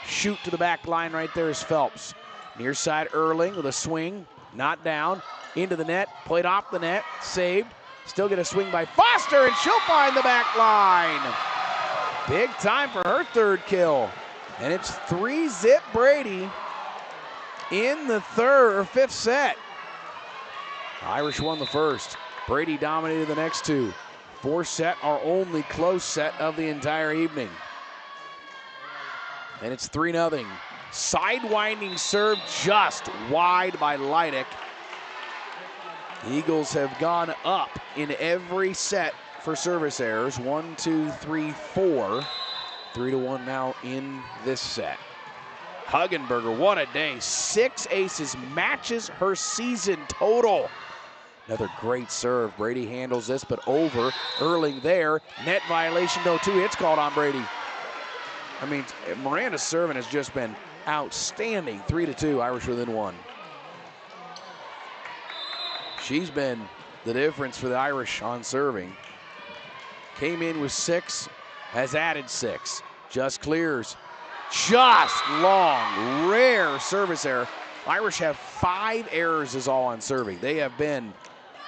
Shoot to the back line right there is Phelps. Near side Erling with a swing. Not down, into the net, played off the net, saved. Still get a swing by Foster, and she'll find the back line. Big time for her third kill. And it's 3-zip Brady in the fifth set. Irish won the first. Brady dominated the next two. Fourth set, our only close set of the entire evening. And it's 3-0. Sidewinding serve just wide by Leidick. Eagles have gone up in every set for service errors. 1, 2, 3, 4. 3-1 now in this set. Huggenberger, what a day. 6 aces, matches her season total. Another great serve. Brady handles this, but over. Erling there. Net violation, no 2 hits called on Brady. I mean, Miranda's serving has just been outstanding. 3-2, Irish within 1. She's been the difference for the Irish on serving. Came in with 6, has added 6. Just clears. Just long, rare service error. Irish have 5 errors is all on serving. They have been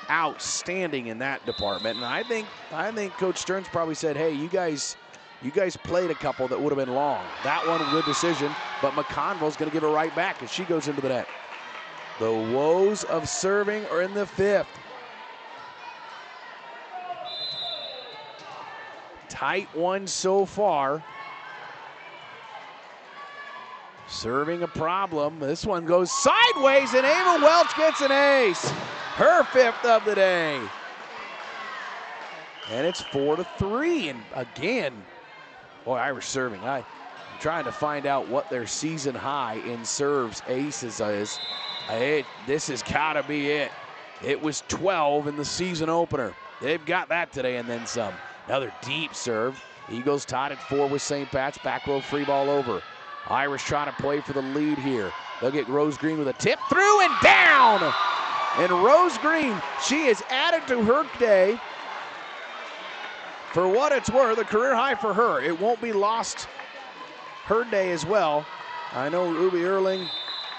outstanding in that department. And I think Coach Stearns probably said, hey, you guys played a couple that would have been long. That one, good decision, but McConville's going to give it right back as she goes into the net. The woes of serving are in the 5th. Tight one so far. Serving a problem. This one goes sideways, and Ava Welch gets an ace. Her 5th of the day. And it's 4-3. And again, boy, Irish serving. I'm trying to find out what their season high in serves aces is. This has got to be it. It was 12 in the season opener. They've got that today and then some. Another deep serve. Eagles tied at 4 with St. Pat's. Back row free ball over. Irish trying to play for the lead here. They'll get Rose Green with a tip through and down. And Rose Green, she is added to her day. For what it's worth, a career high for her. It won't be lost her day as well. I know Ruby Erling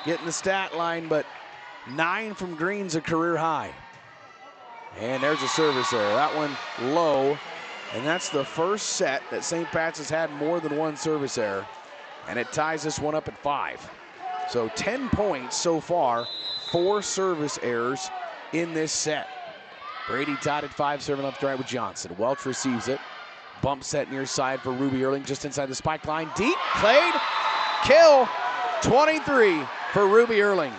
getting the stat line, but 9 from Green's a career high. And there's a service error. That one low. And that's the first set that St. Pat's has had more than one service error. And it ties this one up at 5. So 10 points so far, 4 service errors in this set. Brady tied at 5, serving left to right with Johnson. Welch receives it. Bump set near side for Ruby Erling, just inside the spike line. Deep, played, kill, 23 for Ruby Erling.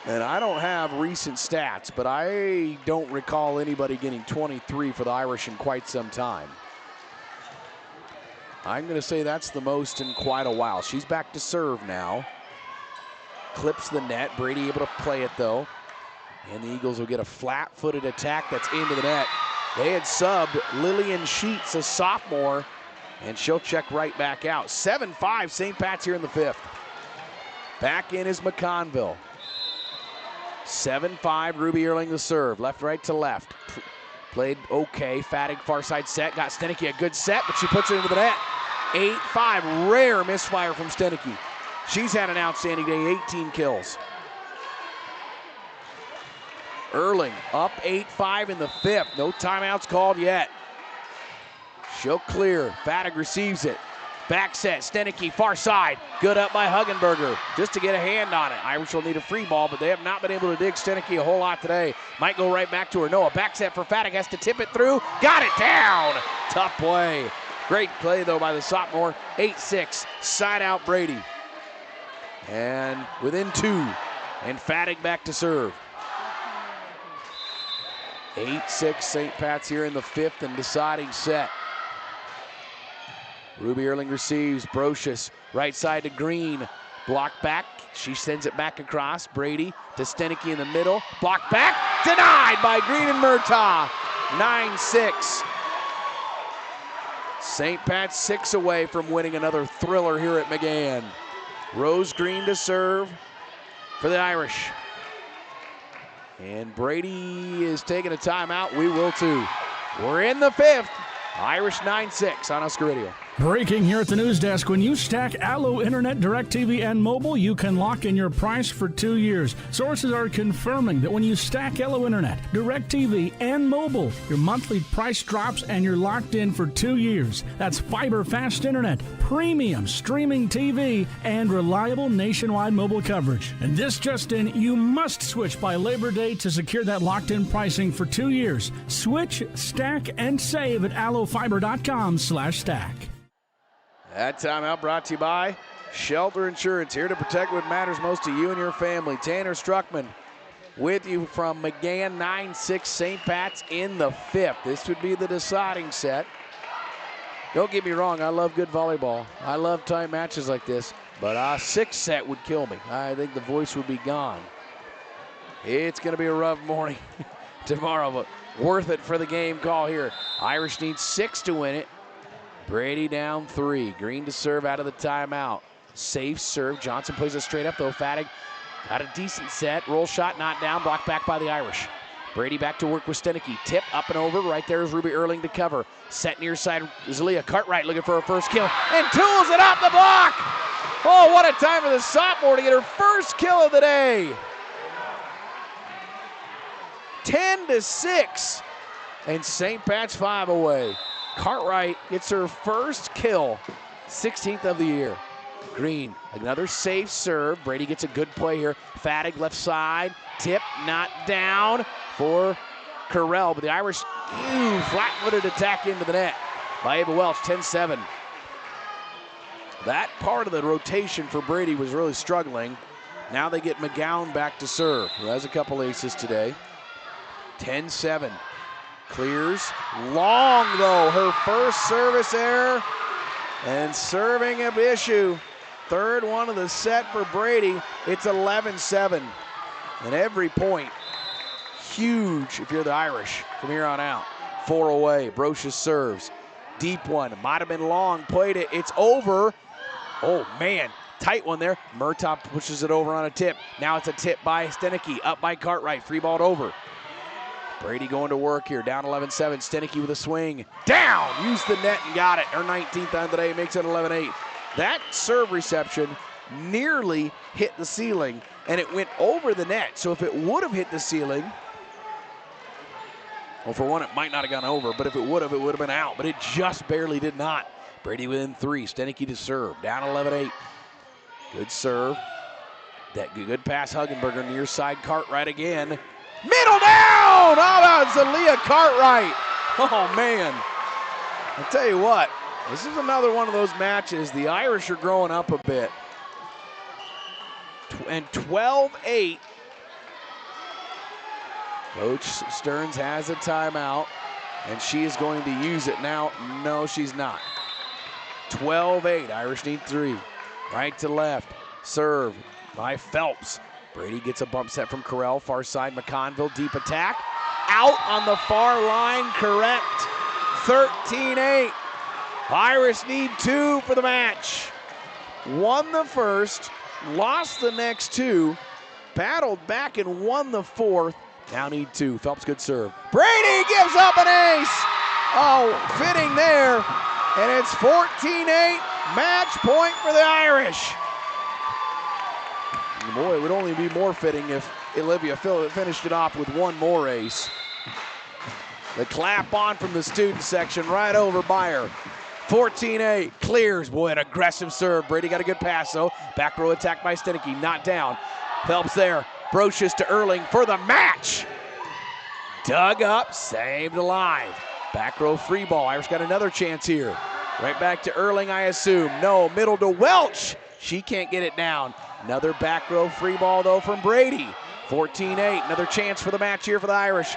And I don't have recent stats, but I don't recall anybody getting 23 for the Irish in quite some time. I'm going to say that's the most in quite a while. She's back to serve now. Clips the net. Brady able to play it, though. And the Eagles will get a flat-footed attack that's into the net. They had subbed Lillian Sheets, a sophomore, and she'll check right back out. 7-5, St. Pat's here in the 5th. Back in is McConville. 7-5, Ruby Erling the serve. Left, right to left. Played okay. Fattig far side set. Got Stenicky a good set, but she puts it into the net. 8-5, rare misfire from Stenicky. She's had an outstanding day, 18 kills. Erling up 8-5 in the 5th. No timeouts called yet. She'll clear. Fattig receives it. Back set, Stenicky far side. Good up by Huggenberger just to get a hand on it. Irish will need a free ball, but they have not been able to dig Stenicky a whole lot today. Might go right back to her. No, a back set for Fattig, has to tip it through. Got it down. Tough play. Great play, though, by the sophomore. 8-6, side out Brady. And within 2, and Fattig back to serve. 8-6, St. Pat's here in the 5th and deciding set. Ruby Erling receives. Brocious, right side to Green. Block back. She sends it back across. Brady to Stenicky in the middle. Block back. Denied by Green and Murtaugh. 9-6. St. Pat's 6 away from winning another thriller here at McGann. Rose Green to serve for the Irish. And Brady is taking a timeout. We will too. We're in the 5th. Irish 9-6 on Husker Radio. Breaking here at the news desk. When you stack Allo Internet, DirecTV, and mobile, you can lock in your price for 2 years. Sources are confirming that when you stack Allo Internet, DirecTV, and mobile, your monthly price drops and you're locked in for 2 years. That's fiber fast internet, premium streaming TV, and reliable nationwide mobile coverage. And this just in, you must switch by Labor Day to secure that locked-in pricing for 2 years. Switch, stack, and save at allofiber.com/stack. That timeout brought to you by Shelter Insurance, here to protect what matters most to you and your family. Tanner Struckman with you from McGann, 9-6 St. Pat's in the 5th. This would be the deciding set. Don't get me wrong, I love good volleyball. I love tight matches like this, but a 6 set would kill me. I think the voice would be gone. It's going to be a rough morning tomorrow, but worth it for the game call here. Irish needs 6 to win it. Brady down 3. Green to serve out of the timeout. Safe serve. Johnson plays it straight up though. Fattig got a decent set. Roll shot not down. Blocked back by the Irish. Brady back to work with Stenicky. Tip up and over. Right there is Ruby Erling to cover. Set near side is Leah Cartwright looking for her first kill. And tools it up the block. Oh, what a time for the sophomore to get her first kill of the day. 10-6. And St. Pat's 5 away. Cartwright gets her first kill, 16th of the year. Green, another safe serve. Brady gets a good play here. Fattig left side, tip not down for Carell, but the Irish, flat-footed attack into the net by Ava Welch, 10-7. That part of the rotation for Brady was really struggling. Now they get McGowan back to serve, who has a couple aces today. 10-7. Clears, long though, her first service error, and serving up issue. Third one of the set for Brady. It's 11-7, and every point huge if you're the Irish from here on out. 4 away, Brocious serves. Deep one, might have been long, played it, it's over. Oh man, tight one there. Murtaugh pushes it over on a tip. Now it's a tip by Stenicky, up by Cartwright, free balled over. Brady going to work here, down 11-7. Stenicky with a swing. Down! Used the net and got it. Her 19th on today makes it 11-8. That serve reception nearly hit the ceiling, and it went over the net. So if it would have hit the ceiling, well, for one, it might not have gone over, but if it would have been out. But it just barely did not. Brady within 3. Stenicky to serve, down 11-8. Good serve. That good pass, Huggenberger, near side, Cartwright again. Middle down! Oh, that's Leah Cartwright. Oh, man. I'll tell you what, this is another one of those matches. The Irish are growing up a bit. And 12-8. Coach Stearns has a timeout, and she is going to use it now. No, she's not. 12-8. Irish need 3. Right to left. Serve by Phelps. Brady gets a bump set from Carell, far side, McConville, deep attack. Out on the far line, correct. 13-8. Irish need 2 for the match. Won the first, lost the next 2, battled back and won the 4th. Now need 2. Phelps, good serve. Brady gives up an ace. Oh, fitting there. And it's 14-8, match point for the Irish. Boy, it would only be more fitting if Olivia finished it off with 1 more ace. The clap on from the student section right over by her. 14-8, clears. Boy, an aggressive serve. Brady got a good pass, though. Back row attack by Stenicky, not down. Phelps there. Brocious to Erling for the match. Dug up, saved alive. Back row free ball. Irish got another chance here. Right back to Erling, I assume. No, middle to Welch. She can't get it down. Another back row free ball, though, from Brady. 14-8, another chance for the match here for the Irish.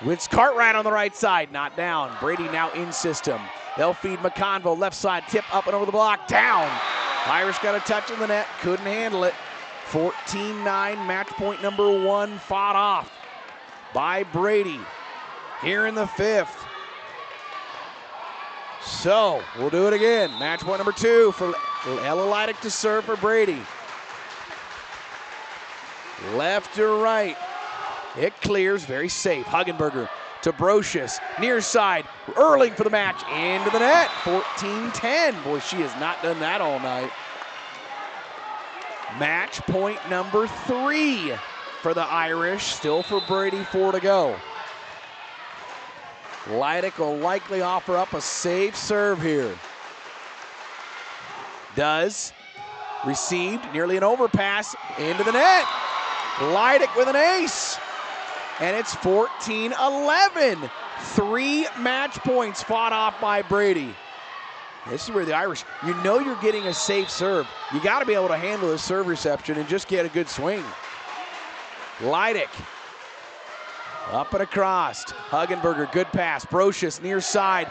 Wins Cartwright on the right side, not down. Brady now in system. They'll feed McConville, left side, tip up and over the block, down. Irish got a touch in the net, couldn't handle it. 14-9, match point number 1, fought off by Brady here in the 5th. So, we'll do it again. Match point number 2 for Ella Leidick to serve for Brady. Left to right. It clears, very safe. Huggenberger to Brocious. Near side, Erling for the match. Into the net, 14-10. Boy, she has not done that all night. Match point number 3 for the Irish. Still for Brady, 4 to go. Leidick will likely offer up a safe serve here. Does. Received, nearly an overpass, into the net. Leidick with an ace. And it's 14-11. 3 match points fought off by Brady. This is where the Irish, you know you're getting a safe serve. You got to be able to handle the serve reception and just get a good swing. Leidick. Up and across. Huggenberger, good pass. Brocious near side.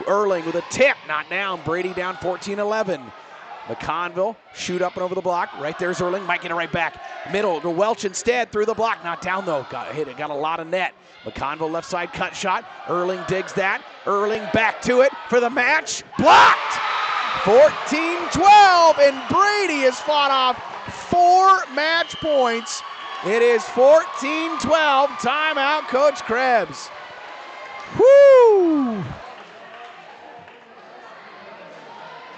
Erling with a tip, not down. Brady down 14-11. McConville, shoot up and over the block. Right there's Erling, might get it right back. Middle to Welch instead, through the block. Not down though, got hit it, got a lot of net. McConville left side cut shot. Erling digs that. Erling back to it for the match. Blocked! 14-12, and Brady has fought off 4 match points. It is 14-12. Timeout, Coach Krebs. Woo!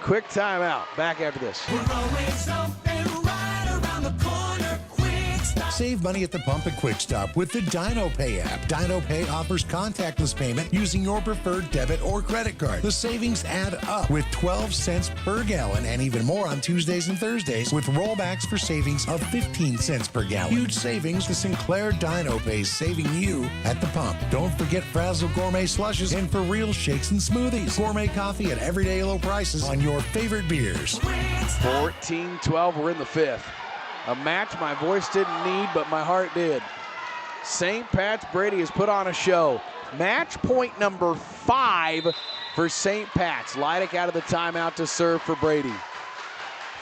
Quick timeout. Back after this. We're always open right around the corner. Quick Stop. Save money at the pump at Quick Stop with the DinoPay app. DinoPay offers contactless payment using your preferred debit or credit card. The savings add up with 12 cents per gallon and even more on Tuesdays and Thursdays with rollbacks for savings of 15 cents per gallon. Huge savings. The Sinclair DinoPay is saving you at the pump. Don't forget Frazzle Gourmet Slushes and For Real Shakes and Smoothies. Gourmet coffee at everyday low prices on your favorite beers. 14-12, we're in the 5th. A match my voice didn't need, but my heart did. St. Pat's Brady has put on a show. Match point number 5 for St. Pat's. Leidick out of the timeout to serve for Brady.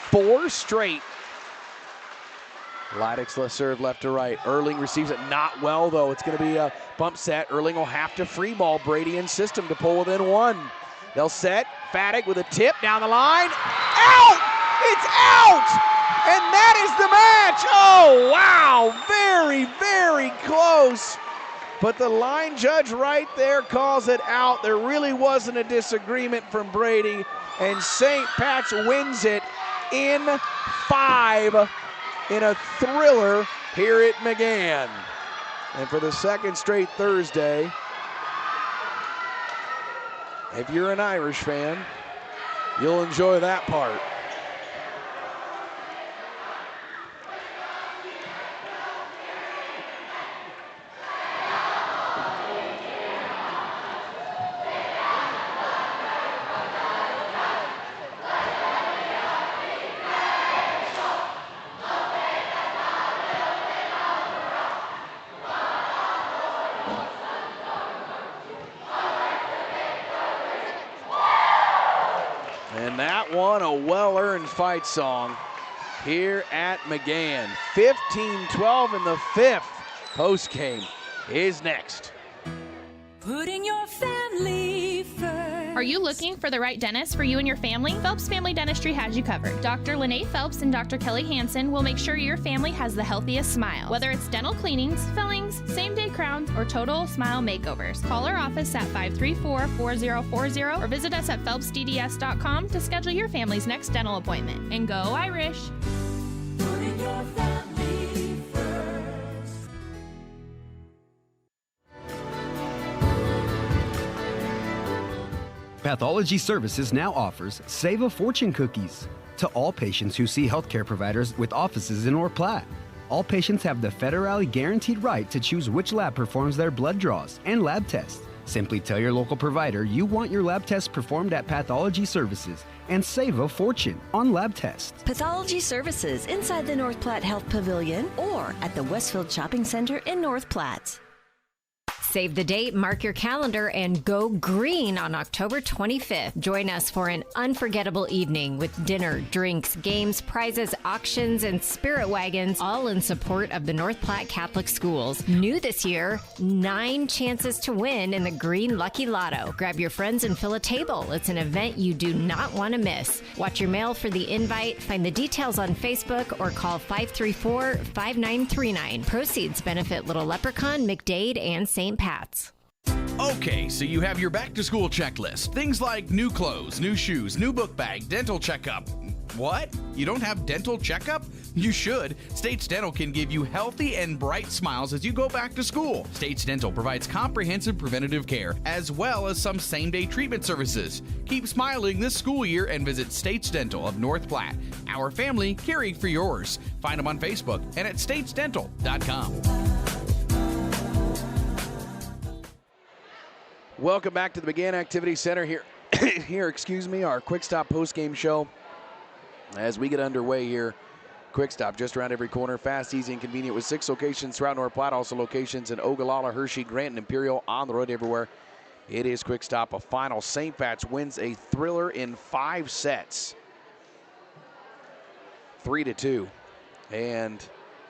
4 straight. Leidick's left serve left to right. Erling receives it not well, though. It's going to be a bump set. Erling will have to free ball Brady and system to pull within 1. They'll set. Fadig with a tip down the line. Out! It's out! And that is the match. Oh, wow. Very, very close. But the line judge right there calls it out. There really wasn't a disagreement from Brady. And St. Pat's wins it in 5 in a thriller here at McGann. And for the second straight Thursday, if you're an Irish fan, you'll enjoy that part. And that one, a well-earned fight song here at McGann. 15-12 in the 5th. Postgame is next. Putting your family first. Are you looking for the right dentist for you and your family? Phelps Family Dentistry has you covered. Dr. Lene Phelps and Dr. Kelly Hansen will make sure your family has the healthiest smile. Whether it's dental cleanings, fillings, same-day crowns, or total smile makeovers. Call our office at 534-4040 or visit us at phelpsdds.com to schedule your family's next dental appointment. And go Irish! Putting your family first. Pathology Services now offers Save a Fortune cookies to all patients who see healthcare providers with offices in North Platte. All patients have the federally guaranteed right to choose which lab performs their blood draws and lab tests. Simply tell your local provider you want your lab tests performed at Pathology Services and save a fortune on lab tests. Pathology Services inside the North Platte Health Pavilion or at the Westfield Shopping Center in North Platte. Save the date, mark your calendar, and go green on October 25th. Join us for an unforgettable evening with dinner, drinks, games, prizes, auctions, and spirit wagons, all in support of the North Platte Catholic Schools. New this year, 9 chances to win in the Green Lucky Lotto. Grab your friends and fill a table. It's an event you do not want to miss. Watch your mail for the invite, find the details on Facebook, or call 534-5939. Proceeds benefit Little Leprechaun, McDade, and St. Pat's. Okay, so you have your back-to-school checklist. Things like new clothes, new shoes, new book bag, dental checkup. What? You don't have dental checkup? You should. States Dental can give you healthy and bright smiles as you go back to school. States Dental provides comprehensive preventative care, as well as some same-day treatment services. Keep smiling this school year and visit States Dental of North Platte. Our family caring for yours. Find them on Facebook and at statesdental.com. Welcome back to the McGann Activity Center here. Our Quick Stop post-game show. As we get underway here, Quick Stop just around every corner, fast, easy, and convenient with 6 locations throughout North Platte, also locations in Ogallala, Hershey, Grant, and Imperial, on the road everywhere. It is Quick Stop. A final. St. Pat's wins a thriller in 5 sets. 3-2. And,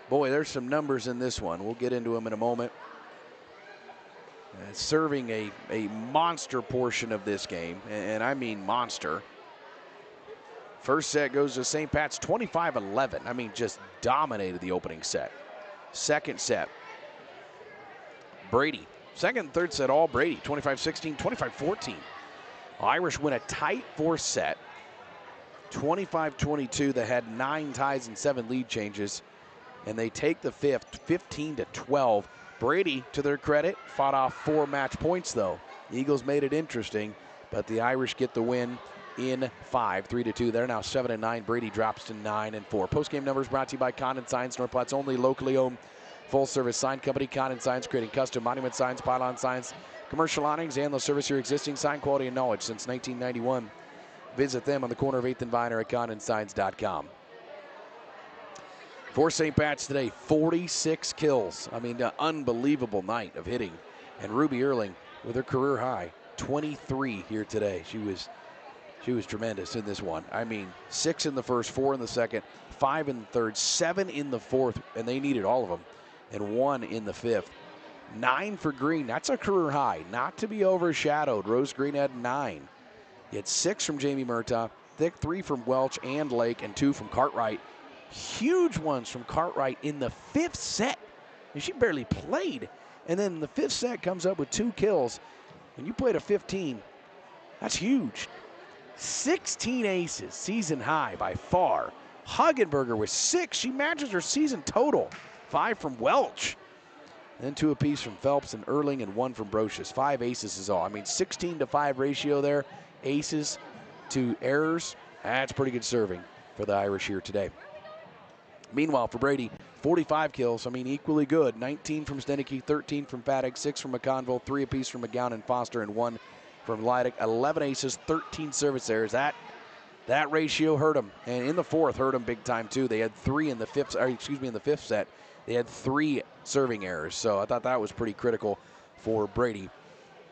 boy, there's some numbers in this one. We'll get into them in a moment. Serving a monster portion of this game, and I mean monster. First set goes to St. Pat's 25-11. I mean, just dominated the opening set. Second set, Brady. Second and third set, all Brady. 25-16, 25-14. Irish win a tight fourth set. 25-22. They had 9 ties and 7 lead changes. And they take the fifth, 15-12. Brady, to their credit, fought off 4 match points, though. The Eagles made it interesting, but the Irish get the win in 5, 3-2. They're now 7-9. Brady drops to 9-4. Post-game numbers brought to you by Condon Signs, North Platte's only locally owned full-service sign company. Condon Signs, creating custom monument signs, pylon signs, commercial awnings, and they'll service your existing sign quality and knowledge since 1991. Visit them on the corner of 8th and Viner at condonsigns.com. For St. Pat's today, 46 kills. I mean, an unbelievable night of hitting. And Ruby Erling with her career high, 23 here today. She was tremendous in this one. I mean, 6 in the first, 4 in the second, 5 in the third, 7 in the fourth, and they needed all of them, and 1 in the fifth. 9 for Green. That's a career high, not to be overshadowed. Rose Green had 9. He had 6 from Jamie Murtaugh, 3 from Welch and Lake, and 2 from Cartwright. Huge ones from Cartwright in the 5th set. And she barely played. And then the 5th set comes up with 2 kills. When you played a 15, that's huge. 16 aces, season high by far. Hagenberger with 6. She matches her season total. 5 from Welch. Then 2 apiece from Phelps and Erling and 1 from Brocious. 5 aces is all. I mean, 16-5 ratio there. Aces to errors. That's pretty good serving for the Irish here today. Meanwhile, for Brady, 45 kills. I mean, equally good. 19 from Stenicky, 13 from Paddock, 6 from McConville, 3 apiece from McGowan and Foster, and 1 from Leidick. 11 aces, 13 service errors. That ratio hurt them, and in the fourth hurt them big time too. They had 3 in the fifth. In the 5th set, they had 3 serving errors. So I thought that was pretty critical for Brady.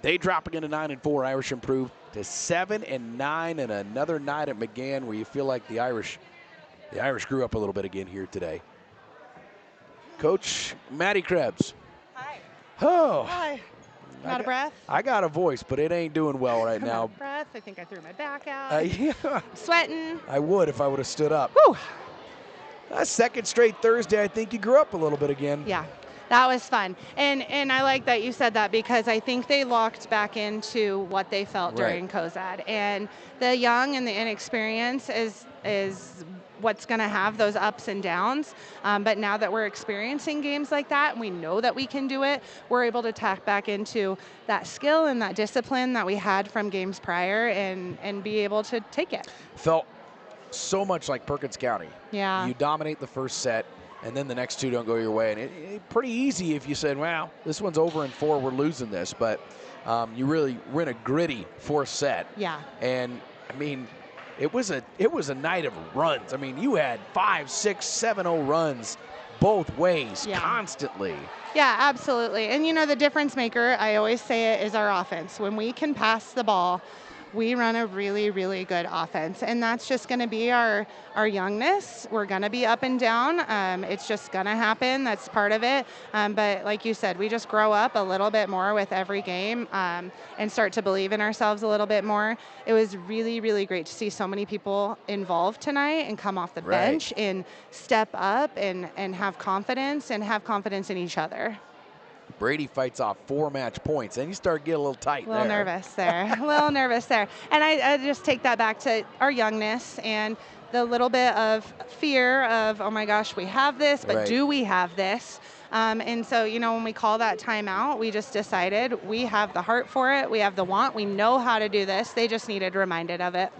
They drop again to 9-4. Irish improve to 7-9, and another night at McGann where you feel like the Irish grew up a little bit again here today. Coach Maddie Krebs. Hi. Oh. Hi. Out of breath? I got a voice, but it ain't doing well right now. Out of breath. I think I threw my back out. Yeah. I'm sweating. I would if I would have stood up. Whew. Second straight Thursday, I think you grew up a little bit again. Yeah. That was fun. And I like that you said that because I think they locked back into what they felt during COSAD. And the young and the inexperience is what's going to have those ups and downs. But now that we're experiencing games like that and we know that we can do it, we're able to tap back into that skill and that discipline that we had from games prior and be able to take it. Felt so much like Perkins County. Yeah. You dominate the first set, and then the next 2 don't go your way. And it pretty easy if you said, well, this one's over in 4, we're losing this. But you really win a gritty 4th set. Yeah. And, I mean, it was a night of runs. I mean, you had 5, 6, 7-0 runs both ways constantly. Yeah, absolutely. And, you know, the difference maker, I always say it, is our offense. When we can pass the ball, we run a really, really good offense. And that's just going to be our youngness. We're going to be up and down. It's just going to happen. That's part of it. But like you said, we just grow up a little bit more with every game and start to believe in ourselves a little bit more. It was really, really great to see so many people involved tonight and come off the bench and step up and have confidence in each other. Brady fights off 4 match points. Then you start getting a little tight A little nervous there. A little nervous there. And I just take that back to our youngness and the little bit of fear of, oh my gosh, we have this, but do we have this? And so, when we call that timeout, we just decided we have the heart for it. We have the want. We know how to do this. They just needed reminded of it.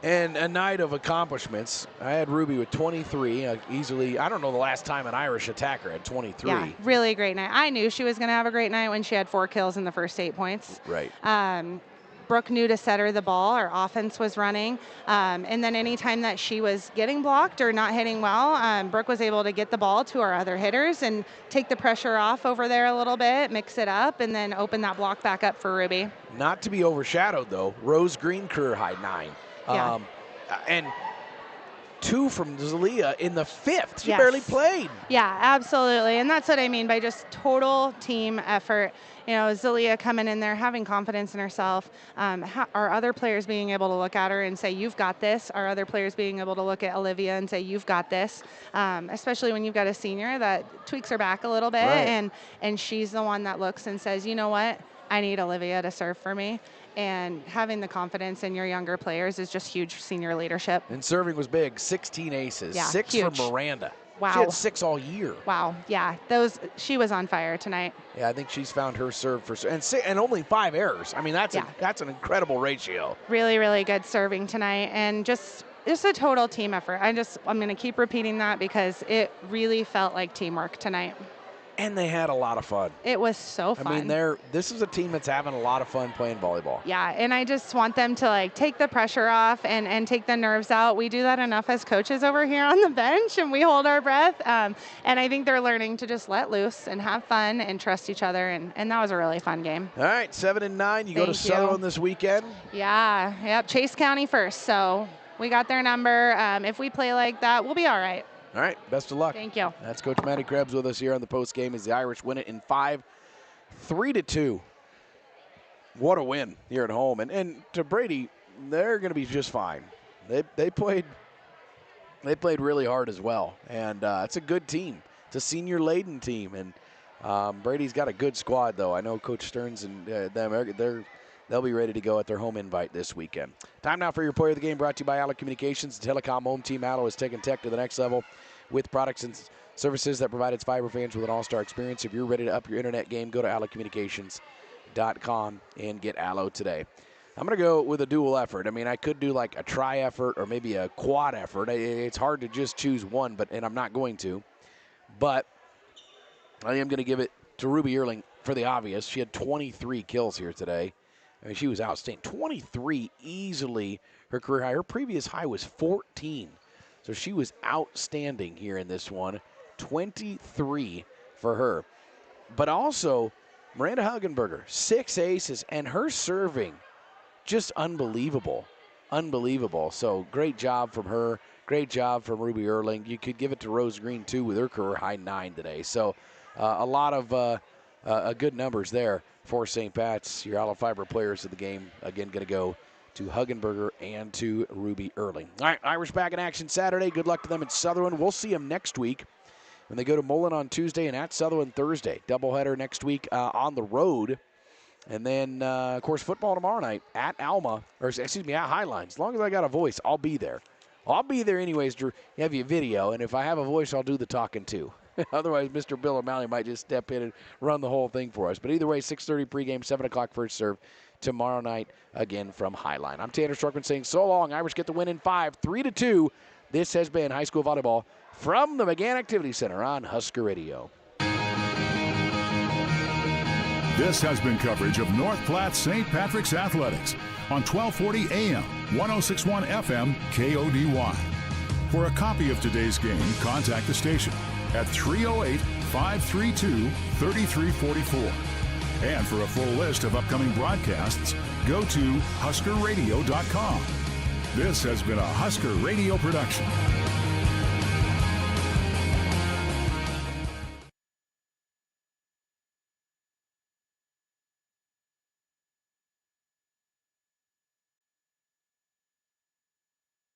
And a night of accomplishments. I had Ruby with 23, easily. I don't know the last time an Irish attacker had 23. Yeah, really great night. I knew she was going to have a great night when she had 4 kills in the first 8 points. Right. Brooke knew to set her the ball. Our offense was running. And then anytime that she was getting blocked or not hitting well, Brooke was able to get the ball to our other hitters and take the pressure off over there a little bit, mix it up, and then open that block back up for Ruby. Not to be overshadowed, though, Rose Green career high 9. Yeah. And 2 from Zalia in the 5th. She barely played. Yeah, absolutely. And that's what I mean by just total team effort. Zalia coming in there, having confidence in herself. Our other players being able to look at her and say, you've got this. Our other players being able to look at Olivia and say, you've got this. Especially when you've got a senior that tweaks her back a little bit. Right. And she's the one that looks and says, you know what? I need Olivia to serve for me. And having the confidence in your younger players is just huge senior leadership. And serving was big, 16 aces, Yeah, 6 huge. for Miranda. Wow. She had 6 all year. Wow, yeah, she was on fire tonight. Yeah, I think she's found her serve for and only 5 errors. I mean, that's an incredible ratio. Really, really good serving tonight, and just a total team effort. I'm going to keep repeating that because it really felt like teamwork tonight. And they had a lot of fun. It was so fun. I mean, this is a team that's having a lot of fun playing volleyball. Yeah, and I just want them to take the pressure off and take the nerves out. We do that enough as coaches over here on the bench, and we hold our breath. And I think they're learning to just let loose and have fun and trust each other. And that was a really fun game. All right, 7-9. You go to Sutherland this weekend. Yeah, yep. Chase County first. So we got their number. If we play like that, we'll be all right. All right, best of luck. Thank you. That's Coach Maddie Krebs with us here on the post game as the Irish win it in 5, 3-2. What a win here at home. And to Brady, they're going to be just fine. They played really hard as well. And it's a good team. It's a senior-laden team. And Brady's got a good squad, though. I know Coach Stearns and they'll be ready to go at their home invite this weekend. Time now for your player of the game, brought to you by Allo Communications. The telecom home team Allo has taken tech to the next level with products and services that provide its fiber fans with an all-star experience. If you're ready to up your internet game, go to allocommunications.com and get Allo today. I'm going to go with a dual effort. I mean, I could do like a tri effort or maybe a quad effort. It's hard to just choose one, and I'm not going to. But I am going to give it to Ruby Erling for the obvious. She had 23 kills here today. I mean, she was outstanding. 23 easily her career high. Her previous high was 14. So she was outstanding here in this one. 23 for her. But also, Miranda Hugenberger, 6 aces, and her serving, just unbelievable. Unbelievable. So great job from her. Great job from Ruby Erling. You could give it to Rose Green, too, with her career high 9 today. So a lot of good numbers there for St. Pat's. Your Allo Fiber players of the game, again, going to go to Hugenberger and to Ruby Erling. All right, Irish back in action Saturday. Good luck to them in Sutherland. We'll see them next week when they go to Mullen on Tuesday and at Sutherland Thursday. Doubleheader next week on the road. And then, of course, football tomorrow night at Alma, or excuse me, at Highline. As long as I got a voice, I'll be there. I'll be there anyways to have you video, and if I have a voice, I'll do the talking too. Otherwise, Mr. Bill O'Malley might just step in and run the whole thing for us. But either way, 6:30 pregame, 7 o'clock first serve tomorrow night, again from Highline. I'm Tanner Struckman saying so long. Irish get the win in 5, 3-2. This has been high school volleyball from the McGann Activity Center on Husker Radio. This has been coverage of North Platte St. Patrick's Athletics on 1240 AM, 1061 FM, KODY. For a copy of today's game, contact the station at 308-532-3344. And for a full list of upcoming broadcasts, go to HuskerRadio.com. This has been a Husker Radio production.